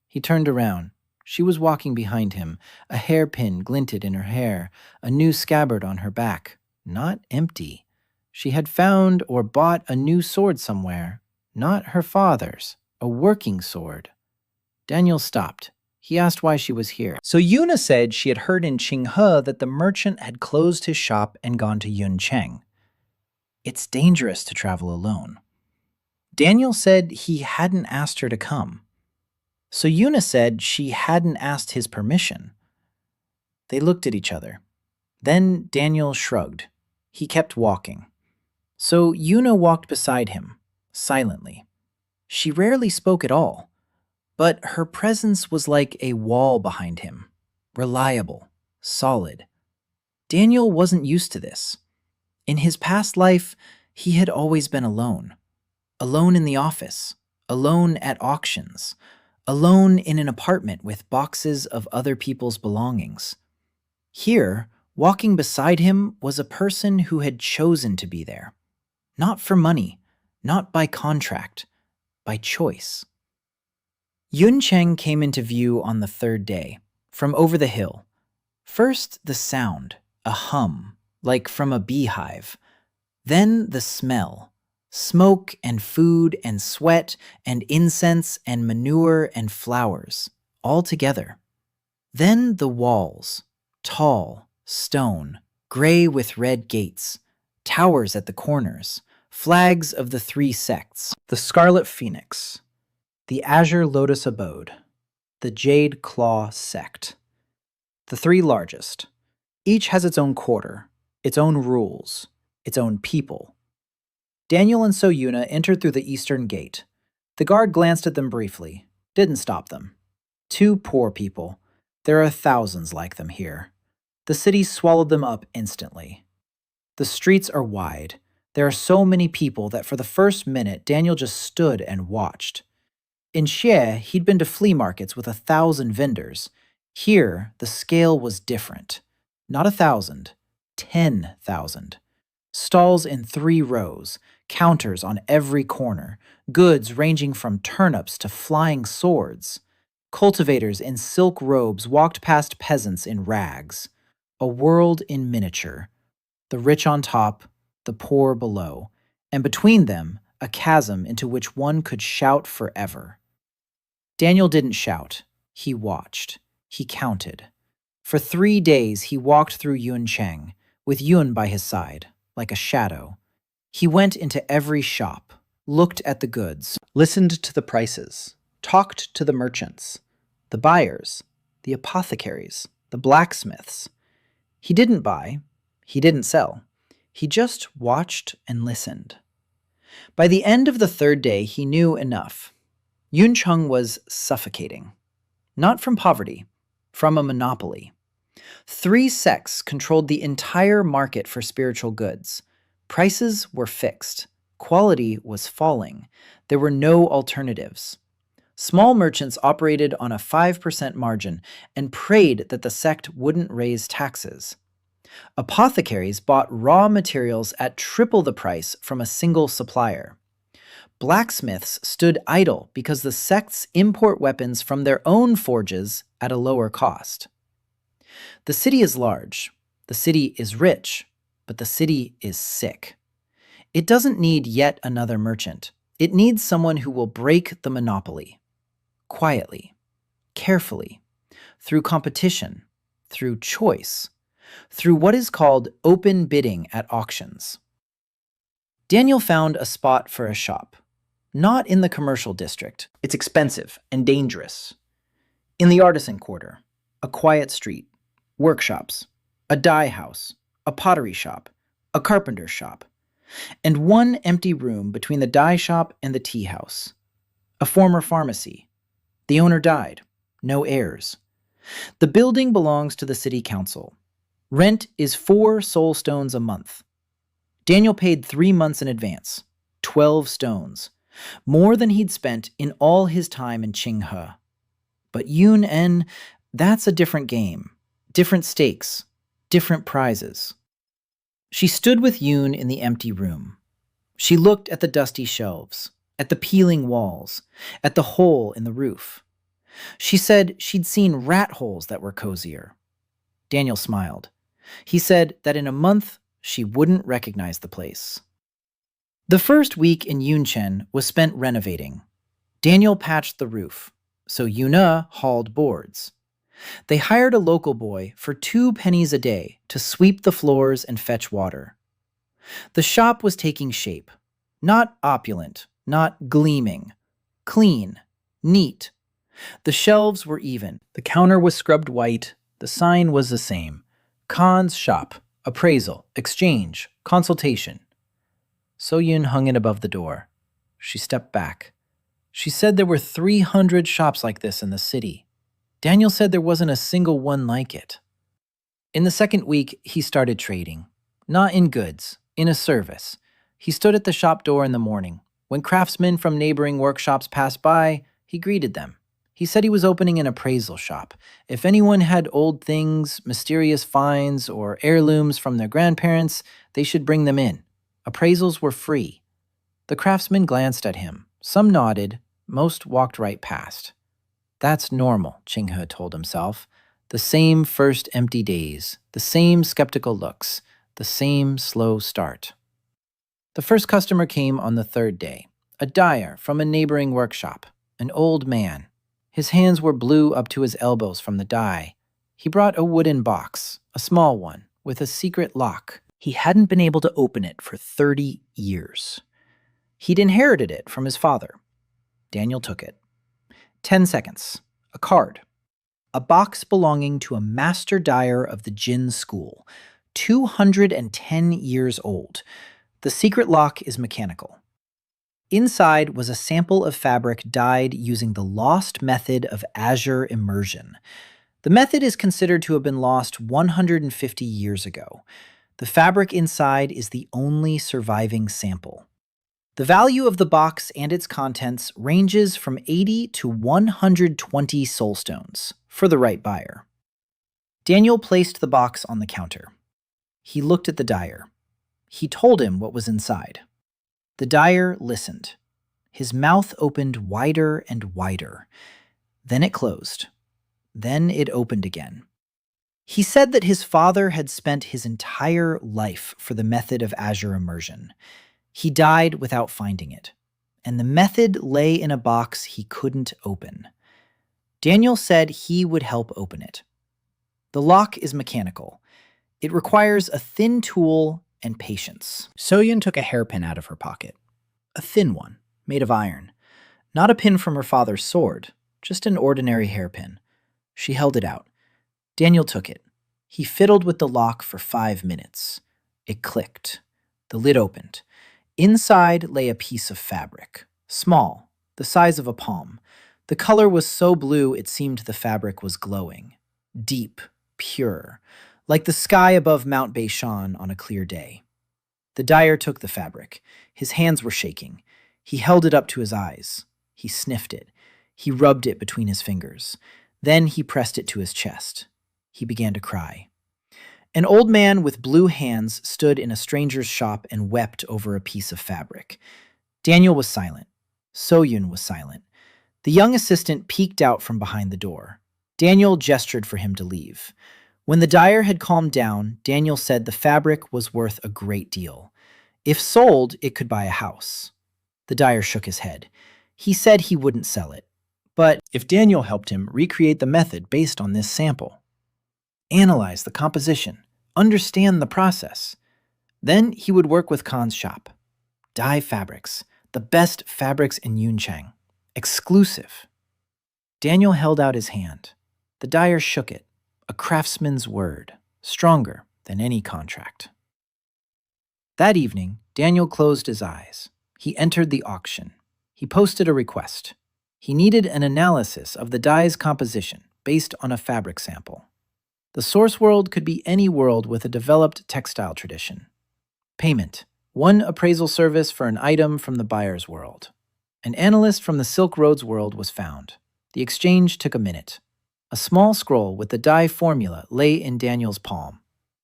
He turned around. She was walking behind him. A hairpin glinted in her hair, a new scabbard on her back. Not empty. She had found or bought a new sword somewhere. Not her father's, a working sword. Daniel stopped. He asked why she was here. So Yuna said she had heard in Qinghe that the merchant had closed his shop and gone to Yuncheng. It's dangerous to travel alone. Daniel said he hadn't asked her to come. So Yuna said she hadn't asked his permission. They looked at each other. Then Daniel shrugged. He kept walking. So Yuna walked beside him, silently. She rarely spoke at all, but her presence was like a wall behind him, reliable, solid. Daniel wasn't used to this. In his past life, he had always been alone. Alone in the office, alone at auctions, alone in an apartment with boxes of other people's belongings. Here, walking beside him was a person who had chosen to be there. Not for money, not by contract, by choice. Yuncheng came into view on the 3rd day, from over the hill. First, the sound, a hum, like from a beehive. Then the smell, smoke and food and sweat and incense and manure and flowers, all together. Then the walls, Tall, stone, gray with red gates, towers at the corners, flags of the 3 sects: the Scarlet Phoenix, the Azure Lotus Abode, the Jade Claw Sect. The 3 largest. Each has its own quarter, its own rules, its own people. Daniel and So Yuna entered through the eastern gate. The guard glanced at them briefly, didn't stop them. 2 poor people. There are thousands like them here. The city swallowed them up instantly. The streets are wide. There are so many people that for the first minute, Daniel just stood and watched. In Xie, he'd been to flea markets with 1,000 vendors. Here, the scale was different. Not 1,000, 10,000. Stalls in 3 rows, counters on every corner, goods ranging from turnips to flying swords. Cultivators in silk robes walked past peasants in rags. A world in miniature. The rich on top, the poor below, and between them, a chasm into which one could shout forever. Daniel didn't shout. He watched. He counted. For 3 days, he walked through Yuncheng, with Yun by his side, like a shadow. He went into every shop, looked at the goods, listened to the prices, talked to the merchants, the buyers, the apothecaries, the blacksmiths. He didn't buy. He didn't sell. He just watched and listened. By the end of the 3rd day, he knew enough. Yuncheng was suffocating. Not from poverty, from a monopoly. 3 sects controlled the entire market for spiritual goods. Prices were fixed. Quality was falling. There were no alternatives. Small merchants operated on a 5% margin and prayed that the sect wouldn't raise taxes. Apothecaries bought raw materials at triple the price from a single supplier. Blacksmiths stood idle because the sects import weapons from their own forges at a lower cost. The city is large, the city is rich, but the city is sick. It doesn't need yet another merchant. It needs someone who will break the monopoly. Quietly, carefully, through competition, through choice, through what is called open bidding at auctions. Daniel found a spot for a shop. Not in the commercial district. It's expensive and dangerous. In the artisan quarter, a quiet street, workshops, a dye house, a pottery shop, a carpenter shop, and one empty room between the dye shop and the tea house. A former pharmacy. The owner died. No heirs. The building belongs to the city council. Rent is 4 soul stones a month. Daniel paid 3 months in advance. 12 stones. More than he'd spent in all his time in Qinghe. But Yun, that's a different game. Different stakes. Different prizes. She stood with Yun in the empty room. She looked at the dusty shelves, at the peeling walls, at the hole in the roof. She said she'd seen rat holes that were cozier. Daniel smiled. He said that in a month, she wouldn't recognize the place. The first week in Yuncheng was spent renovating. Daniel patched the roof, so Yuna hauled boards. They hired a local boy for 2 pennies a day to sweep the floors and fetch water. The shop was taking shape. Not opulent, not gleaming. Clean, neat. The shelves were even. The counter was scrubbed white. The sign was the same. Khan's shop, appraisal, exchange, consultation. So Yun hung it above the door. She stepped back. She said there were 300 shops like this in the city. Daniel said there wasn't a single one like it. In the second week, he started trading. Not in goods, in a service. He stood at the shop door in the morning. When craftsmen from neighboring workshops passed by, he greeted them. He said he was opening an appraisal shop. If anyone had old things, mysterious finds, or heirlooms from their grandparents, they should bring them in. Appraisals were free. The craftsmen glanced at him. Some nodded. Most walked right past. That's normal, Qinghe told himself. The same first empty days, the same skeptical looks, the same slow start. The first customer came on the 3rd day, a dyer from a neighboring workshop, an old man. His hands were blue up to his elbows from the dye. He brought a wooden box, a small one, with a secret lock. He hadn't been able to open it for 30 years. He'd inherited it from his father. Daniel took it. 10 seconds. A card. A box belonging to a master dyer of the Jin school, 210 years old. The secret lock is mechanical. Inside was a sample of fabric dyed using the lost method of Azure immersion. The method is considered to have been lost 150 years ago. The fabric inside is the only surviving sample. The value of the box and its contents ranges from 80 to 120 soulstones for the right buyer. Daniel placed the box on the counter. He looked at the dyer. He told him what was inside. The dyer listened. His mouth opened wider and wider. Then it closed. Then it opened again. He said that his father had spent his entire life for the method of Azure immersion. He died without finding it, and the method lay in a box he couldn't open. Daniel said he would help open it. The lock is mechanical. It requires a thin tool and patience. So Yuna took a hairpin out of her pocket. A thin one, made of iron. Not a pin from her father's sword, just an ordinary hairpin. She held it out. Daniel took it. He fiddled with the lock for 5 minutes. It clicked. The lid opened. Inside lay a piece of fabric. Small, the size of a palm. The color was so blue it seemed the fabric was glowing. Deep, pure, like the sky above Mount Beishan on a clear day. The dyer took the fabric. His hands were shaking. He held it up to his eyes. He sniffed it. He rubbed it between his fingers. Then he pressed it to his chest. He began to cry. An old man with blue hands stood in a stranger's shop and wept over a piece of fabric. Daniel was silent. So Yuna was silent. The young assistant peeked out from behind the door. Daniel gestured for him to leave. When the dyer had calmed down, Daniel said the fabric was worth a great deal. If sold, it could buy a house. The dyer shook his head. He said he wouldn't sell it. But if Daniel helped him recreate the method based on this sample, analyze the composition, understand the process, then he would work with Khan's shop. Dye fabrics, the best fabrics in Yuncheng, exclusive. Daniel held out his hand. The dyer shook it, a craftsman's word, stronger than any contract. That evening, Daniel closed his eyes. He entered the auction. He posted a request. He needed an analysis of the dye's composition based on a fabric sample. The source world could be any world with a developed textile tradition. Payment: 1 appraisal service for an item from the buyer's world. An analyst from the Silk Road's world was found. The exchange took a minute. A small scroll with the dye formula lay in Daniel's palm.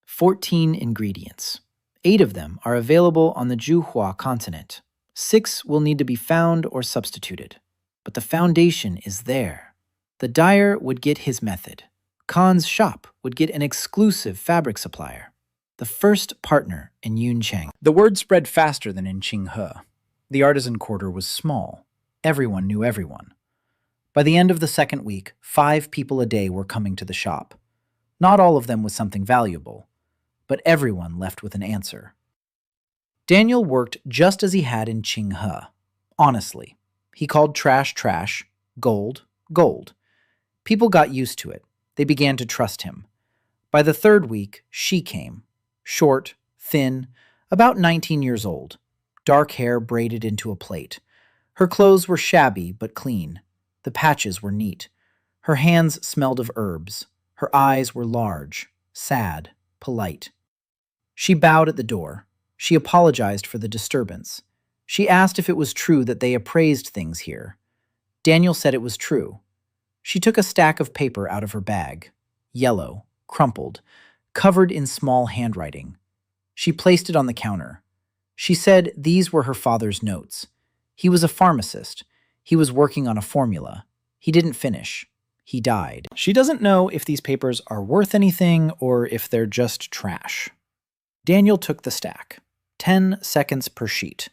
14 ingredients. 8 of them are available on the Zhuhua continent. 6 will need to be found or substituted. But the foundation is there. The dyer would get his method. Khan's shop would get an exclusive fabric supplier. The first partner in Yuncheng. The word spread faster than in Qinghe. The artisan quarter was small. Everyone knew everyone. By the end of the second week, 5 people a day were coming to the shop. Not all of them with something valuable, but everyone left with an answer. Daniel worked just as he had in Qinghe. Honestly. He called trash trash, gold gold. People got used to it. They began to trust him. By the 3rd week, she came. Short, thin, about 19 years old. Dark hair braided into a plait. Her clothes were shabby but clean. The patches were neat. Her hands smelled of herbs. Her eyes were large, sad, polite. She bowed at the door. She apologized for the disturbance. She asked if it was true that they appraised things here. Daniel said it was true. She took a stack of paper out of her bag, yellow, crumpled, covered in small handwriting. She placed it on the counter. She said these were her father's notes. He was a pharmacist. He was working on a formula. He didn't finish. He died. She doesn't know if these papers are worth anything or if they're just trash. Daniel took the stack. 10 seconds per sheet.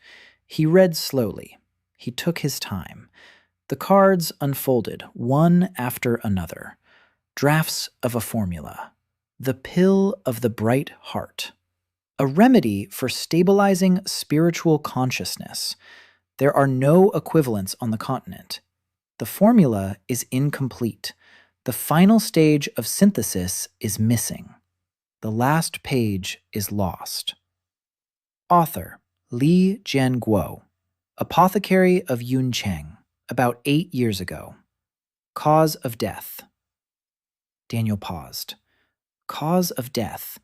He read slowly. He took his time. The cards unfolded, one after another. Drafts of a formula. The pill of the bright heart. A remedy for stabilizing spiritual consciousness. There are no equivalents on the continent. The formula is incomplete. The final stage of synthesis is missing. The last page is lost. Author Li Jianguo, apothecary of Yuncheng, about 8 years ago. Cause of death. Daniel paused. Cause of death.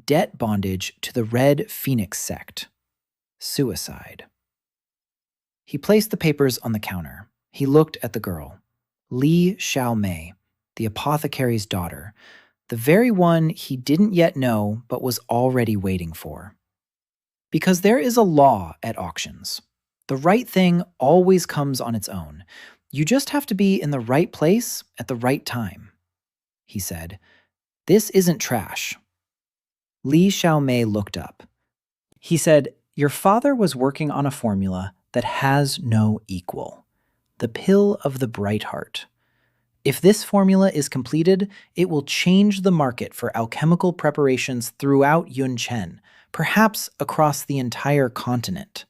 Debt bondage to the Red Phoenix Sect. Suicide. He placed the papers on the counter. He looked at the girl. Li Xiaomei, the apothecary's daughter, the very one he didn't yet know but was already waiting for. Because there is a law at auctions. The right thing always comes on its own. You just have to be in the right place at the right time. He said, "This isn't trash." Li Xiaomei looked up. He said, "Your father was working on a formula that has no equal. The pill of the bright heart. If this formula is completed, it will change the market for alchemical preparations throughout Yuncheng, perhaps across the entire continent."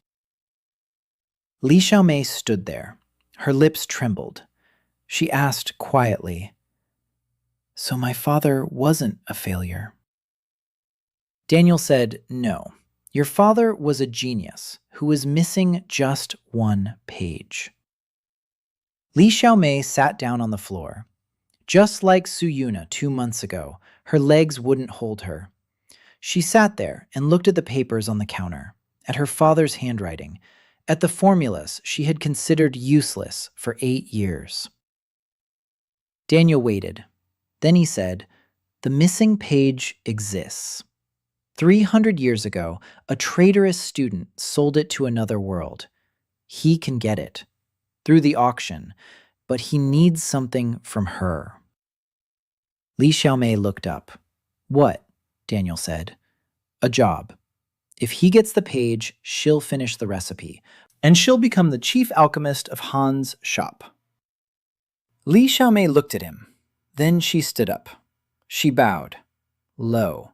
Li Xiaomei stood there. Her lips trembled. She asked quietly, "So my father wasn't a failure?" Daniel said, "No. Your father was a genius who was missing just one page." Li Xiaomei sat down on the floor. Just like So Yuna 2 months ago, her legs wouldn't hold her. She sat there and looked at the papers on the counter, at her father's handwriting, at the formulas she had considered useless for 8 years. Daniel waited. Then he said, "The missing page exists. 300 years ago, a traitorous student sold it to another world. He can get it through the auction, but he needs something from her." Li Xiaomei looked up. "What?" Daniel said. "A job. If he gets the page, she'll finish the recipe, and she'll become the chief alchemist of Han's shop." Li Xiaomei looked at him. Then she stood up. She bowed, low,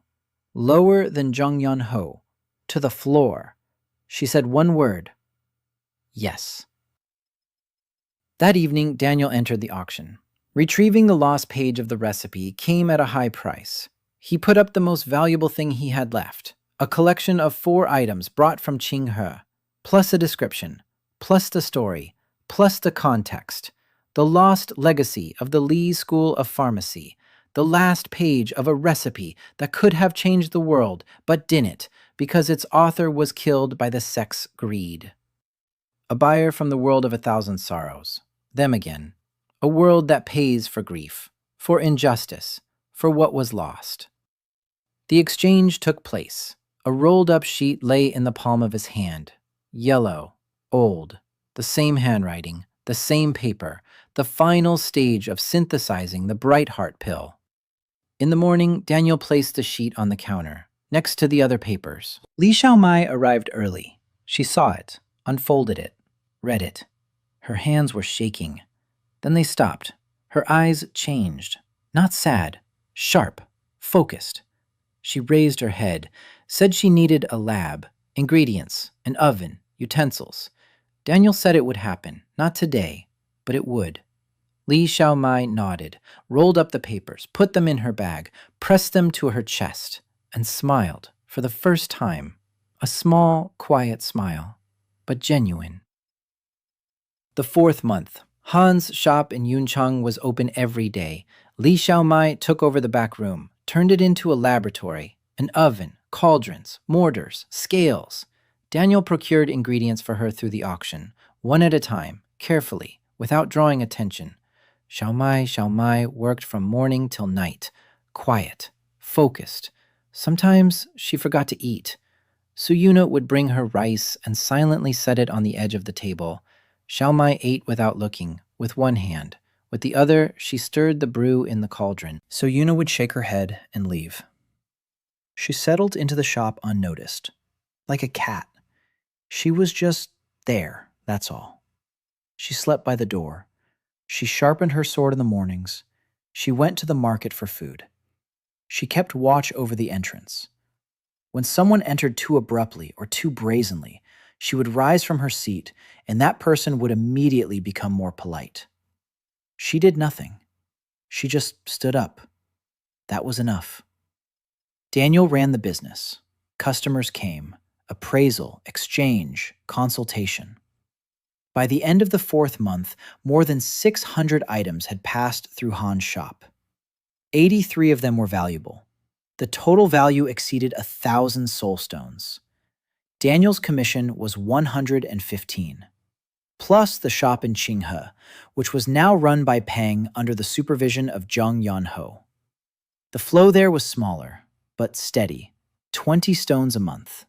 lower than Jeong Yeong-ho, to the floor. She said one word, "Yes." That evening, Daniel entered the auction. Retrieving the lost page of the recipe came at a high price. He put up the most valuable thing he had left, a collection of 4 items brought from Qinghe, plus a description, plus the story, plus the context, the lost legacy of the Li School of Pharmacy, the last page of a recipe that could have changed the world, but didn't, because its author was killed by the sect's greed. A buyer from the world of 1,000 sorrows. Them again. A world that pays for grief, for injustice, for what was lost. The exchange took place. A rolled-up sheet lay in the palm of his hand. Yellow, old, the same handwriting, the same paper, the final stage of synthesizing the bright heart pill. In the morning, Daniel placed the sheet on the counter, next to the other papers. Li Xiaomei arrived early. She saw it, unfolded it, read it. Her hands were shaking. Then they stopped. Her eyes changed. Not sad, sharp, focused. She raised her head, said she needed a lab, ingredients, an oven, utensils. Daniel said it would happen, not today, but it would. Li Xiaomei nodded, rolled up the papers, put them in her bag, pressed them to her chest, and smiled for the first time. A small, quiet smile, but genuine. The 4th month. Han's shop in Yuncheng was open every day. Li Xiaomei took over the back room, turned it into a laboratory, an oven, cauldrons, mortars, scales. Daniel procured ingredients for her through the auction, one at a time, carefully, without drawing attention. Xiaomei worked from morning till night, quiet, focused. Sometimes she forgot to eat. So Yuna would bring her rice and silently set it on the edge of the table. Xiaomei ate without looking, with one hand. With the other, she stirred the brew in the cauldron. So Yuna would shake her head and leave. She settled into the shop unnoticed, like a cat. She was just there, that's all. She slept by the door. She sharpened her sword in the mornings. She went to the market for food. She kept watch over the entrance. When someone entered too abruptly or too brazenly, she would rise from her seat, and that person would immediately become more polite. She did nothing. She just stood up. That was enough. Daniel ran the business. Customers came. Appraisal, exchange, consultation. By the end of the 4th month, more than 600 items had passed through Han's shop. 83 of them were valuable. The total value exceeded 1,000 soul stones. Daniel's commission was 115, plus the shop in Qinghe, which was now run by Peng under the supervision of Jeong Yeong-ho. The flow there was smaller, but steady, 20 stones a month.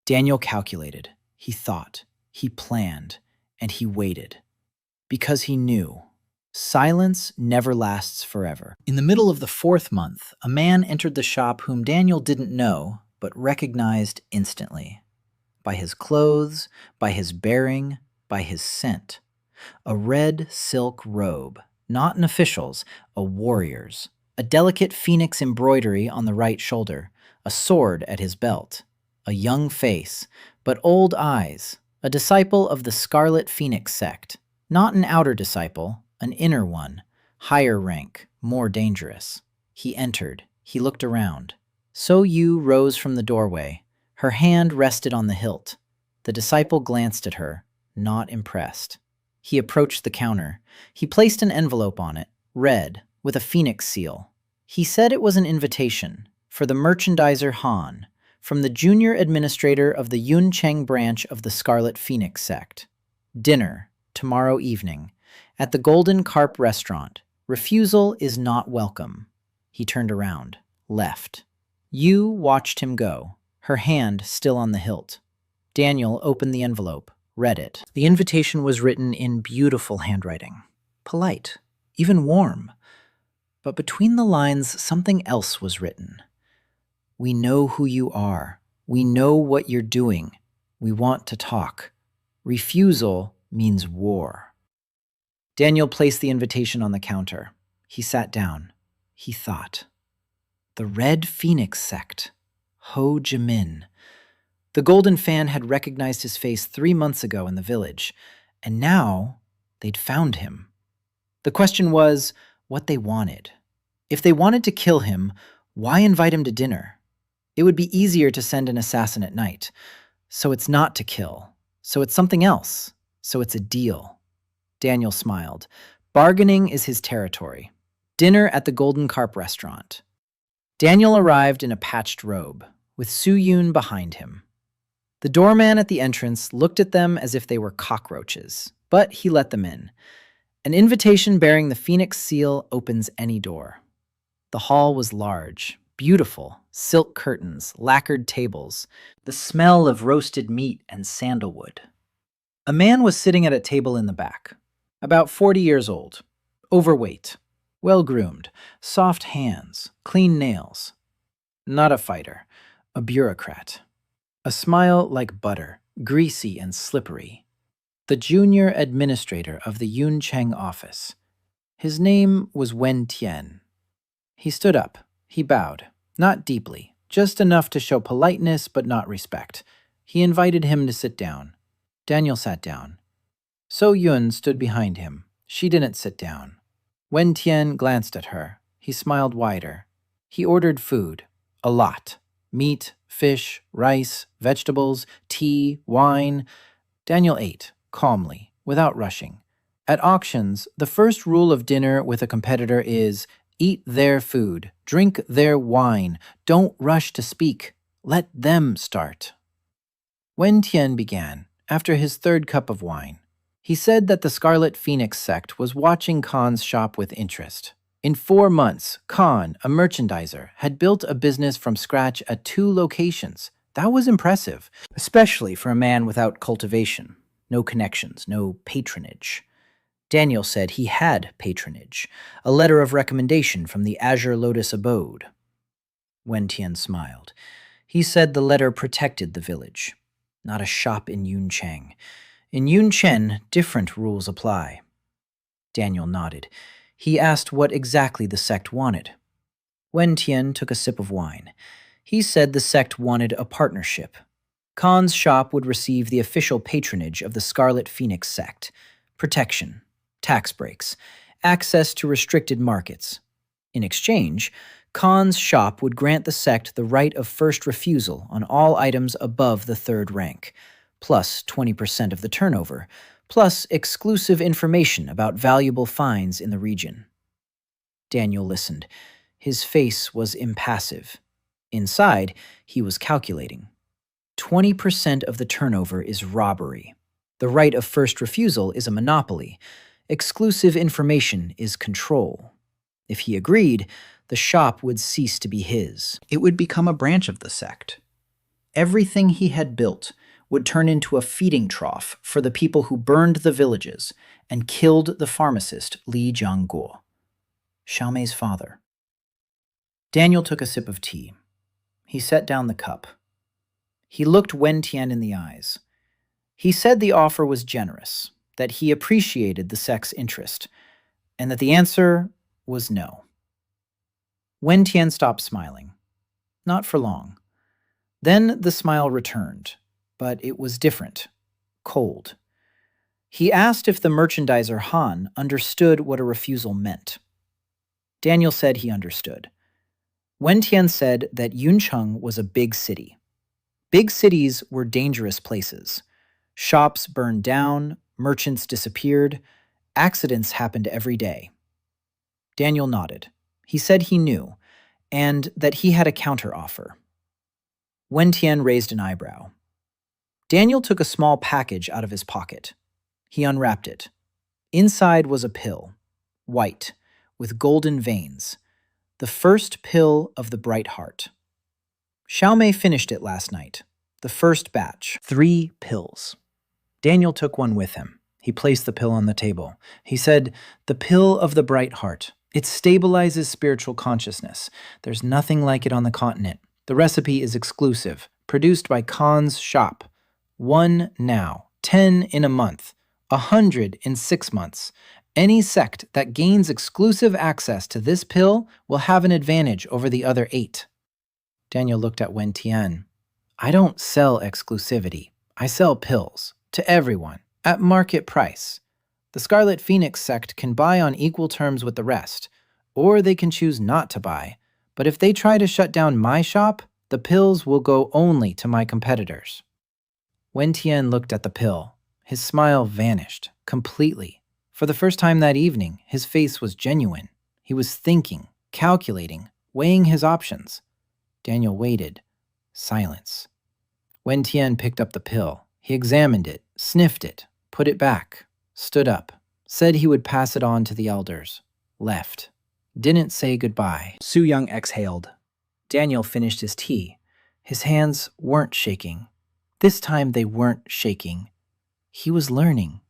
Daniel calculated, he thought, he planned, and he waited. Because he knew, silence never lasts forever. In the middle of the 4th month, a man entered the shop whom Daniel didn't know, but recognized instantly. By his clothes, by his bearing, by his scent. A red silk robe, not an official's, a warrior's. A delicate phoenix embroidery on the right shoulder, a sword at his belt. A young face, but old eyes. A disciple of the Scarlet Phoenix Sect. Not an outer disciple, an inner one. Higher rank, more dangerous. He entered. He looked around. So Yu rose from the doorway. Her hand rested on the hilt. The disciple glanced at her, not impressed. He approached the counter. He placed an envelope on it, red, with a phoenix seal. He said it was an invitation for the merchandiser Han, from the junior administrator of the Yuncheng branch of the Scarlet Phoenix Sect. Dinner, tomorrow evening, at the Golden Carp restaurant. Refusal is not welcome. He turned around, left. Yu watched him go, her hand still on the hilt. Daniel opened the envelope, read it. The invitation was written in beautiful handwriting. Polite, even warm. But between the lines, something else was written. We know who you are. We know what you're doing. We want to talk. Refusal means war. Daniel placed the invitation on the counter. He sat down. He thought. The Red Phoenix Sect. Ho Jimin. The Golden Fan had recognized his face 3 months ago in the village, and now they'd found him. The question was what they wanted. If they wanted to kill him, why invite him to dinner? It would be easier to send an assassin at night. So it's not to kill. So it's something else. So it's a deal. Daniel smiled. Bargaining is his territory. Dinner at the Golden Carp restaurant. Daniel arrived in a patched robe, with Su Yun behind him. The doorman at the entrance looked at them as if they were cockroaches, but he let them in. An invitation bearing the Phoenix seal opens any door. The hall was large, beautiful, silk curtains, lacquered tables, the smell of roasted meat and sandalwood. A man was sitting at a table in the back, about 40 years old, overweight, well-groomed, soft hands, clean nails. Not a fighter, a bureaucrat. A smile like butter, greasy and slippery. The junior administrator of the Yuncheng office. His name was Wen Tian. He stood up. He bowed. Not deeply, just enough to show politeness but not respect. He invited him to sit down. Daniel sat down. So Yun stood behind him. She didn't sit down. Wen Tian glanced at her. He smiled wider. He ordered food. A lot. Meat, fish, rice, vegetables, tea, wine. Daniel ate, calmly, without rushing. At auctions, the first rule of dinner with a competitor is eat their food, drink their wine, don't rush to speak, let them start. Wen Tian began, after his 3rd cup of wine. He said that the Scarlet Phoenix Sect was watching Khan's shop with interest. In 4 months, Khan, a merchandiser, had built a business from scratch at 2 locations. That was impressive, especially for a man without cultivation. No connections, no patronage. Daniel said he had patronage, a letter of recommendation from the Azure Lotus Abode. Wen Tian smiled. He said the letter protected the village. Not a shop in Yuncheng. In Yuncheng, different rules apply. Daniel nodded. He asked what exactly the sect wanted. Wen Tian took a sip of wine. He said the sect wanted a partnership. Khan's shop would receive the official patronage of the Scarlet Phoenix Sect, protection, tax breaks, access to restricted markets. In exchange, Khan's shop would grant the sect the right of first refusal on all items above the third rank, plus 20% of the turnover, plus exclusive information about valuable finds in the region. Daniel listened. His face was impassive. Inside, he was calculating. 20% of the turnover is robbery. The right of first refusal is a monopoly. Exclusive information is control. If he agreed, the shop would cease to be his. It would become a branch of the sect. Everything he had built would turn into a feeding trough for the people who burned the villages and killed the pharmacist Li Jiangguo, Xiaomei's father. Daniel took a sip of tea. He set down the cup. He looked Wen Tian in the eyes. He said the offer was generous, that he appreciated the sect's interest, and that the answer was no. Wen Tian stopped smiling. Not for long. Then the smile returned, but it was different, cold. He asked if the merchandiser Han understood what a refusal meant. Daniel said he understood. Wen Tian said that Yuncheng was a big city. Big cities were dangerous places. Shops burned down, merchants disappeared, accidents happened every day. Daniel nodded. He said he knew, and that he had a counteroffer. Wen Tian raised an eyebrow. Daniel took a small package out of his pocket. He unwrapped it. Inside was a pill, white, with golden veins, the first pill of the bright heart. Xiaomei finished it last night, the first batch. 3 pills. Daniel took one with him. He placed the pill on the table. He said, "The pill of the bright heart. It stabilizes spiritual consciousness. There's nothing like it on the continent. The recipe is exclusive, produced by Khan's shop. 1 now, 10 in a month, 100 in 6 months. Any sect that gains exclusive access to this pill will have an advantage over the other 8. Daniel looked at Wen Tian. "I don't sell exclusivity. I sell pills, to everyone, at market price. The Scarlet Phoenix Sect can buy on equal terms with the rest, or they can choose not to buy. But if they try to shut down my shop, the pills will go only to my competitors." Wen Tian looked at the pill. His smile vanished, completely. For the first time that evening, his face was genuine. He was thinking, calculating, weighing his options. Daniel waited. Silence. Wen Tian picked up the pill. He examined it, sniffed it, put it back, stood up, said he would pass it on to the elders, left. Didn't say goodbye. Su Young exhaled. Daniel finished his tea. His hands weren't shaking. This time they weren't shaking. He was learning.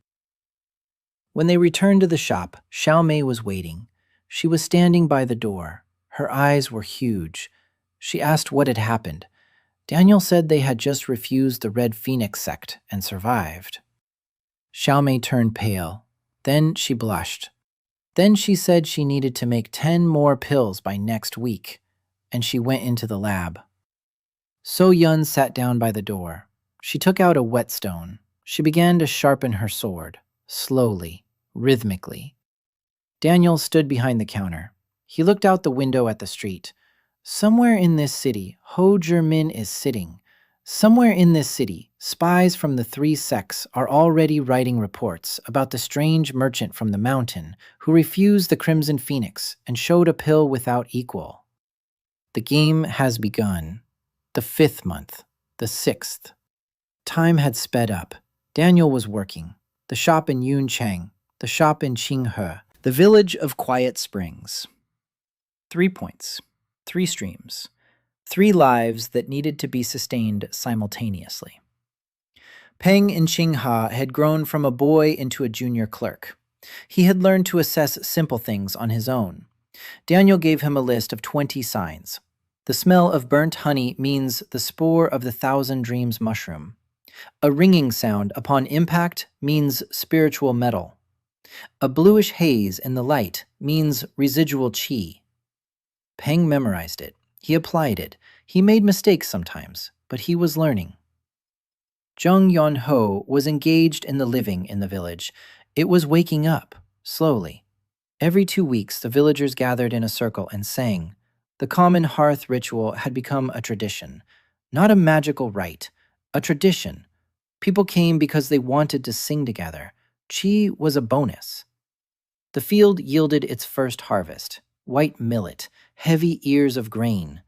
When they returned to the shop, Xiaomei was waiting. She was standing by the door. Her eyes were huge. She asked what had happened. Daniel said they had just refused the Red Phoenix Sect and survived. Xiaomei turned pale. Then she blushed. Then she said she needed to make 10 more pills by next week, and she went into the lab. So Yun sat down by the door. She took out a whetstone. She began to sharpen her sword, slowly, rhythmically. Daniel stood behind the counter. He looked out the window at the street. Somewhere in this city, Ho Zhimin is sitting. Somewhere in this city, spies from the 3 sects are already writing reports about the strange merchant from the mountain who refused the Crimson Phoenix and showed a pill without equal. The game has begun. The 5th month, the 6th. Time had sped up. Daniel was working. The shop in Yuncheng, the shop in Qinghe, the village of Quiet Springs. 3 points, 3 streams, 3 lives that needed to be sustained simultaneously. Peng in Qinghe had grown from a boy into a junior clerk. He had learned to assess simple things on his own. Daniel gave him a list of 20 signs. The smell of burnt honey means the spore of the 1,000 dreams mushroom. A ringing sound upon impact means spiritual metal. A bluish haze in the light means residual qi. Peng memorized it. He applied it. He made mistakes sometimes, but he was learning. Jeong Yeong-ho was engaged in the living in the village. It was waking up, slowly. Every 2 weeks, the villagers gathered in a circle and sang. The common hearth ritual had become a tradition, not a magical rite, a tradition. People came because they wanted to sing together. Qi was a bonus. The field yielded its first harvest, white millet, heavy ears of grain.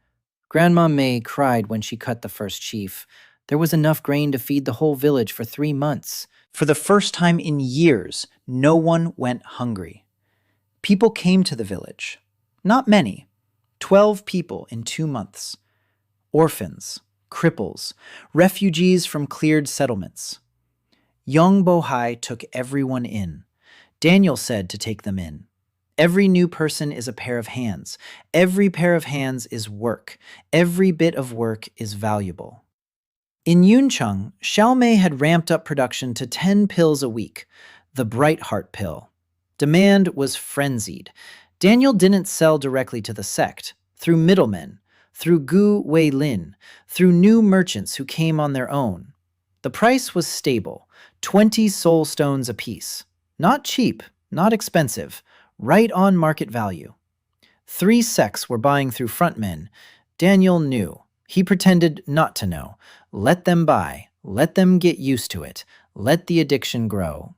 Grandma Mei cried when she cut the first sheaf. There was enough grain to feed the whole village for 3 months. For the first time in years, no one went hungry. People came to the village. Not many. 12 people in 2 months. Orphans, cripples, refugees from cleared settlements. Young Bohai took everyone in. Daniel said to take them in. Every new person is a pair of hands. Every pair of hands is work. Every bit of work is valuable. In Yuncheng, Xiaomei had ramped up production to 10 pills a week, the Bright Heart Pill. Demand was frenzied. Daniel didn't sell directly to the sect, through middlemen, through Gu Wei Lin, through new merchants who came on their own. The price was stable, 20 soul stones apiece. Not cheap, not expensive, right on market value. 3 sects were buying through frontmen. Daniel knew. He pretended not to know. Let them buy. Let them get used to it. Let the addiction grow.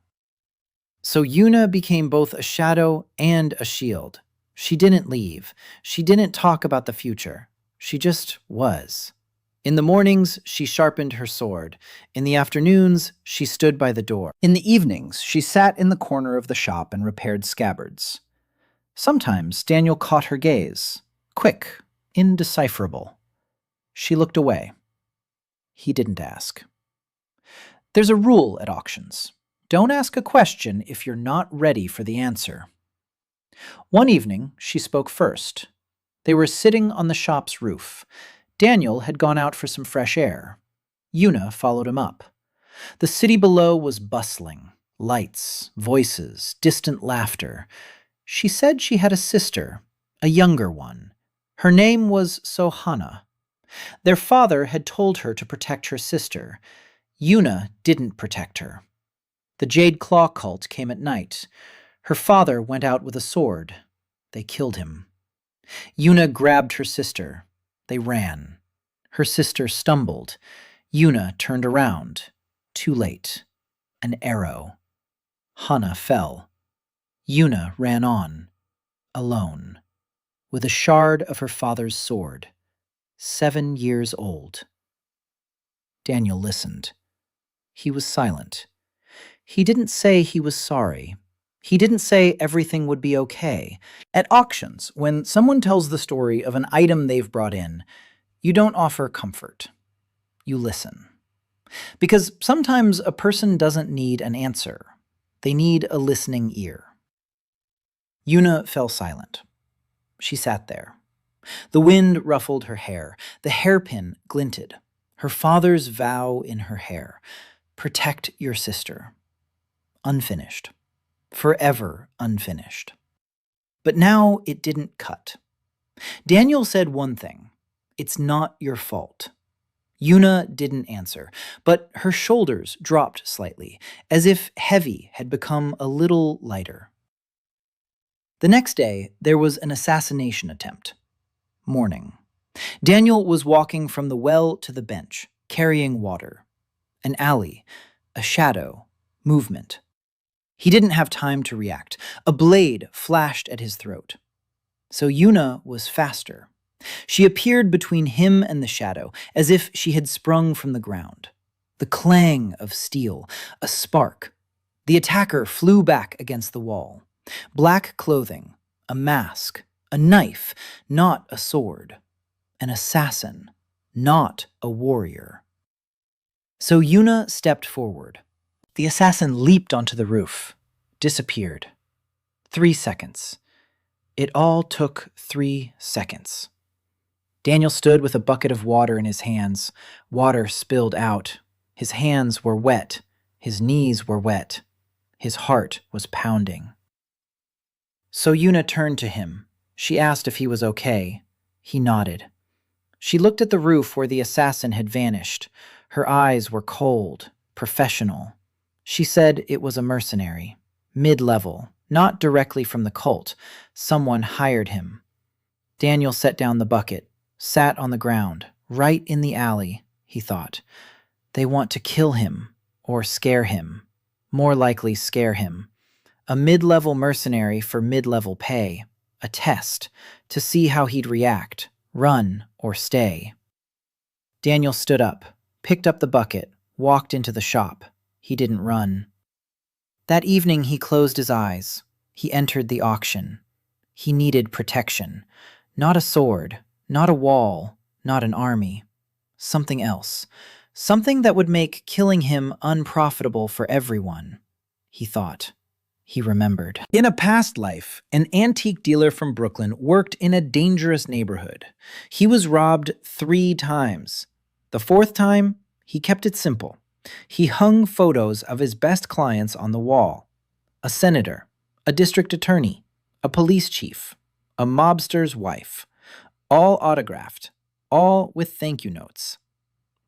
So Yuna became both a shadow and a shield. She didn't leave. She didn't talk about the future. She just was. In the mornings, she sharpened her sword. In the afternoons, she stood by the door. In the evenings, she sat in the corner of the shop and repaired scabbards. Sometimes Daniel caught her gaze. Quick, indecipherable. She looked away. He didn't ask. There's a rule at auctions. Don't ask a question if you're not ready for the answer. One evening, she spoke first. They were sitting on the shop's roof. Daniel had gone out for some fresh air. Yuna followed him up. The city below was bustling. Lights, voices, distant laughter. She said she had a sister, a younger one. Her name was So Yuna. Their father had told her to protect her sister. Yuna didn't protect her. The Jade Claw cult came at night. Her father went out with a sword. They killed him. Yuna grabbed her sister. They ran. Her sister stumbled. Yuna turned around. Too late. An arrow. Hana fell. Yuna ran on. Alone. With a shard of her father's sword. 7 years old. Daniel listened. He was silent. He didn't say he was sorry. He didn't say everything would be okay. At auctions, when someone tells the story of an item they've brought in, you don't offer comfort. You listen. Because sometimes a person doesn't need an answer. They need a listening ear. Yuna fell silent. She sat there. The wind ruffled her hair. The hairpin glinted. Her father's vow in her hair. Protect your sister. Unfinished. Forever unfinished. But now it didn't cut. Daniel said one thing. It's not your fault. Yuna didn't answer, but her shoulders dropped slightly, as if heavy had become a little lighter. The next day, there was an assassination attempt. Morning. Daniel was walking from the well to the bench, carrying water. An alley, a shadow, movement. He didn't have time to react. A blade flashed at his throat. So Yuna was faster. She appeared between him and the shadow, as if she had sprung from the ground. The clang of steel, a spark. The attacker flew back against the wall. Black clothing, a mask, a knife, not a sword. An assassin, not a warrior. So Yuna stepped forward. The assassin leaped onto the roof, disappeared. 3 seconds. It all took 3 seconds. Daniel stood with a bucket of water in his hands. Water spilled out. His hands were wet. His knees were wet. His heart was pounding. So Yuna turned to him. She asked if he was okay. He nodded. She looked at the roof where the assassin had vanished. Her eyes were cold, professional. She said it was a mercenary, mid-level, not directly from the cult. Someone hired him. Daniel set down the bucket, sat on the ground, right in the alley, he thought. They want to kill him, or scare him. More likely scare him. A mid-level mercenary for mid-level pay. A test, to see how he'd react, run or stay. Daniel stood up, picked up the bucket, walked into the shop. He didn't run. That evening he closed his eyes. He entered the auction. He needed protection. Not a sword, not a wall, not an army. Something else. Something that would make killing him unprofitable for everyone, he thought. He remembered. In a past life, an antique dealer from Brooklyn worked in a dangerous neighborhood. He was robbed 3 times. The 4th time, he kept it simple. He hung photos of his best clients on the wall. A senator, a district attorney, a police chief, a mobster's wife. All autographed, all with thank you notes.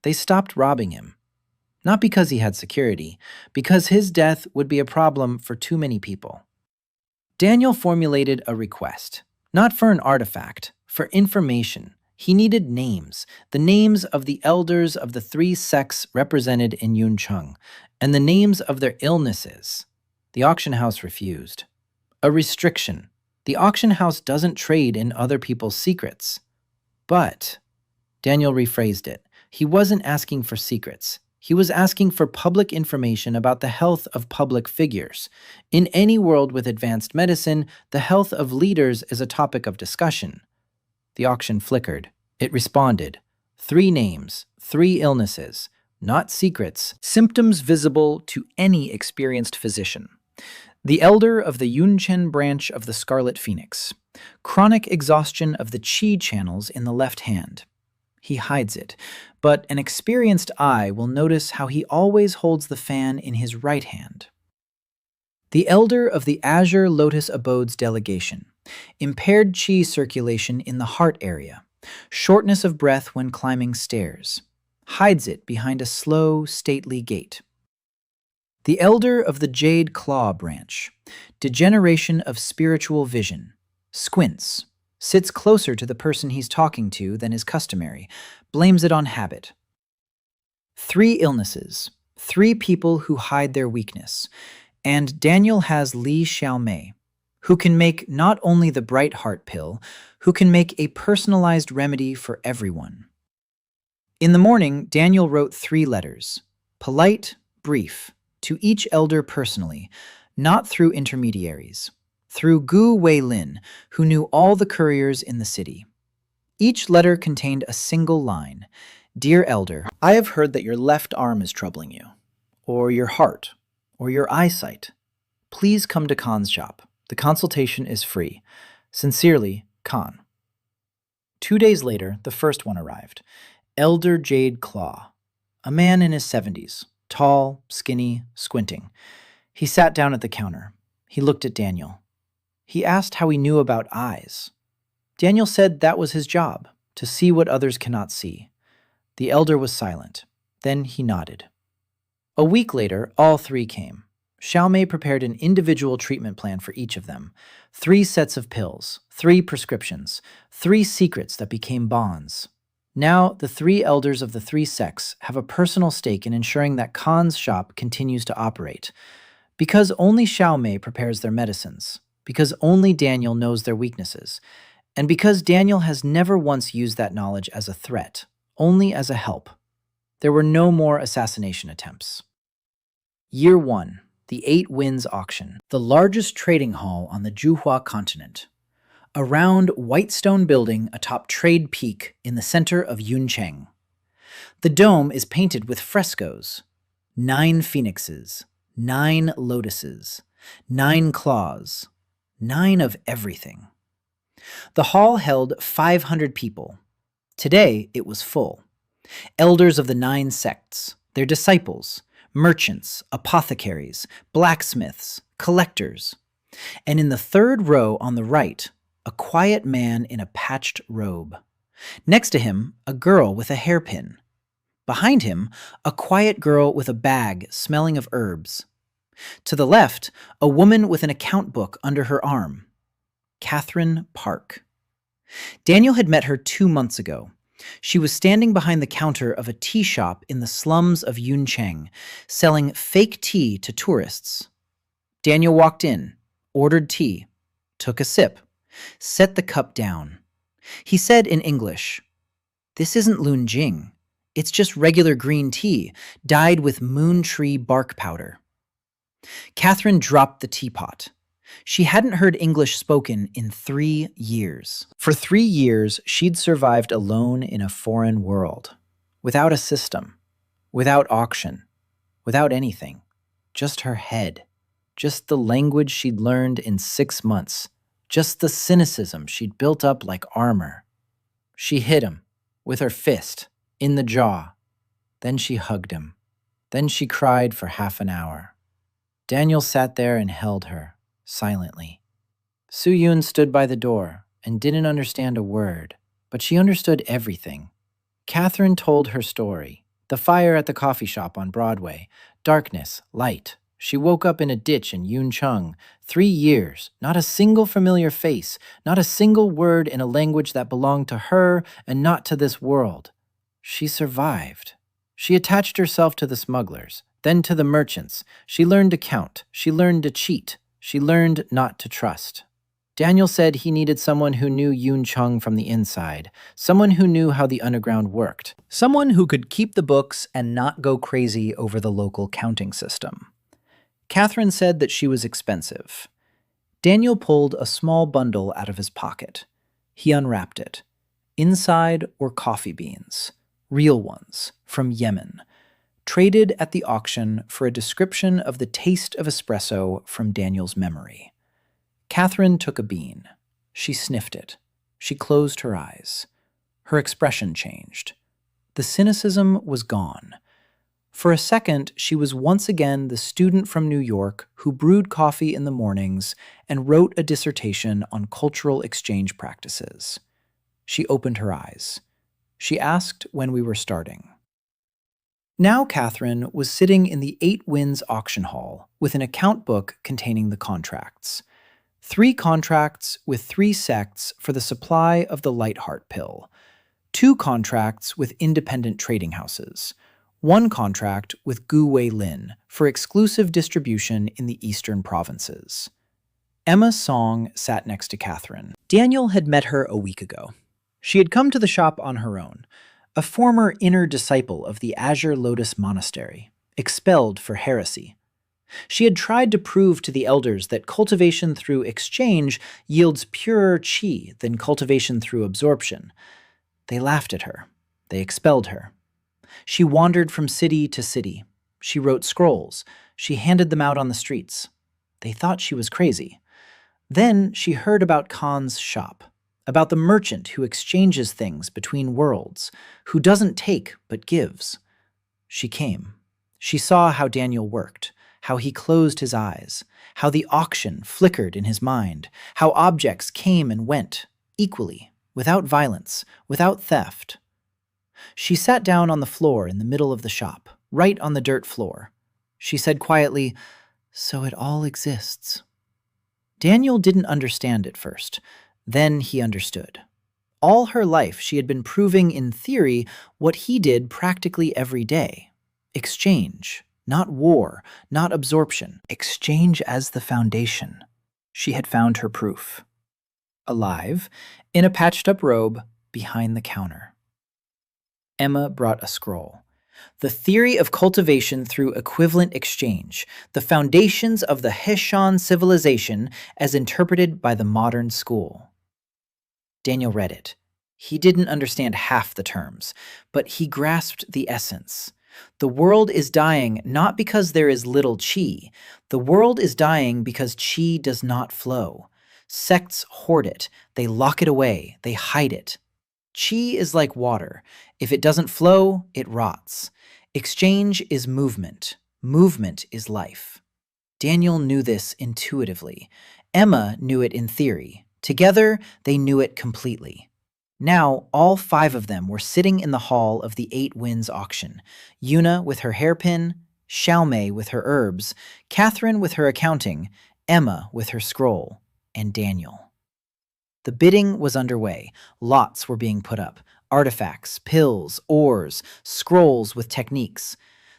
They stopped robbing him. Not because he had security, because his death would be a problem for too many people. Daniel formulated a request, not for an artifact, for information. He needed names, the names of the elders of the 3 sects represented in Yuncheng, and the names of their illnesses. The auction house refused. A restriction. The auction house doesn't trade in other people's secrets. But, Daniel rephrased it, he wasn't asking for secrets. He was asking for public information about the health of public figures. In any world with advanced medicine, the health of leaders is a topic of discussion. The auction flickered. It responded. 3 names, 3 illnesses, not secrets, symptoms visible to any experienced physician. The elder of the Yuncheng branch of the Scarlet Phoenix. Chronic exhaustion of the qi channels in the left hand. He hides it, but an experienced eye will notice how he always holds the fan in his right hand. The elder of the Azure Lotus Abode's delegation. Impaired qi circulation in the heart area. Shortness of breath when climbing stairs. Hides it behind a slow, stately gait. The elder of the Jade Claw branch. Degeneration of spiritual vision. Squints. Sits closer to the person he's talking to than is customary. Blames it on habit. 3 illnesses. 3 people who hide their weakness. And Daniel has Li Xiaomei, who can make not only the bright heart pill, who can make a personalized remedy for everyone. In the morning, Daniel wrote 3 letters. Polite, brief, to each elder personally, not through intermediaries. Through Gu Weilin, who knew all the couriers in the city. Each letter contained a single line. Dear Elder, I have heard that your left arm is troubling you, or your heart, or your eyesight. Please come to Khan's shop. The consultation is free. Sincerely, Khan. 2 days later, the first one arrived. Elder Jade Claw. A man in his 70s, tall, skinny, squinting. He sat down at the counter. He looked at Daniel. He asked how he knew about eyes. Daniel said that was his job, to see what others cannot see. The elder was silent. Then he nodded. A week later, all 3 came. Xiaomei prepared an individual treatment plan for each of them. 3 sets of pills, 3 prescriptions, 3 secrets that became bonds. Now, the 3 elders of the 3 sects have a personal stake in ensuring that Khan's shop continues to operate. Because only Xiaomei prepares their medicines. Because only Daniel knows their weaknesses, and because Daniel has never once used that knowledge as a threat, only as a help. There were no more assassination attempts. Year 1, the 8 Winds Auction, the largest trading hall on the Zhuhua continent. A round white stone building atop Trade Peak in the center of Yuncheng. The dome is painted with frescoes. 9 phoenixes, 9 lotuses, 9 claws, 9 of everything. The hall held 500 people. Today, it was full. Elders of the 9 sects, their disciples, merchants, apothecaries, blacksmiths, collectors. And in the third row on the right, a quiet man in a patched robe. Next to him, a girl with a hairpin. Behind him, a quiet girl with a bag smelling of herbs. To the left, a woman with an account book under her arm. Catherine Park. Daniel had met her 2 months ago. She was standing behind the counter of a tea shop in the slums of Yuncheng, selling fake tea to tourists. Daniel walked in, ordered tea, took a sip, set the cup down. He said in English, "This isn't lunjing. It's just regular green tea, dyed with moon tree bark powder." Catherine dropped the teapot. She hadn't heard English spoken in 3 years. For 3 years, she'd survived alone in a foreign world, without a system, without auction, without anything. Just her head, just the language she'd learned in 6 months, just the cynicism she'd built up like armor. She hit him, with her fist, in the jaw. Then she hugged him. Then she cried for half an hour. Daniel sat there and held her, silently. So Yuna stood by the door and didn't understand a word, but she understood everything. Catherine told her story. The fire at the coffee shop on Broadway, darkness, light. She woke up in a ditch in Yuncheng. 3 years, not a single familiar face, not a single word in a language that belonged to her and not to this world. She survived. She attached herself to the smugglers, then to the merchants. She learned to count. She learned to cheat. She learned not to trust. Daniel said he needed someone who knew Yuncheng from the inside, someone who knew how the underground worked, someone who could keep the books and not go crazy over the local counting system. Catherine said that she was expensive. Daniel pulled a small bundle out of his pocket. He unwrapped it. Inside were coffee beans, real ones, from Yemen, traded at the auction for a description of the taste of espresso from Daniel's memory. Catherine took a bean. She sniffed it. She closed her eyes. Her expression changed. The cynicism was gone. For a second, she was once again the student from New York who brewed coffee in the mornings and wrote a dissertation on cultural exchange practices. She opened her eyes. She asked when we were starting. Now Catherine was sitting in the 8 Winds auction hall with an account book containing the contracts. 3 contracts with 3 sects for the supply of the Heartlight Pill. 2 contracts with independent trading houses. 1 contract with Gu Wei Lin for exclusive distribution in the eastern provinces. Emma Song sat next to Catherine. Daniel had met her a week ago. She had come to the shop on her own, a former inner disciple of the Azure Lotus Monastery, expelled for heresy. She had tried to prove to the elders that cultivation through exchange yields purer qi than cultivation through absorption. They laughed at her. They expelled her. She wandered from city to city. She wrote scrolls. She handed them out on the streets. They thought she was crazy. Then she heard about Khan's shop, about the merchant who exchanges things between worlds, who doesn't take but gives. She came. She saw how Daniel worked, how he closed his eyes, how the auction flickered in his mind, how objects came and went, equally, without violence, without theft. She sat down on the floor in the middle of the shop, right on the dirt floor. She said quietly, "So it all exists." Daniel didn't understand at first. Then he understood. All her life she had been proving in theory what he did practically every day. Exchange, not war, not absorption. Exchange as the foundation. She had found her proof. Alive, in a patched-up robe, behind the counter. Emma brought a scroll. The theory of cultivation through equivalent exchange, the foundations of the Heshan civilization as interpreted by the modern school. Daniel read it. He didn't understand half the terms, but he grasped the essence. The world is dying not because there is little qi. The world is dying because qi does not flow. Sects hoard it. They lock it away. They hide it. Qi is like water. If it doesn't flow, it rots. Exchange is movement. Movement is life. Daniel knew this intuitively. Emma knew it in theory. Together, they knew it completely. Now, all five of them were sitting in the hall of the Eight Winds auction. Yuna with her hairpin, Xiaomei with her herbs, Catherine with her accounting, Emma with her scroll, and Daniel. The bidding was underway. Lots were being put up. Artifacts, pills, ores, scrolls with techniques.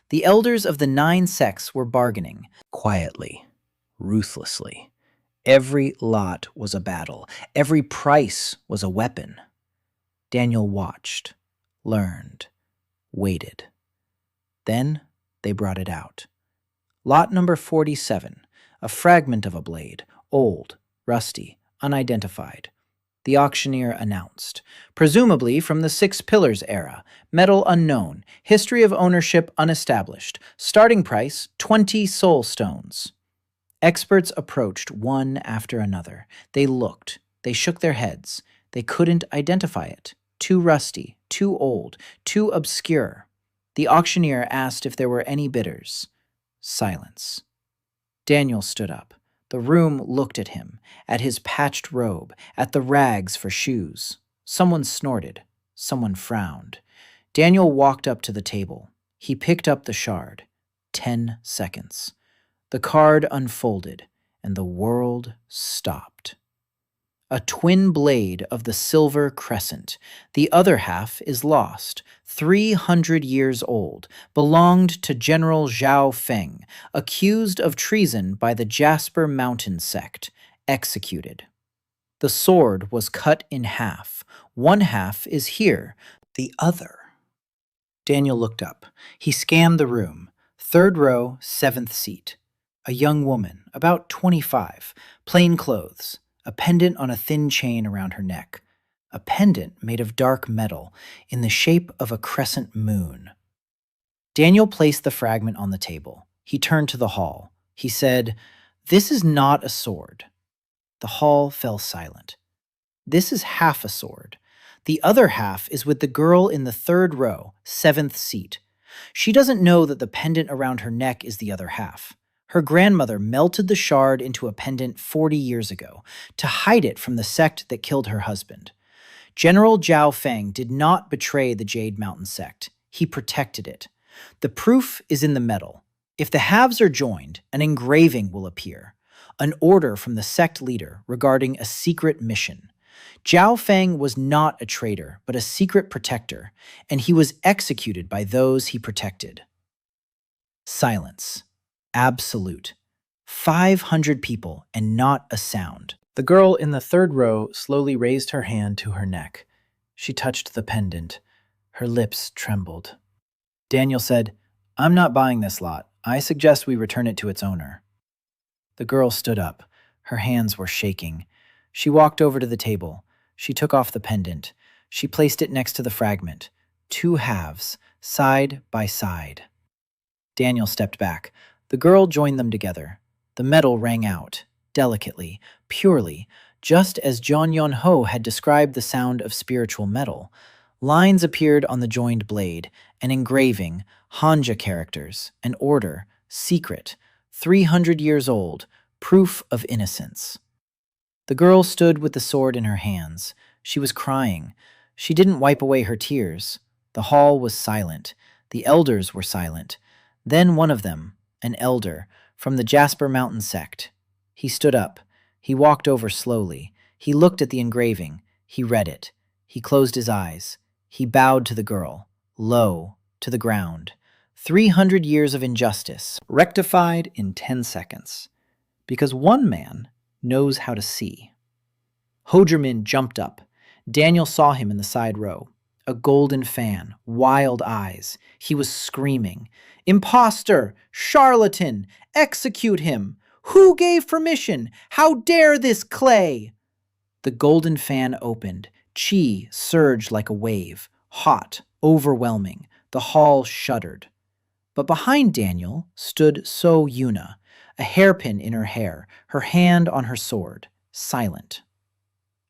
The elders of the Nine Sects were bargaining. Quietly, ruthlessly. Every lot was a battle. Every price was a weapon. Daniel watched, learned, waited. Then they brought it out. Lot number 47, a fragment of a blade, old, rusty, unidentified. The auctioneer announced, presumably from the Six Pillars era, metal unknown, history of ownership unestablished, starting price 20 soul stones. Experts approached one after another. They looked, they shook their heads. They couldn't identify it. Too rusty, too old, too obscure. The auctioneer asked if there were any bidders. Silence. Daniel stood up. The room looked at him, at his patched robe, at the rags for shoes. Someone snorted. Someone frowned. Daniel walked up to the table. He picked up the shard. 10 seconds. The card unfolded, and the world stopped. A twin blade of the silver crescent. The other half is lost, 300 years old, belonged to General Zhao Feng, accused of treason by the Jasper Mountain Sect, executed. The sword was cut in half. One half is here, the other. Daniel looked up. He scanned the room. Third row, seventh seat. A young woman, about 25, plain clothes. A pendant on a thin chain around her neck. A pendant made of dark metal in the shape of a crescent moon. Daniel placed the fragment on the table. He turned to the hall. He said, "This is not a sword." The hall fell silent. "This is half a sword. The other half is with the girl in the third row, seventh seat. She doesn't know that the pendant around her neck is the other half. Her grandmother melted the shard into a pendant 40 years ago to hide it from the sect that killed her husband. General Zhao Feng did not betray the Jade Mountain sect. He protected it. The proof is in the metal. If the halves are joined, an engraving will appear, an order from the sect leader regarding a secret mission. Zhao Feng was not a traitor, but a secret protector, and he was executed by those he protected." Silence. Absolute. 500 people and not a sound. The girl in the third row slowly raised her hand to her neck. She touched the pendant. Her lips trembled. Daniel said, "I'm not buying this lot. I suggest we return it to its owner." The girl stood up. Her hands were shaking. She walked over to the table. She took off the pendant. She placed it next to the fragment. 2 halves, side by side. Daniel stepped back. The girl joined them together. The metal rang out, delicately, purely, just as Jeong Yeong-ho had described the sound of spiritual metal. Lines appeared on the joined blade, an engraving, Hanja characters, an order, secret, 300 years old, proof of innocence. The girl stood with the sword in her hands. She was crying. She didn't wipe away her tears. The hall was silent. The elders were silent. Then one of them, an elder, from the Jasper Mountain Sect. He stood up. He walked over slowly. He looked at the engraving. He read it. He closed his eyes. He bowed to the girl, low, to the ground. 300 years of injustice, rectified in 10 seconds. Because one man knows how to see. Hojermin jumped up. Daniel saw him in the side row. A golden fan, wild eyes. He was screaming, "Imposter! Charlatan! Execute him! Who gave permission? How dare this clay?" The golden fan opened. Chi surged like a wave, hot, overwhelming. The hall shuddered. But behind Daniel stood So Yuna, a hairpin in her hair, her hand on her sword, silent.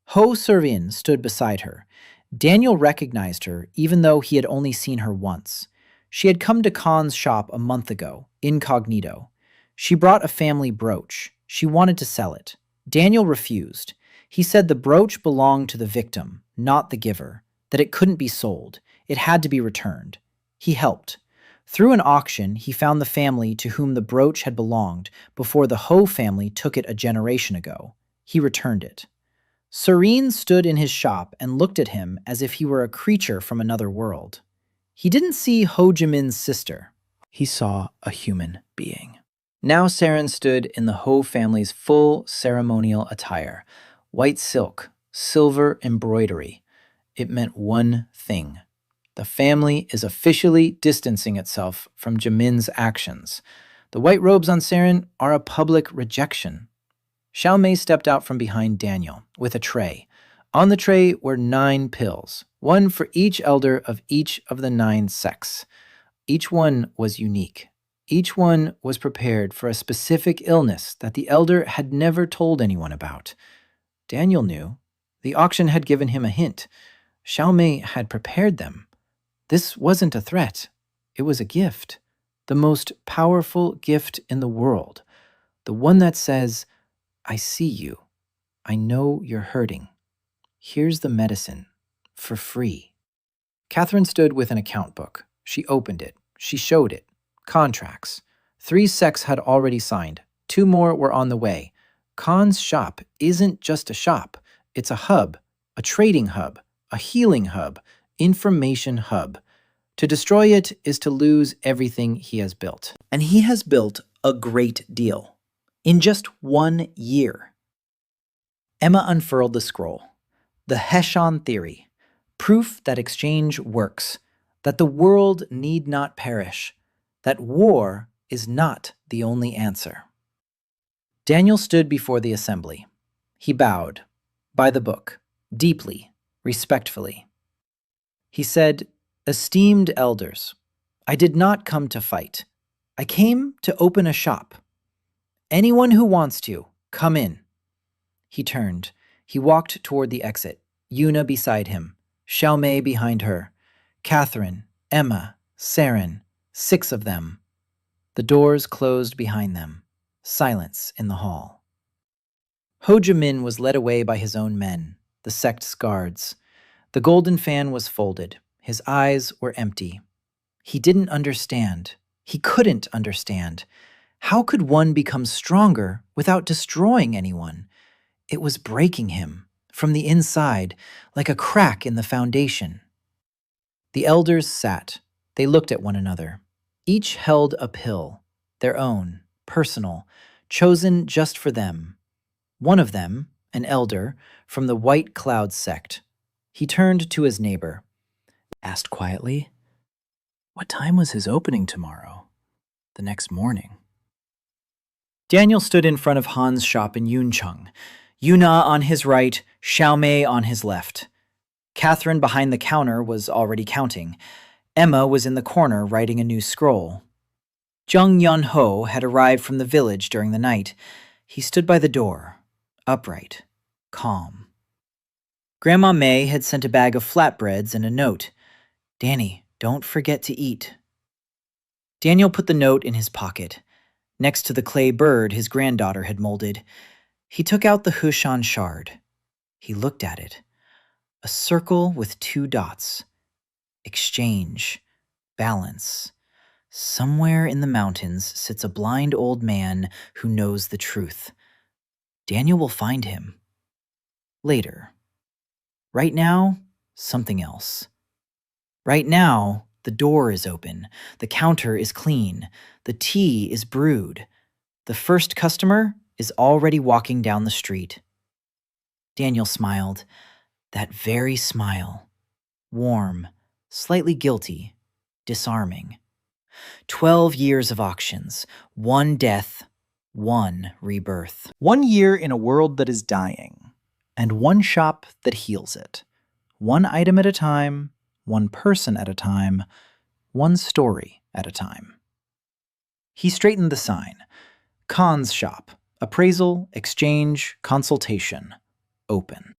Ho Servin stood beside her. Daniel recognized her even though he had only seen her once. She had come to Khan's shop a month ago, incognito. She brought a family brooch. She wanted to sell it. Daniel refused. He said the brooch belonged to the victim, not the giver, that it couldn't be sold. It had to be returned. He helped. Through an auction, he found the family to whom the brooch had belonged before the Ho family took it a generation ago. He returned it. Serene stood in his shop and looked at him as if he were a creature from another world. He didn't see Ho Jimin's sister. He saw a human being. Now Saren stood in the Ho family's full ceremonial attire. White silk, silver embroidery. It meant one thing. The family is officially distancing itself from Jimin's actions. The white robes on Saren are a public rejection. Xiaomei stepped out from behind Daniel with a tray. On the tray were 9 pills, one for each elder of each of the 9 sects. Each one was unique. Each one was prepared for a specific illness that the elder had never told anyone about. Daniel knew. The auction had given him a hint. Xiaomei had prepared them. This wasn't a threat. It was a gift. The most powerful gift in the world. The one that says, I see you. I know you're hurting. Here's the medicine. For free. Catherine stood with an account book. She opened it. She showed it. Contracts. 3 sects had already signed. 2 more were on the way. Khan's shop isn't just a shop. It's a hub. A trading hub. A healing hub. Information hub. To destroy it is to lose everything he has built. And he has built a great deal. In just 1 year. Emma unfurled the scroll. The Heshan theory. Proof that exchange works. That the world need not perish. That war is not the only answer. Daniel stood before the assembly. He bowed. By the book. Deeply. Respectfully. He said, Esteemed elders, I did not come to fight. I came to open a shop. Anyone who wants to, come in. He turned. He walked toward the exit, Yuna beside him, Xiaomei behind her, Catherine, Emma, Saren, 6 of them. The doors closed behind them. Silence in the hall. Ho Jimin was led away by his own men, the sect's guards. The golden fan was folded. His eyes were empty. He didn't understand. He couldn't understand. How could one become stronger without destroying anyone? It was breaking him, from the inside, like a crack in the foundation. The elders sat. They looked at one another. Each held a pill, their own, personal, chosen just for them. One of them, an elder, from the White Cloud Sect. He turned to his neighbor, asked quietly, what time was his opening tomorrow? The next morning. Daniel stood in front of Han's shop in Yuncheng, Yuna on his right, Xiaomei on his left. Catherine behind the counter was already counting. Emma was in the corner writing a new scroll. Jeong Yeong-ho had arrived from the village during the night. He stood by the door, upright, calm. Grandma Mei had sent a bag of flatbreads and a note. Danny, don't forget to eat. Daniel put the note in his pocket, next to the clay bird his granddaughter had molded. He took out the Hushan shard. He looked at it. A circle with 2 dots. Exchange. Balance. Somewhere in the mountains sits a blind old man who knows the truth. Daniel will find him. Later. Right now, something else. Right now, the door is open. The counter is clean. The tea is brewed. The first customer is already walking down the street. Daniel smiled. That very smile. Warm, slightly guilty, disarming. 12 years of auctions, 1 death, 1 rebirth. 1 year in a world that is dying, and 1 shop that heals it. 1 item at a time, 1 person at a time, 1 story at a time. He straightened the sign. Khan's shop. Appraisal, exchange, consultation. Open.